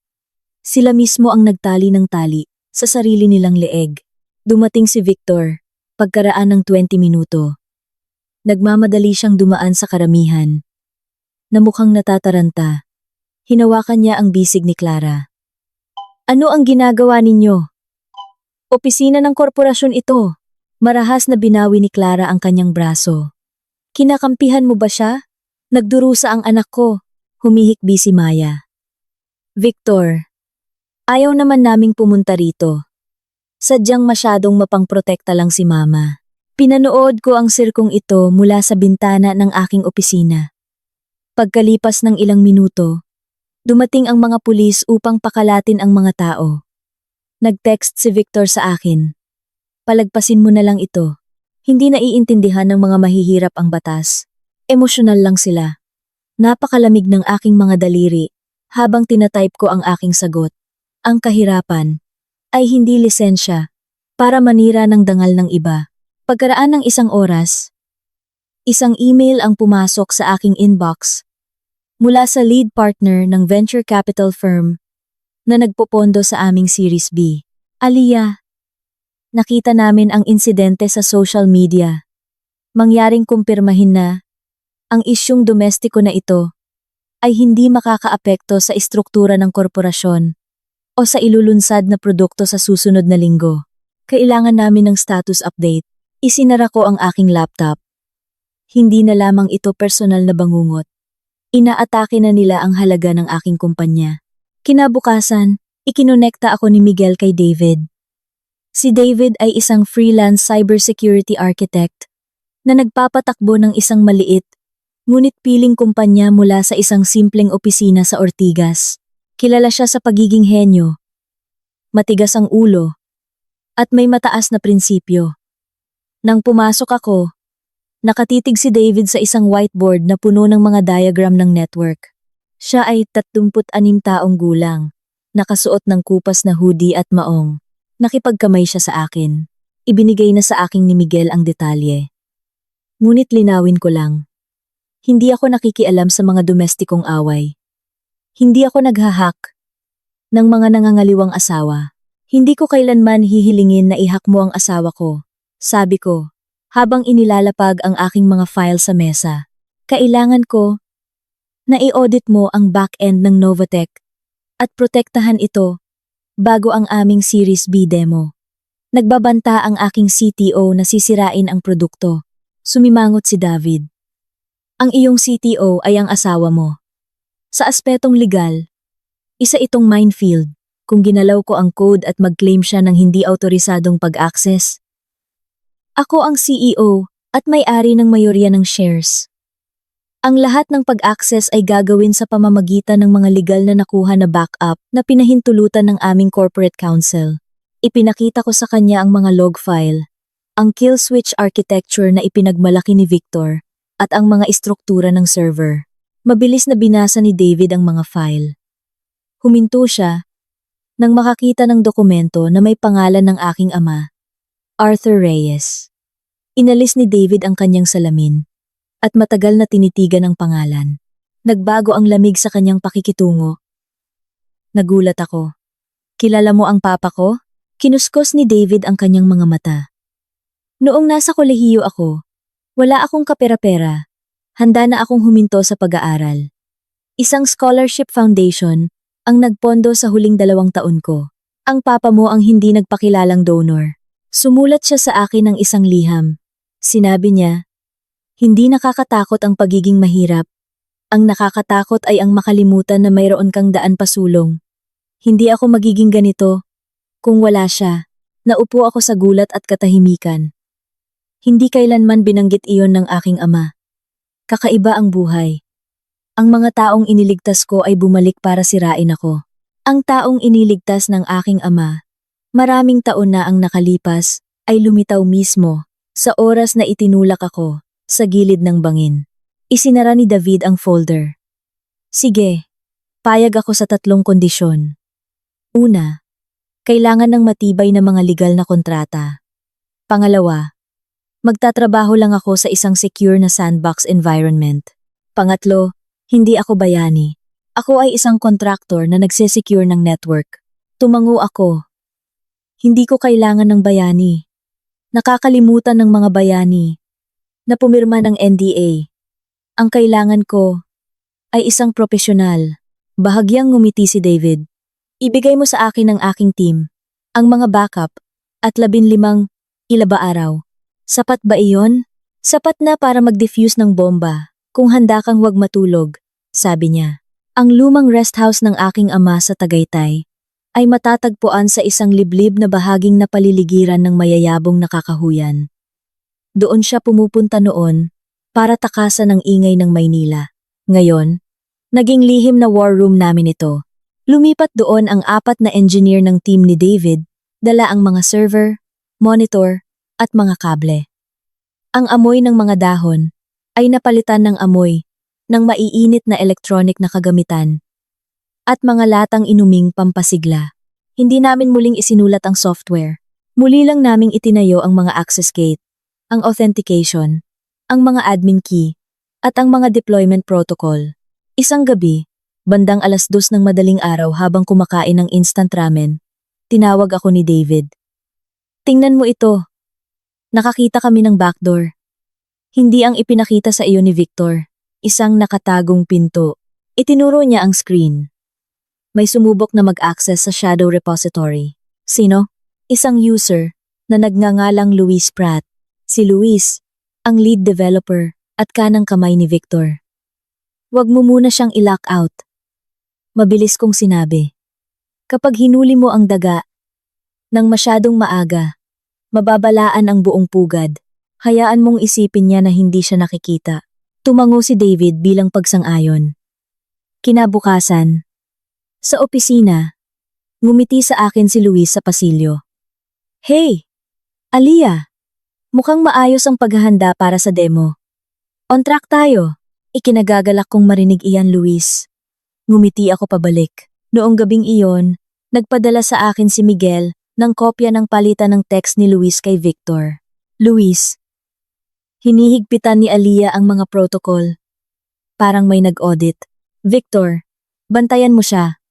Sila mismo ang nagtali ng tali sa sarili nilang leeg. Dumating si Victor, pagkaraan ng 20 minuto. Nagmamadali siyang dumaan sa karamihan. Na mukhang natataranta. Hinawakan niya ang bisig ni Clara. Ano ang ginagawa ninyo? Opisina ng korporasyon ito. Marahas na binawi ni Clara ang kanyang braso. Kinakampihan mo ba siya? Nagdurusa ang anak ko. Humihikbi si Maya. Victor, ayaw naman naming pumunta rito. Sadyang masyadong mapangprotekta lang si Mama. Pinanood ko ang sirkong ito mula sa bintana ng aking opisina. Pagkalipas ng ilang minuto, dumating ang mga pulis upang pakalatin ang mga tao. Nag-text si Victor sa akin. Palagpasin mo na lang ito. Hindi naiintindihan ng mga mahihirap ang batas. Emosyonal lang sila. Napakalamig ng aking mga daliri habang tinatype ko ang aking sagot. Ang kahirapan ay hindi lisensya para manira ng dangal ng iba. Pagkaraan ng isang oras, isang email ang pumasok sa aking inbox mula sa lead partner ng venture capital firm na nagpopondo sa aming Series B. Aliyah, nakita namin ang insidente sa social media. Mangyaring kumpirmahin na ang isyung domestiko na ito ay hindi makakaapekto sa istruktura ng korporasyon o sa ilulunsad na produkto sa susunod na linggo. Kailangan namin ng status update. Isinara ko ang aking laptop. Hindi na lamang ito personal na bangungot. Inaatake na nila ang halaga ng aking kumpanya. Kinabukasan, ikinonekta ako ni Miguel kay David. Si David ay isang freelance cybersecurity architect na nagpapatakbo ng isang maliit ngunit piling kumpanya mula sa isang simpleng opisina sa Ortigas. Kilala siya sa pagiging henyo, matigas ang ulo, at may mataas na prinsipyo. Nang pumasok ako, nakatitig si David sa isang whiteboard na puno ng mga diagram ng network. Siya ay 36 taong gulang, nakasuot ng kupas na hoodie at maong. Nakipagkamay siya sa akin. Ibinigay na sa aking ni Miguel ang detalye. Ngunit linawin ko lang. Hindi ako nakikialam sa mga domestikong away. Hindi ako naghahack ng mga nangangaliwang asawa. Hindi ko kailanman hihilingin na i-hack mo ang asawa ko. Sabi ko, habang inilalapag ang aking mga file sa mesa. Kailangan ko na i-audit mo ang back-end ng Novatech at protektahan ito bago ang aming Series B demo. Nagbabanta ang aking CTO na sisirain ang produkto. Sumimangot si David. Ang iyong CTO ay ang asawa mo. Sa aspetong legal, isa itong minefield kung ginalaw ko ang code at mag-claim siya ng hindi autorisadong pag-access. Ako ang CEO at may-ari ng mayorya ng shares. Ang lahat ng pag-access ay gagawin sa pamamagitan ng mga legal na nakuha na backup na pinahintulutan ng aming corporate counsel. Ipinakita ko sa kanya ang mga log file, ang kill switch architecture na ipinagmalaki ni Victor, at ang mga istruktura ng server. Mabilis na binasa ni David ang mga file. Huminto siya nang makakita ng dokumento na may pangalan ng aking ama, Arthur Reyes. Inalis ni David ang kanyang salamin at matagal na tinitigan ang pangalan. Nagbago ang lamig sa kanyang pakikitungo. Nagulat ako. Kilala mo ang papa ko? Kinuskos ni David ang kanyang mga mata. Noong nasa kolehiyo ako, wala akong kapera-pera. Handa na akong huminto sa pag-aaral. Isang scholarship foundation ang nagpondo sa huling 2 taon ko. Ang papa mo ang hindi nagpakilalang donor. Sumulat siya sa akin ng isang liham. Sinabi niya, hindi nakakatakot ang pagiging mahirap. Ang nakakatakot ay ang makalimutan na mayroon kang daan pasulong. Hindi ako magiging ganito kung wala siya. Naupo ako sa gulat at katahimikan. Hindi kailanman binanggit iyon ng aking ama. Kakaiba ang buhay. Ang mga taong iniligtas ko ay bumalik para sirain ako. Ang taong iniligtas ng aking ama, maraming taon na ang nakalipas, ay lumitaw mismo sa oras na itinulak ako sa gilid ng bangin. Isinara ni David ang folder. Sige, payag ako sa 3 kondisyon. Una, kailangan ng matibay na mga legal na kontrata. Pangalawa, magtatrabaho lang ako sa isang secure na sandbox environment. Pangatlo, hindi ako bayani. Ako ay isang contractor na nagsesecure ng network. Tumango ako. Hindi ko kailangan ng bayani. Nakakalimutan ng mga bayani na pumirma ng NDA. Ang kailangan ko ay isang propesyonal. Bahagyang ngumiti si David. Ibigay mo sa akin ang aking team, ang mga backup, at 15 ilaba araw. Sapat ba iyon? Sapat na para mag-defuse ng bomba, kung handa kang huwag matulog, sabi niya. Ang lumang rest house ng aking ama sa Tagaytay ay matatagpuan sa isang liblib na bahaging napaliligiran ng mayayabong nakakahuyan. Doon siya pumupunta noon para takasan ang ingay ng Maynila. Ngayon, naging lihim na war room namin ito. Lumipat doon ang 4 na engineer ng team ni David, dala ang mga server, monitor, at mga kable. Ang amoy ng mga dahon ay napalitan ng amoy ng maiinit na electronic na kagamitan at mga latang inuming pampasigla. Hindi namin muling isinulat ang software. Muli lang naming itinayo ang mga access gate, ang authentication, ang mga admin key, at ang mga deployment protocol. Isang gabi, bandang 2:00 ng madaling araw habang kumakain ng instant ramen, tinawag ako ni David. Tingnan mo ito. Nakakita kami ng backdoor. Hindi ang ipinakita sa iyo ni Victor. Isang nakatagong pinto. Itinuro niya ang screen. May sumubok na mag-access sa shadow repository. Sino? Isang user na nagngangalang Luis Pratt. Si Luis, ang lead developer at kanang kamay ni Victor. Huwag mo muna siyang i-lock out. Mabilis kong sinabi. Kapag hinuli mo ang daga, nang masyadong maaga, mababalaan ang buong pugad. Hayaan mong isipin niya na hindi siya nakikita. Tumango si David bilang pagsang-ayon. Kinabukasan, sa opisina, ngumiti sa akin si Luis sa pasilyo. Hey, Aliyah! Mukhang maayos ang paghahanda para sa demo. On track tayo. Ikinagagalak kong marinig iyan, Luis. Ngumiti ako pabalik. Noong gabing iyon, nagpadala sa akin si Miguel ng kopya ng palitan ng text ni Luis kay Victor. Luis, hinihigpitan ni Aliyah ang mga protocol. Parang may nag-audit. Victor, bantayan mo siya.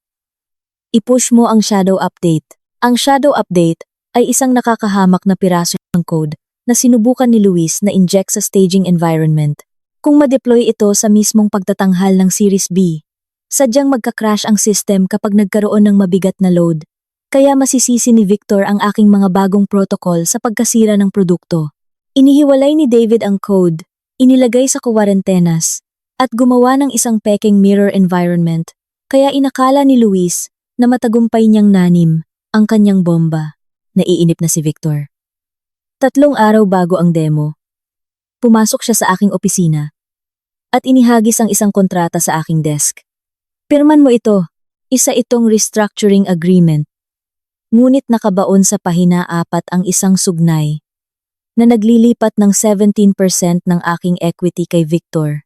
I-push mo ang shadow update. Ang shadow update ay isang nakakahamak na piraso ng code na sinubukan ni Luis na inject sa staging environment. Kung ma-deploy ito sa mismong pagtatanghal ng Series B, sadyang magka-crash ang system kapag nagkaroon ng mabigat na load. Kaya masisisi ni Victor ang aking mga bagong protocol sa pagkasira ng produkto. Inihiwalay ni David ang code, inilagay sa kuwarentenas, at gumawa ng isang peking mirror environment, kaya inakala ni Luis na matagumpay niyang nanim ang kanyang bomba. Naiinip na si Victor. 3 araw bago ang demo, pumasok siya sa aking opisina at inihagis ang isang kontrata sa aking desk. Pirman mo ito, isa itong restructuring agreement. Ngunit nakabaon sa pahina 4 ang isang sugnay na naglilipat ng 17% ng aking equity kay Victor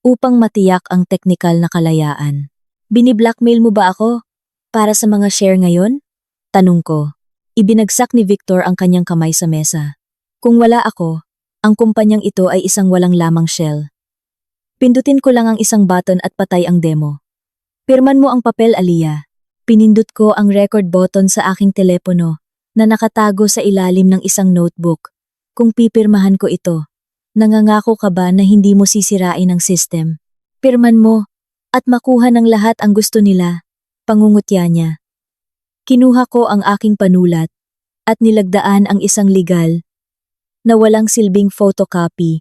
upang matiyak ang teknikal na kalayaan. Bini-blackmail mo ba ako para sa mga share ngayon? Tanong ko. Ibinagsak ni Victor ang kanyang kamay sa mesa. Kung wala ako, ang kumpanyang ito ay isang walang lamang shell. Pindutin ko lang ang isang button at patay ang demo. Pirman mo ang papel, Aliyah. Pinindot ko ang record button sa aking telepono na nakatago sa ilalim ng isang notebook. Kung pipirmahan ko ito, nangangako ka ba na hindi mo sisirain ang system? Pirman mo at makuha ng lahat ang gusto nila, pangungutya niya. Kinuha ko ang aking panulat at nilagdaan ang isang legal na walang silbing photocopy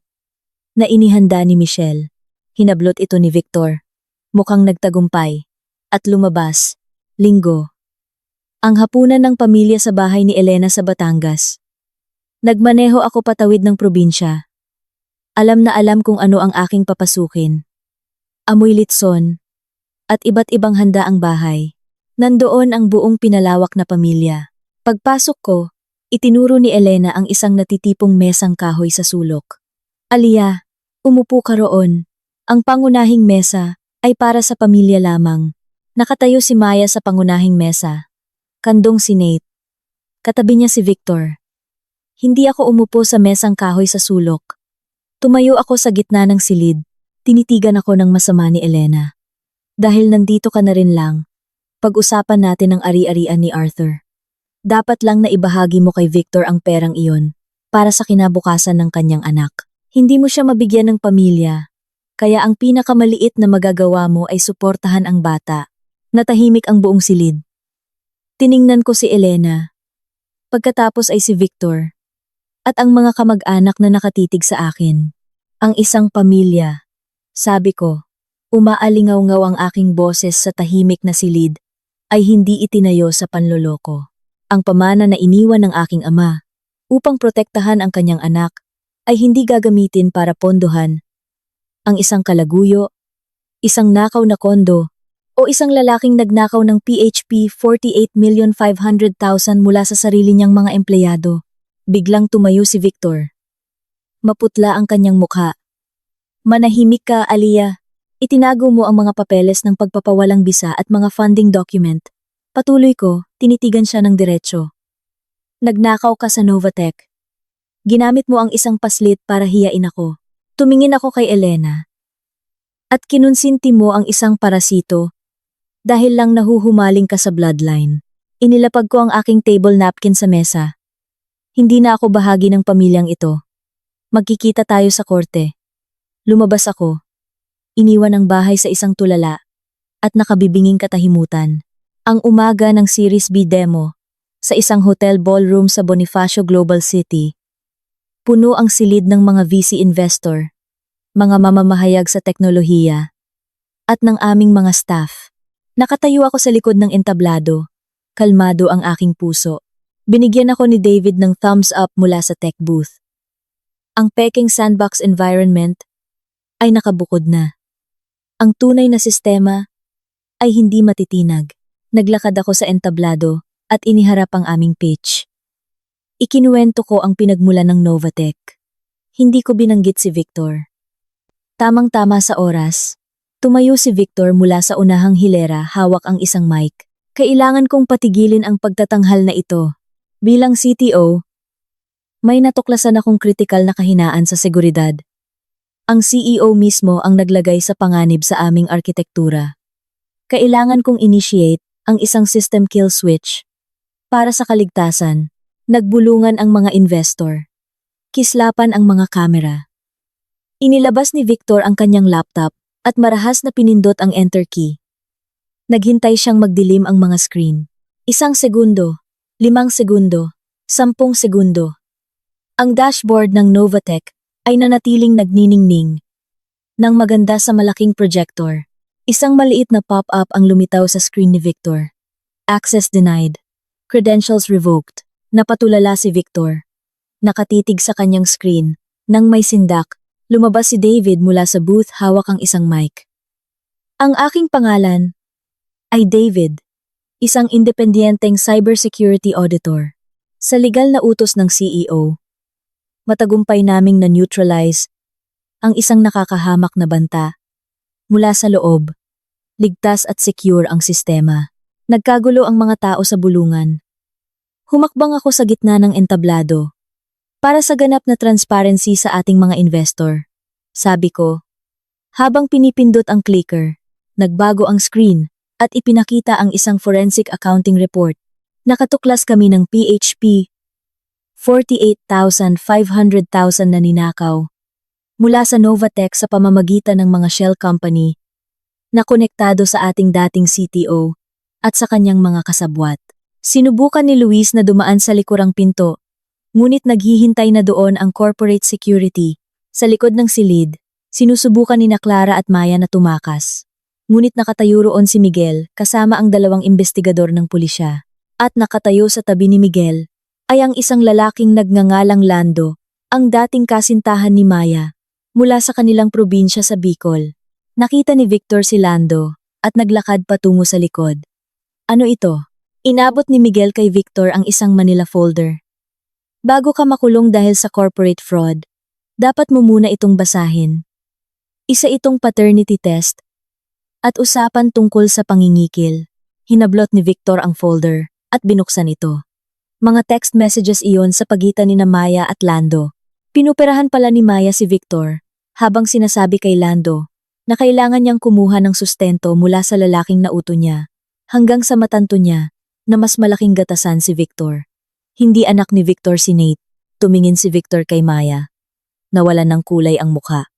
na inihanda ni Michelle. Hinablot ito ni Victor. Mukhang nagtagumpay. At lumabas. Linggo. Ang hapunan ng pamilya sa bahay ni Elena sa Batangas. Nagmaneho ako patawid ng probinsya. Alam na alam kung ano ang aking papasukin. Amoy litson, at iba't ibang handa ang bahay. Nandoon ang buong pinalawak na pamilya. Pagpasok ko, itinuro ni Elena ang isang natitipong mesang kahoy sa sulok. Alia, umupo ka roon. Ang pangunahing mesa ay para sa pamilya lamang. Nakatayo si Maya sa pangunahing mesa. Kandong si Nate. Katabi niya si Victor. Hindi ako umupo sa mesang kahoy sa sulok. Tumayo ako sa gitna ng silid. Tinitigan ako ng masama ni Elena. Dahil nandito ka na rin lang, pag-usapan natin ang ari-arian ni Arthur. Dapat lang na ibahagi mo kay Victor ang perang iyon para sa kinabukasan ng kanyang anak. Hindi mo siya mabigyan ng pamilya, kaya ang pinakamaliit na magagawa mo ay suportahan ang bata. Natahimik ang buong silid. Tiningnan ko si Elena. Pagkatapos ay si Victor. At ang mga kamag-anak na nakatitig sa akin. Ang isang pamilya. Sabi ko, umaalingaw-ngaw ang aking boses sa tahimik na silid, ay hindi itinayo sa panloloko. Ang pamana na iniwan ng aking ama, upang protektahan ang kanyang anak, ay hindi gagamitin para pondohan ang isang kalaguyo, isang nakaw na kondo, o isang lalaking nagnakaw ng PHP 48,500,000 mula sa sarili niyang mga empleyado. Biglang tumayo si Victor. Maputla ang kanyang mukha. Manahimik ka, Alia. Itinago mo ang mga papeles ng pagpapawalang bisa at mga funding document. Patuloy ko, tinitigan siya ng diretsyo. Nagnakaw ka sa Novatech. Ginamit mo ang isang paslit para hiyain ako. Tumingin ako kay Elena. At kinonsinti mo ang isang parasito dahil lang nahuhumaling ka sa bloodline. Inilapag ko ang aking table napkin sa mesa. Hindi na ako bahagi ng pamilyang ito. Magkikita tayo sa korte. Lumabas ako. Iniwan ang bahay sa isang tulala at nakabibinging katahimutan. Ang umaga ng Series B demo sa isang hotel ballroom sa Bonifacio Global City. Puno ang silid ng mga VC investor, mga mamamahayag sa teknolohiya, at ng aming mga staff. Nakatayo ako sa likod ng entablado. Kalmado ang aking puso. Binigyan ako ni David ng thumbs up mula sa tech booth. Ang peking sandbox environment ay nakabukod na. Ang tunay na sistema ay hindi matitinag. Naglakad ako sa entablado at iniharap ang aming pitch. Ikinuwento ko ang pinagmulan ng Novatech. Hindi ko binanggit si Victor. Tamang-tama sa oras, tumayo si Victor mula sa unahang hilera, hawak ang isang mic. Kailangan kong patigilin ang pagtatanghal na ito. Bilang CTO, may natuklasan akong kritikal na kahinaan sa seguridad. Ang CEO mismo ang naglagay sa panganib sa aming arkitektura. Kailangan kong initiate ang isang system kill switch. Para sa kaligtasan, nagbulungan ang mga investor. Kislapan ang mga kamera. Inilabas ni Victor ang kanyang laptop at marahas na pinindot ang enter key. Naghintay siyang magdilim ang mga screen. 1 segundo. 5 segundo, 10 segundo. Ang dashboard ng Novatech ay nanatiling nagniningning. Nang maganda sa malaking projector, isang maliit na pop-up ang lumitaw sa screen ni Victor. Access denied. Credentials revoked. Napatulala si Victor. Nakatitig sa kanyang screen. Nang may sindak, lumabas si David mula sa booth, hawak ang isang mic. Ang aking pangalan ay David. Isang independenteng cybersecurity auditor. Sa legal na utos ng CEO, matagumpay naming na-neutralize ang isang nakakahamak na banta. Mula sa loob, ligtas at secure ang sistema. Nagkagulo ang mga tao sa bulungan. Humakbang ako sa gitna ng entablado para sa ganap na transparency sa ating mga investor. Sabi ko, habang pinipindot ang clicker, nagbago ang screen, at ipinakita ang isang forensic accounting report. Nakatuklas kami ng PHP 48,500,000 na ninakaw mula sa Novatech sa pamamagitan ng mga shell company na konektado sa ating dating CTO at sa kanyang mga kasabwat. Sinubukan ni Luis na dumaan sa likurang pinto, ngunit naghihintay na doon ang corporate security. Sa likod ng silid, sinusubukan ni Clara at Maya na tumakas. Ngunit nakatayo roon si Miguel kasama ang 2 investigador ng pulisya. At nakatayo sa tabi ni Miguel ay ang isang lalaking nagngangalang Lando, ang dating kasintahan ni Maya. mula sa kanilang probinsya sa Bicol. Nakita ni Victor si Lando at naglakad patungo sa likod. Ano ito? Inabot ni Miguel kay Victor ang isang Manila folder. Bago ka makulong dahil sa corporate fraud, dapat mo muna itong basahin. Isa itong paternity test at usapan tungkol sa pangingikil. Hinablot ni Victor ang folder at binuksan ito. Mga text messages iyon sa pagitan ni Maya at Lando. Pinuperahan pala ni Maya si Victor habang sinasabi kay Lando na kailangan niyang kumuha ng sustento mula sa lalaking nauto niya hanggang sa matanto niya na mas malaking gatasan si Victor. Hindi anak ni Victor si Nate. Tumingin si Victor kay Maya. Nawalan ng kulay ang mukha.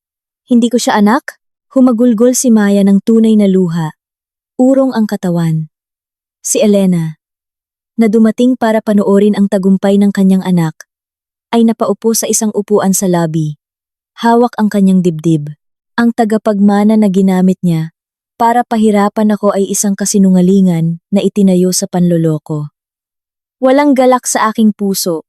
Hindi ko siya anak? Humagulgol si Maya ng tunay na luha. Urong ang katawan. Si Elena, na dumating para panoorin ang tagumpay ng kanyang anak, ay napaupo sa isang upuan sa lobby. Hawak ang kanyang dibdib. Ang tagapagmana na ginamit niya para pahirapan ako ay isang kasinungalingan na itinayo sa panloloko. Walang galak sa aking puso.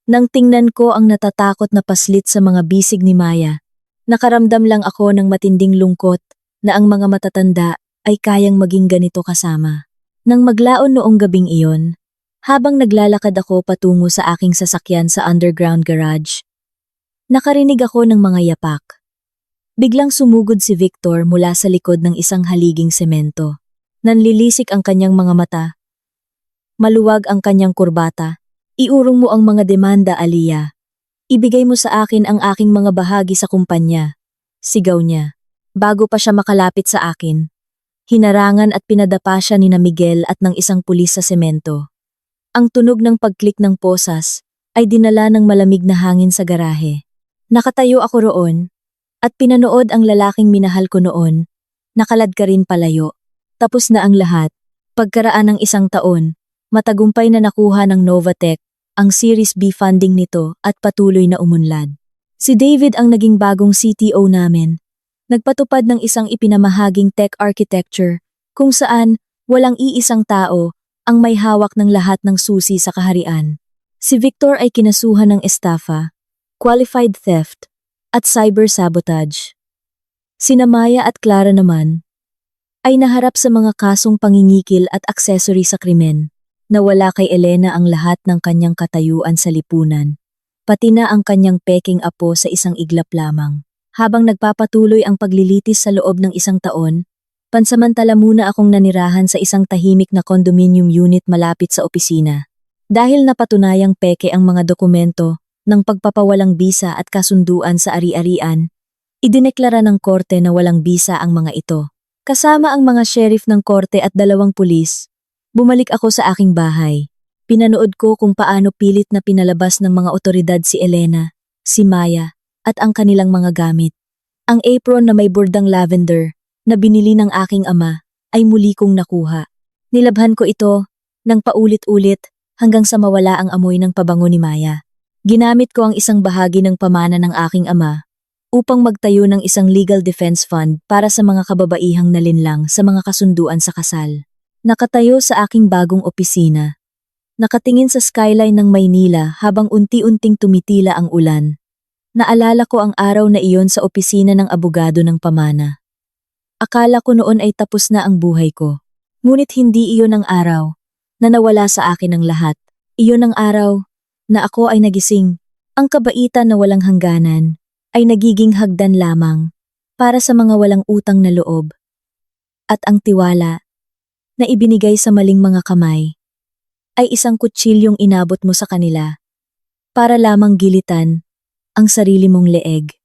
Nang tingnan ko ang natatakot na paslit sa mga bisig ni Maya, nakaramdam lang ako ng matinding lungkot na ang mga matatanda ay kayang maging ganito kasama. Nang maglaon noong gabing iyon, habang naglalakad ako patungo sa aking sasakyan sa underground garage, nakarinig ako ng mga yapak. Biglang sumugod si Victor mula sa likod ng isang haliging semento. Nanlilisik ang kanyang mga mata. Maluwag ang kanyang kurbata. Iurong mo ang mga demanda, Aliyah. Ibigay mo sa akin ang aking mga bahagi sa kumpanya. Sigaw niya. Bago pa siya makalapit sa akin, hinarangan at pinadapa siya ni Miguel at ng isang pulis sa semento. Ang tunog ng pagklik ng posas ay dinala ng malamig na hangin sa garahe. Nakatayo ako roon at pinanood ang lalaking minahal ko noon. Nakalad ka rin palayo. Tapos na ang lahat. Pagkaraan ng isang taon, matagumpay na nakuha ng Novatech ang Series B funding nito at patuloy na umunlad. Si David ang naging bagong CTO namin. Nagpatupad ng isang ipinamahaging tech architecture kung saan walang iisang tao ang may hawak ng lahat ng susi sa kaharian. Si Victor ay kinasuhan ng estafa, qualified theft, at cyber sabotage. Sina Maya at Clara naman ay naharap sa mga kasong pangingikil at accessory sa krimen. Nawala kay Elena ang lahat ng kanyang katayuan sa lipunan, pati na ang kanyang peking apo sa isang iglap lamang. Habang nagpapatuloy ang paglilitis sa loob ng isang taon, pansamantala muna akong nanirahan sa isang tahimik na condominium unit malapit sa opisina. Dahil napatunayang peke ang mga dokumento ng pagpapawalang bisa at kasunduan sa ari-arian, idineklara ng korte na walang bisa ang mga ito. Kasama ang mga sheriff ng korte at 2 pulis, bumalik ako sa aking bahay. Pinanood ko kung paano pilit na pinalabas ng mga otoridad si Elena, si Maya, at ang kanilang mga gamit. Ang apron na may bordang lavender na binili ng aking ama ay muli kong nakuha. Nilabhan ko ito ng paulit-ulit hanggang sa mawala ang amoy ng pabango ni Maya. Ginamit ko ang isang bahagi ng pamana ng aking ama upang magtayo ng isang legal defense fund para sa mga kababaihang nalinlang sa mga kasunduan sa kasal. Nakatayo sa aking bagong opisina. Nakatingin sa skyline ng Maynila habang unti-unting tumitila ang ulan. Naalala ko ang araw na iyon sa opisina ng abogado ng pamana. Akala ko noon ay tapos na ang buhay ko. Ngunit hindi iyon ang araw na nawala sa akin ang lahat. Iyon ang araw na ako ay nagising. Ang kabaitan na walang hangganan ay nagiging hagdan lamang para sa mga walang utang na loob. At ang tiwala na ibinigay sa maling mga kamay ay isang kutsilyong inabot mo sa kanila para lamang gilitan ang sarili mong leeg.